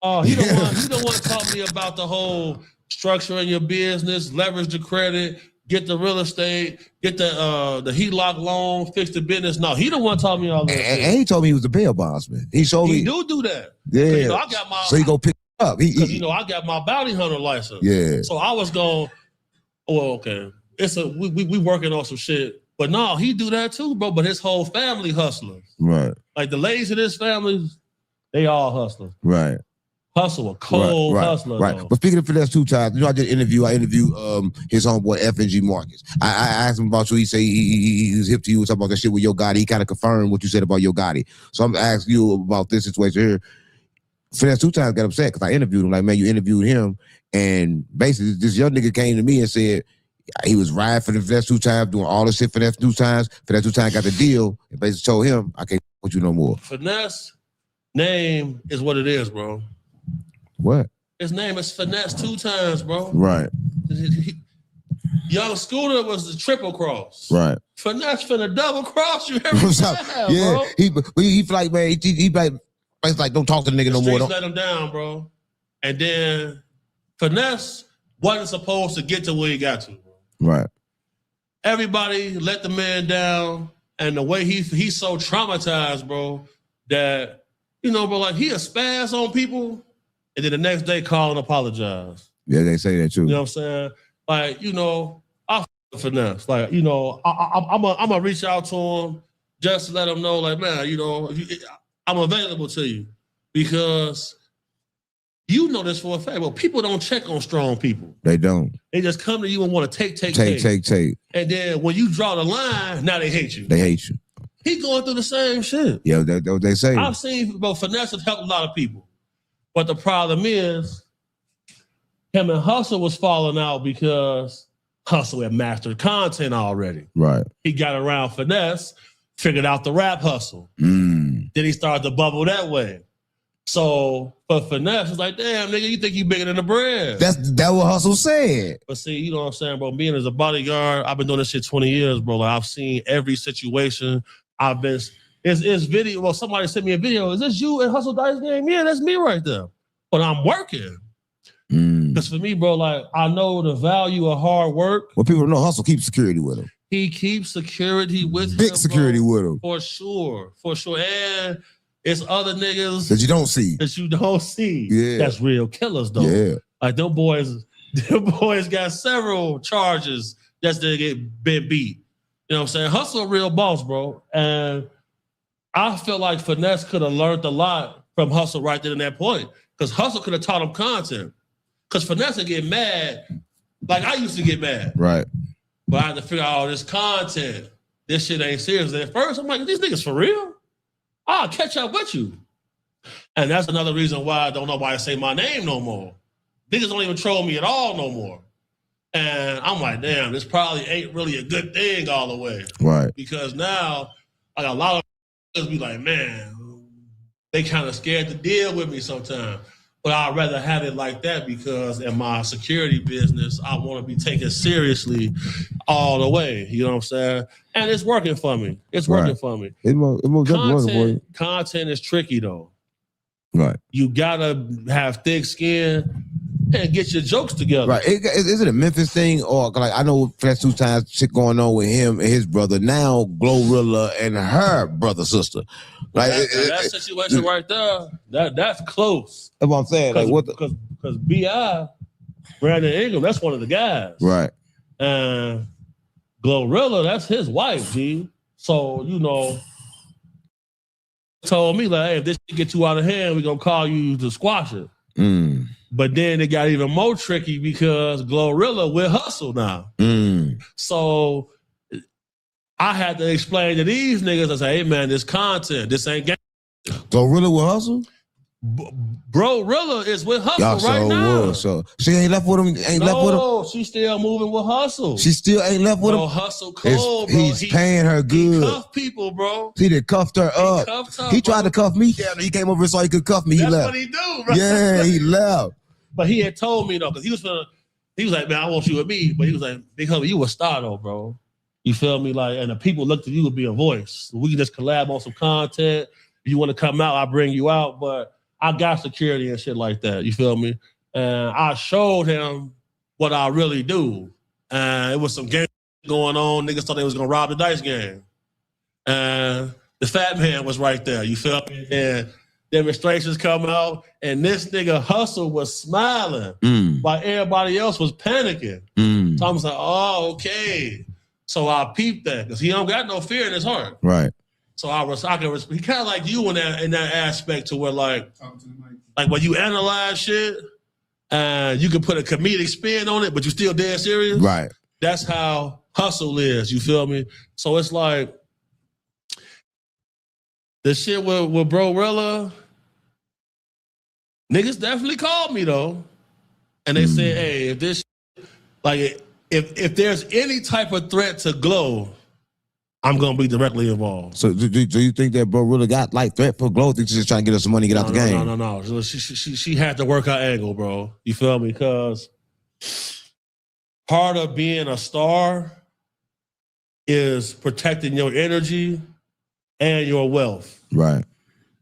about. He don't want to talk to me about the whole structure in your business, leverage the credit, get the real estate, get the HELOC loan, fix the business. No, he don't want to talk to me all that. And he told me he was a bail bondsman. He showed me. He do that. Yeah. I got my. So he go pick it up. Because I got my bounty hunter license. Yeah. So I was going, okay. We working on some shit. But no, he do that too, bro. But his whole family hustlers. Right. Like the ladies in his family, they all hustlers. Right. Hustle, a cold hustler. Right. Though. But speaking of Finesse 2 times, I interviewed his homeboy FNG Marcus. I asked him about you. He said he was hip to you and talking about that shit with Yo Gotti. He kind of confirmed what you said about Yo Gotti. So I'm asking you about this situation here. Finesse 2 times got upset because I interviewed him. Like, man, you interviewed him. And basically, this young nigga came to me and said he was riding for the Finesse 2 times, doing all this shit for Finesse 2 times. Finesse 2 times got the deal and basically told him, I can't with you no more. Finesse name is what it is, bro. What? His name is Finesse 2 times, bro. Right. Young Scooter was the triple cross. Right. Finesse finna double cross you every time, yeah. bro. He like, man, he like, don't talk to the nigga no more. Let him down, bro. And then Finesse wasn't supposed to get to where he got to, bro. Right. Everybody let the man down, and the way he's so traumatized, bro, that bro, like he a spaz on people. And then the next day call and apologize. Yeah, they say that too. You know what I'm saying? Like, I Finesse. Like, I'm gonna reach out to him just to let him know, like, man, I'm available to you because you know this for a fact. Well, people don't check on strong people. They don't. They just come to you and want to take. Take. And then when you draw the line, now they hate you. They hate you. He going through the same shit. Yeah, that's what they say. I've seen, bro, finesse has helped a lot of people. But the problem is, him and Hustle was falling out because Hustle had mastered content already. Right. He got around finesse, figured out the rap hustle. Mm. Then he started to bubble that way. So for finesse, it's like, damn, nigga, you think you bigger than the bread. That's what Hustle said. But see, you know what I'm saying, bro? Being as a bodyguard, I've been doing this shit 20 years, bro. Like, I've seen every situation. I've been, it's video. Well, somebody sent me a video. Is this you at Hustle Dice Game? Yeah, that's me right there. But I'm working. Because for me, bro, like, I know the value of hard work. Well, people know Hustle keeps security with him. He keeps security with him. Big security with him. For sure. And it's other niggas that you don't see. Yeah. That's real killers, though. Yeah. Like, them boys got several charges that's to get been beat. You know what I'm saying? Hustle a real boss, bro. And I feel like finesse could have learned a lot from Hustle right there in that point. Because Hustle could have taught him content. Because finesse would get mad. Like I used to get mad. Right. But I had to figure out all this content. This shit ain't serious. And at first, I'm like, these niggas for real? I'll catch up with you. And that's another reason why I don't know why I say my name no more. Niggas don't even troll me at all no more. And I'm like, damn, this probably ain't really a good thing all the way. Right. Because now I got a lot of niggas be like, man, they kind of scared to deal with me sometimes. But I'd rather have it like that because in my security business, I want to be taken seriously all the way. You know what I'm saying? And it's working for me. It's working for me. It most definitely working for you. Content is tricky though. Right. You gotta have thick skin and get your jokes together. Right. Is it a Memphis thing or like I know for that 2 times shit going on with him and his brother. Now Glorilla and her brother sister. Like that situation right there, that's close. That's what I'm saying. Like what? Because B.I. Brandon Ingram, that's one of the guys. Right. And Glorilla, that's his wife, G. So you know, told me like, hey, if this shit get too out of hand, we're gonna call you to squash it. Mm. But then it got even more tricky because Glorilla will hustle now. Mm. So I had to explain to these niggas, I say, hey man, this content, this ain't game. Glorilla will hustle? Bro, Rilla is with Hustle right now. So she ain't left with him. No, she's still moving with Hustle. She still ain't left with him. Hustle cold, bro. He's paying her good. He cuffed people, bro. He done cuffed her up. He tried to cuff me down. He came over so he could cuff me. He left. That's what he do, bro. Yeah, he left. But he had told me though, because he was like, man, I want you with me. But he was like, Big Hubby, you a star though, bro. You feel me? Like, and the people look to you to be a voice. We can just collab on some content. If you want to come out, I'll bring you out. But I got security and shit like that. You feel me? And I showed him what I really do. And it was some game going on. Niggas thought they was gonna rob the dice game. And the fat man was right there. You feel me? And demonstrations come out, and this nigga Hustle was smiling while everybody else was panicking. So I was like, oh, okay. So I peeped that because he don't got no fear in his heart. Right. So he kind of like you in that aspect to where like when you analyze shit and you can put a comedic spin on it, but you still dead serious. Right. That's how Hustle is. You feel me? So it's like the shit with Bro Rilla, niggas definitely called me though, and they said, "Hey, if this if there's any type of threat to Glow, I'm gonna be directly involved." So do you think that Bro really got like threat for Glow? Think she's just trying to get us some money, get out the game? No. So she had to work her angle, bro. You feel me? Because part of being a star is protecting your energy and your wealth. Right.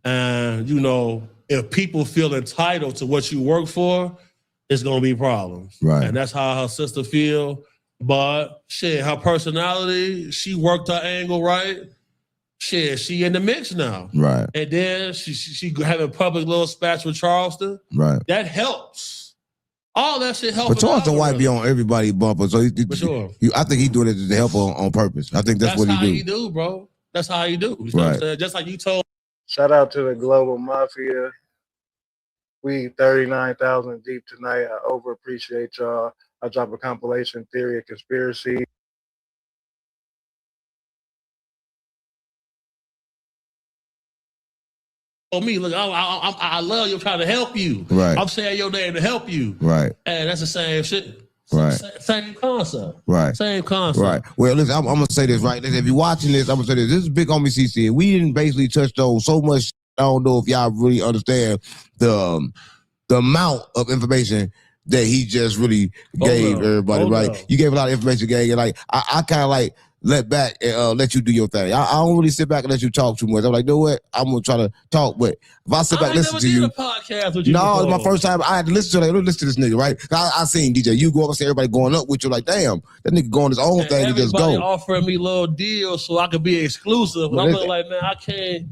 And you know, if people feel entitled to what you work for, it's gonna be problems. Right. And that's how her sister feel. But shit, her personality, she worked her angle right. Shit, she in the mix now. Right. And then she having public little spats with Charleston. Right. That helps. All that shit helps. But Charleston White be on everybody bumper, so For sure. I think he doing it to help on purpose. I think that's what he how do. you do, bro. That's how you do. You know what I'm Right. saying? Just like you told Shout out to the Global Mafia. We 39,000 deep tonight. I over appreciate y'all. I drop a compilation, Theory of Conspiracy. Me, look, I love you. I'm trying to help you. Right. I'm saying your name to help you. Right. And that's the same shit. Right. Same concept. Right. Same concept. Right. Well, listen, I'm gonna say this right. Listen, if you're watching this, I'm gonna say this. This is Big Homie CC. And we didn't basically touch on so much. I don't know if y'all really understand the amount of information that he just really gave everybody. Right. You gave a lot of information, gang. And like I kind of like let back and let you do your thing. I don't really sit back and let you talk too much. I'm like, you know what? I'm gonna try to talk, but if I sit back and listen to you, a podcast with you no, it's my first time. I had to listen to it. Like, listen to this nigga, right? I seen DJ. You go up and see everybody going up with you, like, damn, that nigga going his own thing and just Everybody go. offering me little deals so I could be exclusive. And I'm like, man, I can't.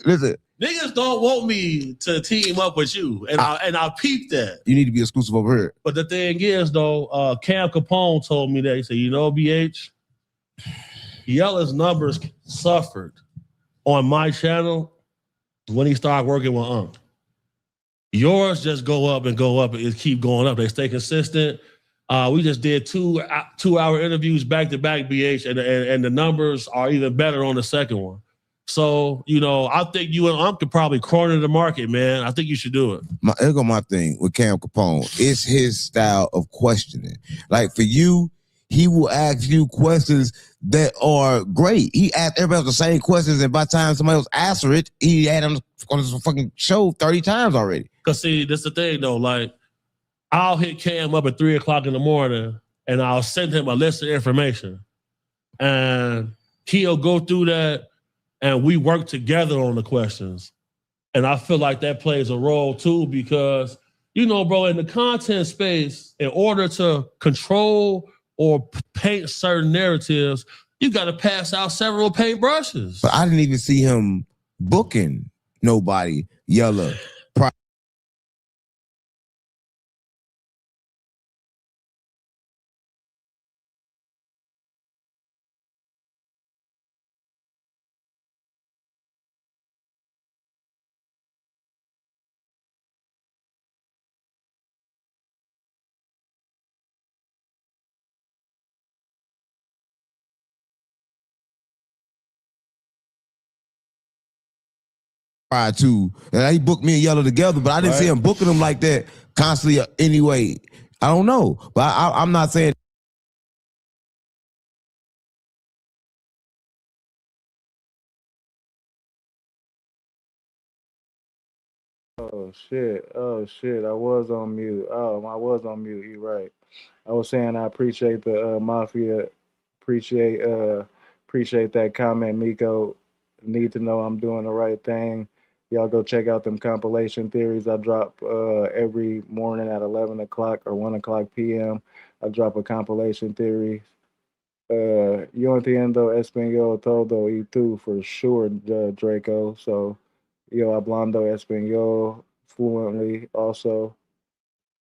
Listen, niggas don't want me to team up with you, and I peeped that. You need to be exclusive over here. But the thing is, though, Cam Capone told me that. He said, you know, BH, Yella's numbers suffered on my channel when he started working with Unc. Yours just go up and go up and keep going up. They stay consistent. We just did two-hour interviews back to back, BH, and the numbers are even better on the second one. So, you know, I think you and Unc could probably corner the market, man. I think you should do it. Here go my thing with Cam Capone. It's his style of questioning. Like for you, he will ask you questions that are great. He asked everybody else the same questions, and by the time somebody else answer it, he had him on his fucking show 30 times already. Because see, that's the thing though. Like, I'll hit Cam up at 3 o'clock in the morning, and I'll send him a list of information, and he'll go through that, and we work together on the questions. And I feel like that plays a role too, because, you know, bro, in the content space, in order to control or paint certain narratives, you got to pass out several paintbrushes. But I didn't even see him booking nobody, Yella. Prior to, and he booked me and Yellow together, but I didn't see him booking him like that constantly anyway. I don't know, but I'm not saying. Oh shit. I was on mute. I was on mute. You're right. I was saying I appreciate the Mafia. Appreciate that comment, Miko. Need to know I'm doing the right thing. Y'all go check out them compilation theories I drop every morning at 11 o'clock or 1 o'clock p.m. I drop a compilation theory. Yo entiendo español todo y tú for sure, Draco. So, yo hablando español fluently also.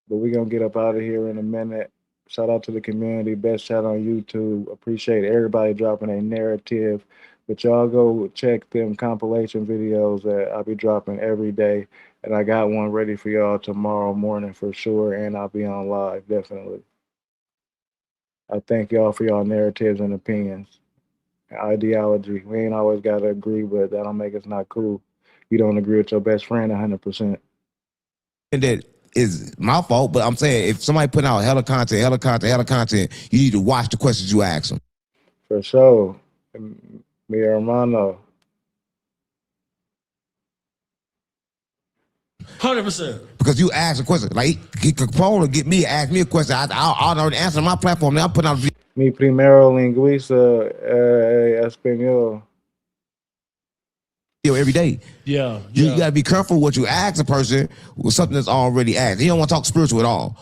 But we're going to get up out of here in a minute. Shout out to the community. Best chat on YouTube. Appreciate everybody dropping a narrative. But y'all go check them compilation videos that I'll be dropping every day. And I got one ready for y'all tomorrow morning for sure. And I'll be on live, definitely. I thank y'all for y'all narratives and opinions. Ideology. We ain't always got to agree, but that don't make us not cool. You don't agree with your best friend 100%. And that is my fault, but I'm saying if somebody putting out hella content, you need to watch the questions you ask them. For sure. Mi hermano. 100%. Because you ask a question, like Capone will get me, ask me a question, I'll already answer on my platform. Now I'm putting out. Mi primero lingüista español. Every day. Yeah. You got to be careful what you ask a person with something that's already asked. He don't want to talk spiritual at all.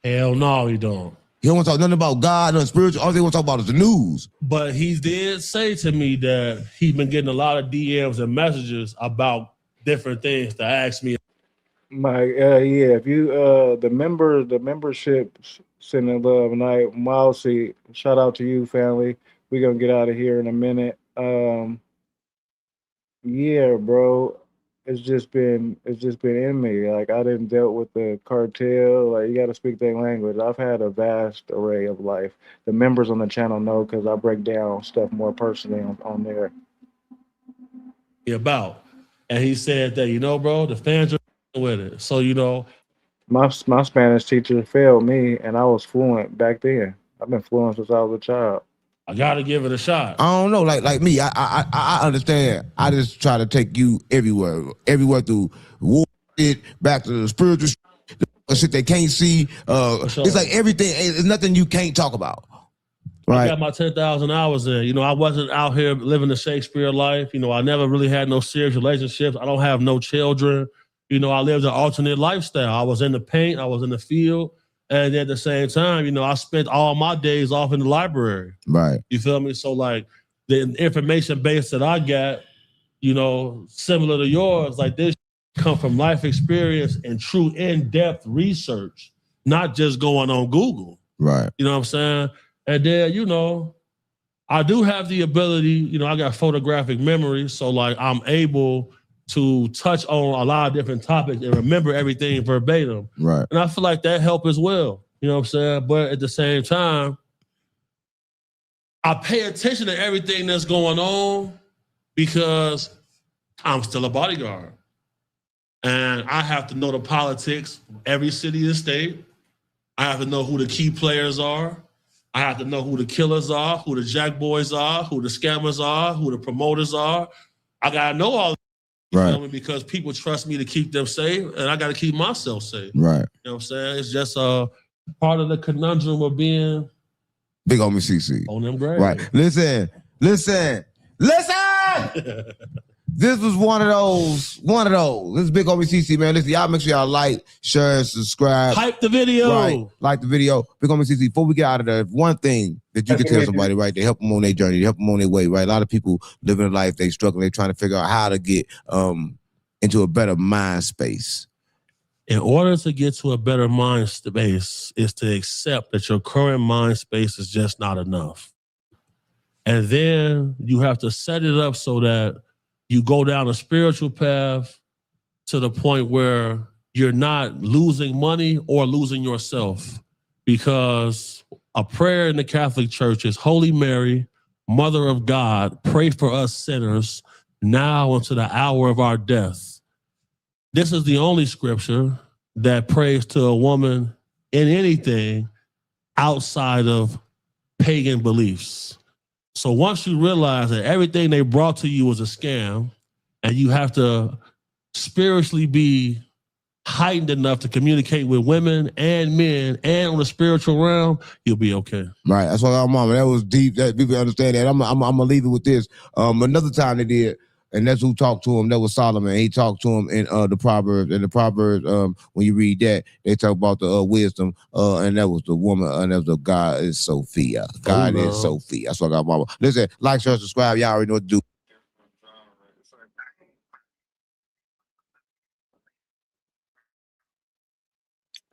Hell no, he don't. He don't want to talk nothing about God, nothing spiritual. All they want to talk about is the news. But he did say to me that he's been getting a lot of DMs and messages about different things to ask me. If you the membership sending love night, Mousy, shout out to you, family. We're gonna get out of here in a minute. Yeah, bro. It's just been in me. Like I didn't dealt with the cartel. Like you got to speak their language. I've had a vast array of life. The members on the channel know because I break down stuff more personally on there. About. And he said that, bro, the fans are with it. So, My Spanish teacher failed me, and I was fluent back then. I've been fluent since I was a child. I gotta give it a shot. I don't know, like me, I understand. I just try to take you everywhere through war shit, back to the spiritual shit they can't see. It's like everything. There's nothing you can't talk about. Right. I got my 10,000 hours in. I wasn't out here living the Shakespeare life. I never really had no serious relationships. I don't have no children. I lived an alternate lifestyle. I was in the paint. I was in the field. And at the same time, I spent all my days off in the library. Right. You feel me? So, like, the information base that I got, similar to yours, like this come from life experience and true in-depth research, not just going on Google. Right. You know what I'm saying? And then, I do have the ability, I got photographic memory. So, like, I'm able to touch on a lot of different topics and remember everything verbatim. Right. And I feel like that helped as well. You know what I'm saying? But at the same time, I pay attention to everything that's going on because I'm still a bodyguard. And I have to know the politics of every city and state. I have to know who the key players are. I have to know who the killers are, who the jack boys are, who the scammers are, who the promoters are. I got to know all right. Because people trust me to keep them safe, and I got to keep myself safe. Right. You know what I'm saying? It's just a part of the conundrum of being Big homie CC. on them grades. Right. Listen. This was one of those. This is Big homie CC, man. Listen, y'all make sure y'all like, share, and subscribe. Hype the video. Right. Like the video. Big homie CC, before we get out of there, one thing that you can tell somebody, right, they help them on their journey, they help them on their way, right? A lot of people living a life, they struggling, they trying to figure out how to get into a better mind space. In order to get to a better mind space is to accept that your current mind space is just not enough. And then you have to set it up so that you go down a spiritual path to the point where you're not losing money or losing yourself. Because a prayer in the Catholic Church is, Holy Mary, Mother of God, pray for us sinners now unto the hour of our death. This is the only scripture that prays to a woman in anything outside of pagan beliefs. So once you realize that everything they brought to you was a scam, and you have to spiritually be heightened enough to communicate with women and men and on the spiritual realm, you'll be okay. Right. That's what I'm on. That was deep. That people understand that. I'm gonna leave it with this. Another time they did, and that's who talked to him. That was Solomon. He talked to him in the Proverbs. In the Proverbs, when you read that, they talk about the wisdom. And that was the woman. And that was the God is Sophia. God is Sophia. That's what I got, mama. Listen, like, share, subscribe. Y'all already know what to do.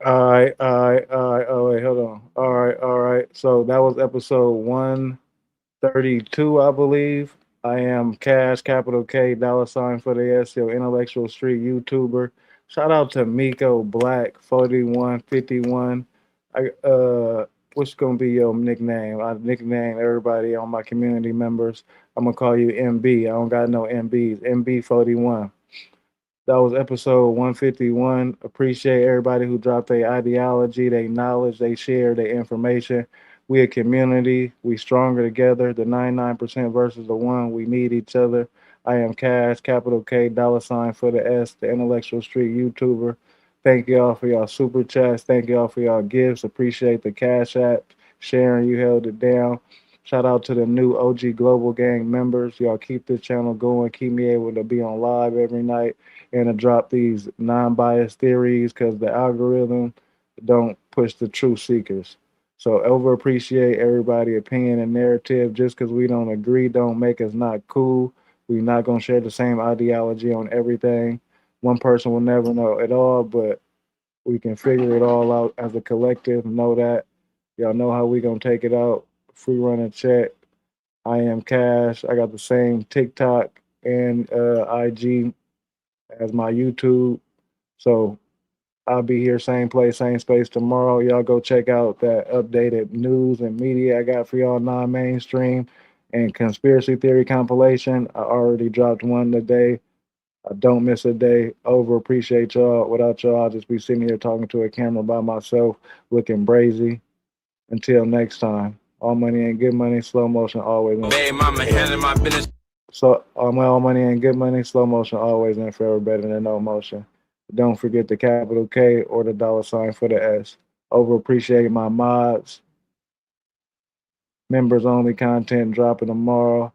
All right. Oh, wait, hold on. All right. So that was episode 132, I believe. I am Cash, capital K, $ for the S, your intellectual street YouTuber. Shout out to Miko Black 4151. What's gonna be your nickname? I nickname everybody on my community members. I'm gonna call you MB. I don't got no MBs. MB41. That was episode 151. Appreciate everybody who dropped their ideology, their knowledge, they share their information. We a community. We stronger together. The 99% versus the 1. We need each other. I am Cash, capital K, $ for the S, the intellectual street YouTuber. Thank y'all for y'all super chats. Thank y'all for y'all gifts. Appreciate the Cash App. Sharon, you held it down. Shout out to the new OG Global Gang members. Y'all keep this channel going. Keep me able to be on live every night and to drop these non-biased theories because the algorithm don't push the truth seekers. So over appreciate everybody's opinion and narrative. Just because we don't agree don't make us not cool. We're not going to share the same ideology on everything. One person will never know it all, but we can figure it all out as a collective. Know that. Y'all know how we going to take it out. Free run and check. I am Cash. I got the same TikTok and IG as my YouTube. So I'll be here, same place, same space tomorrow. Y'all go check out that updated news and media I got for y'all, non-mainstream and conspiracy theory compilation. I already dropped one today. I don't miss a day. Over appreciate y'all. Without y'all, I'll just be sitting here talking to a camera by myself, looking brazy. Until next time, all money ain't good money, slow motion always. Hey, mama, handling my business. So all money ain't good money, slow motion always and forever better than no motion. Don't forget the capital K or the $ for the S. Over appreciate my mods. Members only content dropping tomorrow.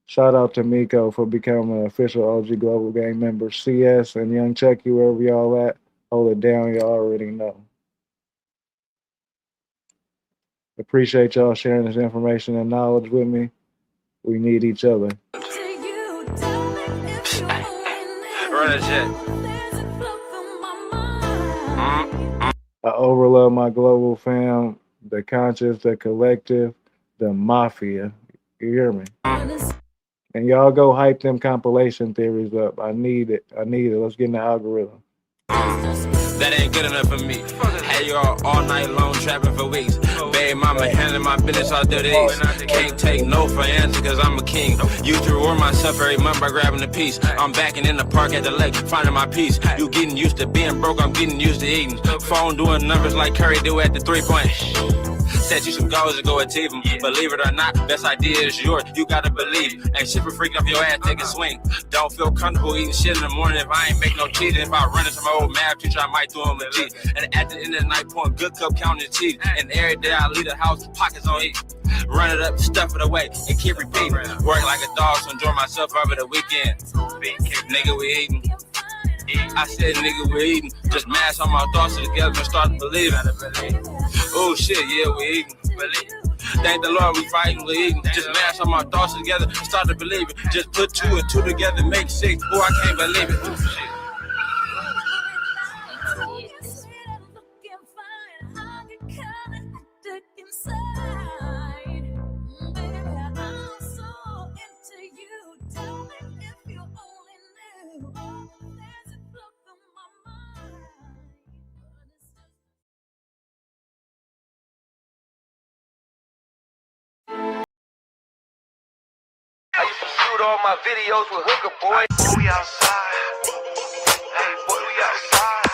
Shout out to Miko for becoming an official OG Global Gang member. CS and Young Chucky, wherever y'all at, hold it down, y'all already know. Appreciate y'all sharing this information and knowledge with me. We need each other. Run a jet. I overlove my global fam, the conscious, the collective, the mafia. You hear me? And y'all go hype them compilation theories up. I need it. Let's get in the algorithm. That ain't good enough for me. Had you all night long trapping for weeks. Baby mama handling my business all 30 days. Can't take no for answer cause I'm a king. Used to reward myself every month by grabbing a piece. I'm backing in the park at the lake, finding my peace. You getting used to being broke, I'm getting used to eating. Phone doing numbers like Curry do at the 3-point. Set you some goals and go achieve them. Believe it or not, best idea is yours. You gotta believe. Ain't shit for freaking off your ass, take a swing. Don't feel comfortable eating shit in the morning if I ain't make no cheating. If I run into my old math teacher, I might do him a G. And at the end of the night, pouring good cup, counting cheese. And every day I leave the house, pockets on E. Run it up, stuff it away, and keep repeating. Work like a dog, so enjoy myself over the weekend. Nigga, we eating. I said, nigga, we eating. Just mash all my thoughts together and start to believe. Oh shit, yeah, we eating. Thank the Lord, we fighting, we eating. Just mash all my thoughts together and start to believe it. Just put 2 and 2 together, make 6. Boy, I can't believe it. I used to shoot all my videos with Hooker Boy. We outside. Hey, boy, we outside.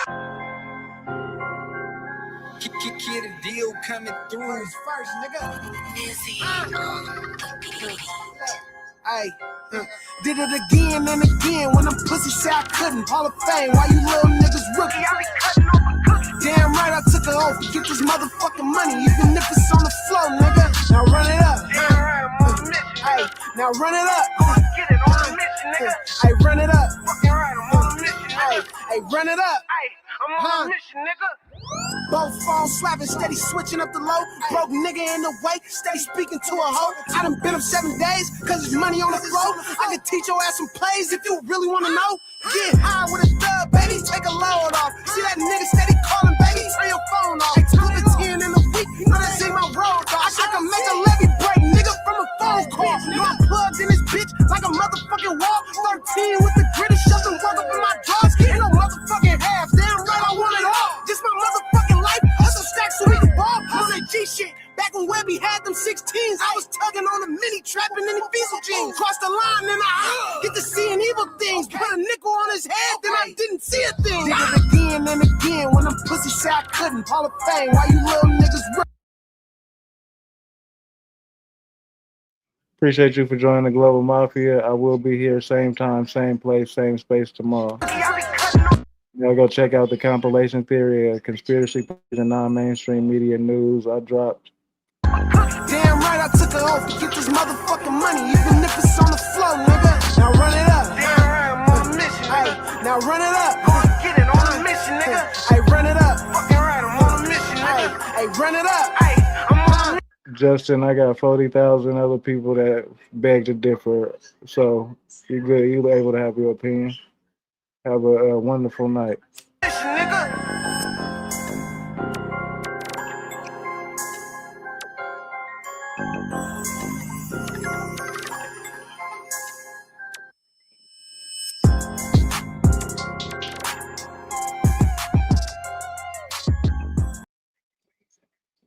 Kid, a deal coming through. First, nigga. Hey, Did it again and again when them pussy say I couldn't. Hall of Fame, why you little niggas rookies? Damn right, I took an oath to get this motherfucking money, even if it's on the floor, nigga. Now run it up. Hey, now run it up. Get it on a mission, nigga. Hey, run it up. Fucking right, I'm on a mission. Hey, run it up. Hey, I'm on a mission, nigga. Both phones slapping, steady switching up the low. Broke nigga in the way, steady speaking to a hoe. I done been up 7 days, cause there's money on the floor. I can teach your ass some plays if you really wanna know. Get high with a thug, baby, take a load off. See that nigga steady calling, baby, turn your phone off. Hey, 2 to 10 in a week, you know that's in my road, dog. I can make a levy break, nigga, from a phone call. You know I'm plugged in this bitch like a motherfucking wall. 13 with the gritty, shove them work up in my drugs. Ain't no motherfucking half, damn right, I want it all. Just my motherfucking life, hustle stacks so we can ball. On that G shit, back when Webby had them 16s, I was tugging on a mini trapping in the diesel jeans. Cross the line and I get to seeing evil things. Put a nickel on his head, then I didn't see a thing. Did it again and again when them pussy say I couldn't. Hall of Fame, why you little niggas Appreciate you for joining the Global Mafia. I will be here same time, same place, same space tomorrow. Y'all go check out the compilation theory, conspiracy and non-mainstream media news I dropped. Damn right, I took an oath to get this motherfucking money, even if it's on the floor, nigga. Now run it up. Damn right, I'm on a mission. Hey, now run it up. Get it on a mission, nigga. Hey, run it up. Fucking right, I'm on a mission, nigga. Hey, run it up. Hey, I'm on a mission. Justin, I got 40,000 other people that beg to differ. So you good. You able to have your opinion. Have a wonderful night.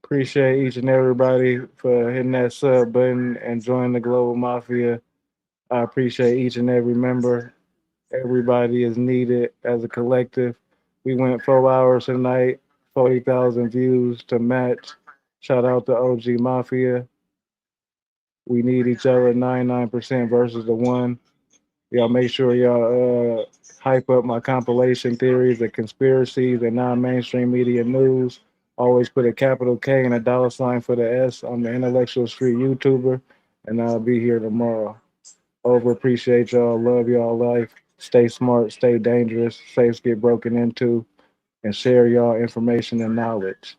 Appreciate each and everybody for hitting that sub button and joining the Global Mafia. I appreciate each and every member. Everybody is needed as a collective. We went 4 hours tonight, 40,000 views to match. Shout out to OG Mafia. We need each other 99% versus the 1. Y'all make sure y'all hype up my compilation theories, the conspiracies, and non-mainstream media news. Always put a capital K and a $ for the S. I'm the Intellectual Street YouTuber, and I'll be here tomorrow. Over, appreciate y'all, love y'all life. Stay smart, stay dangerous, safes get broken into, and share y'all information and knowledge.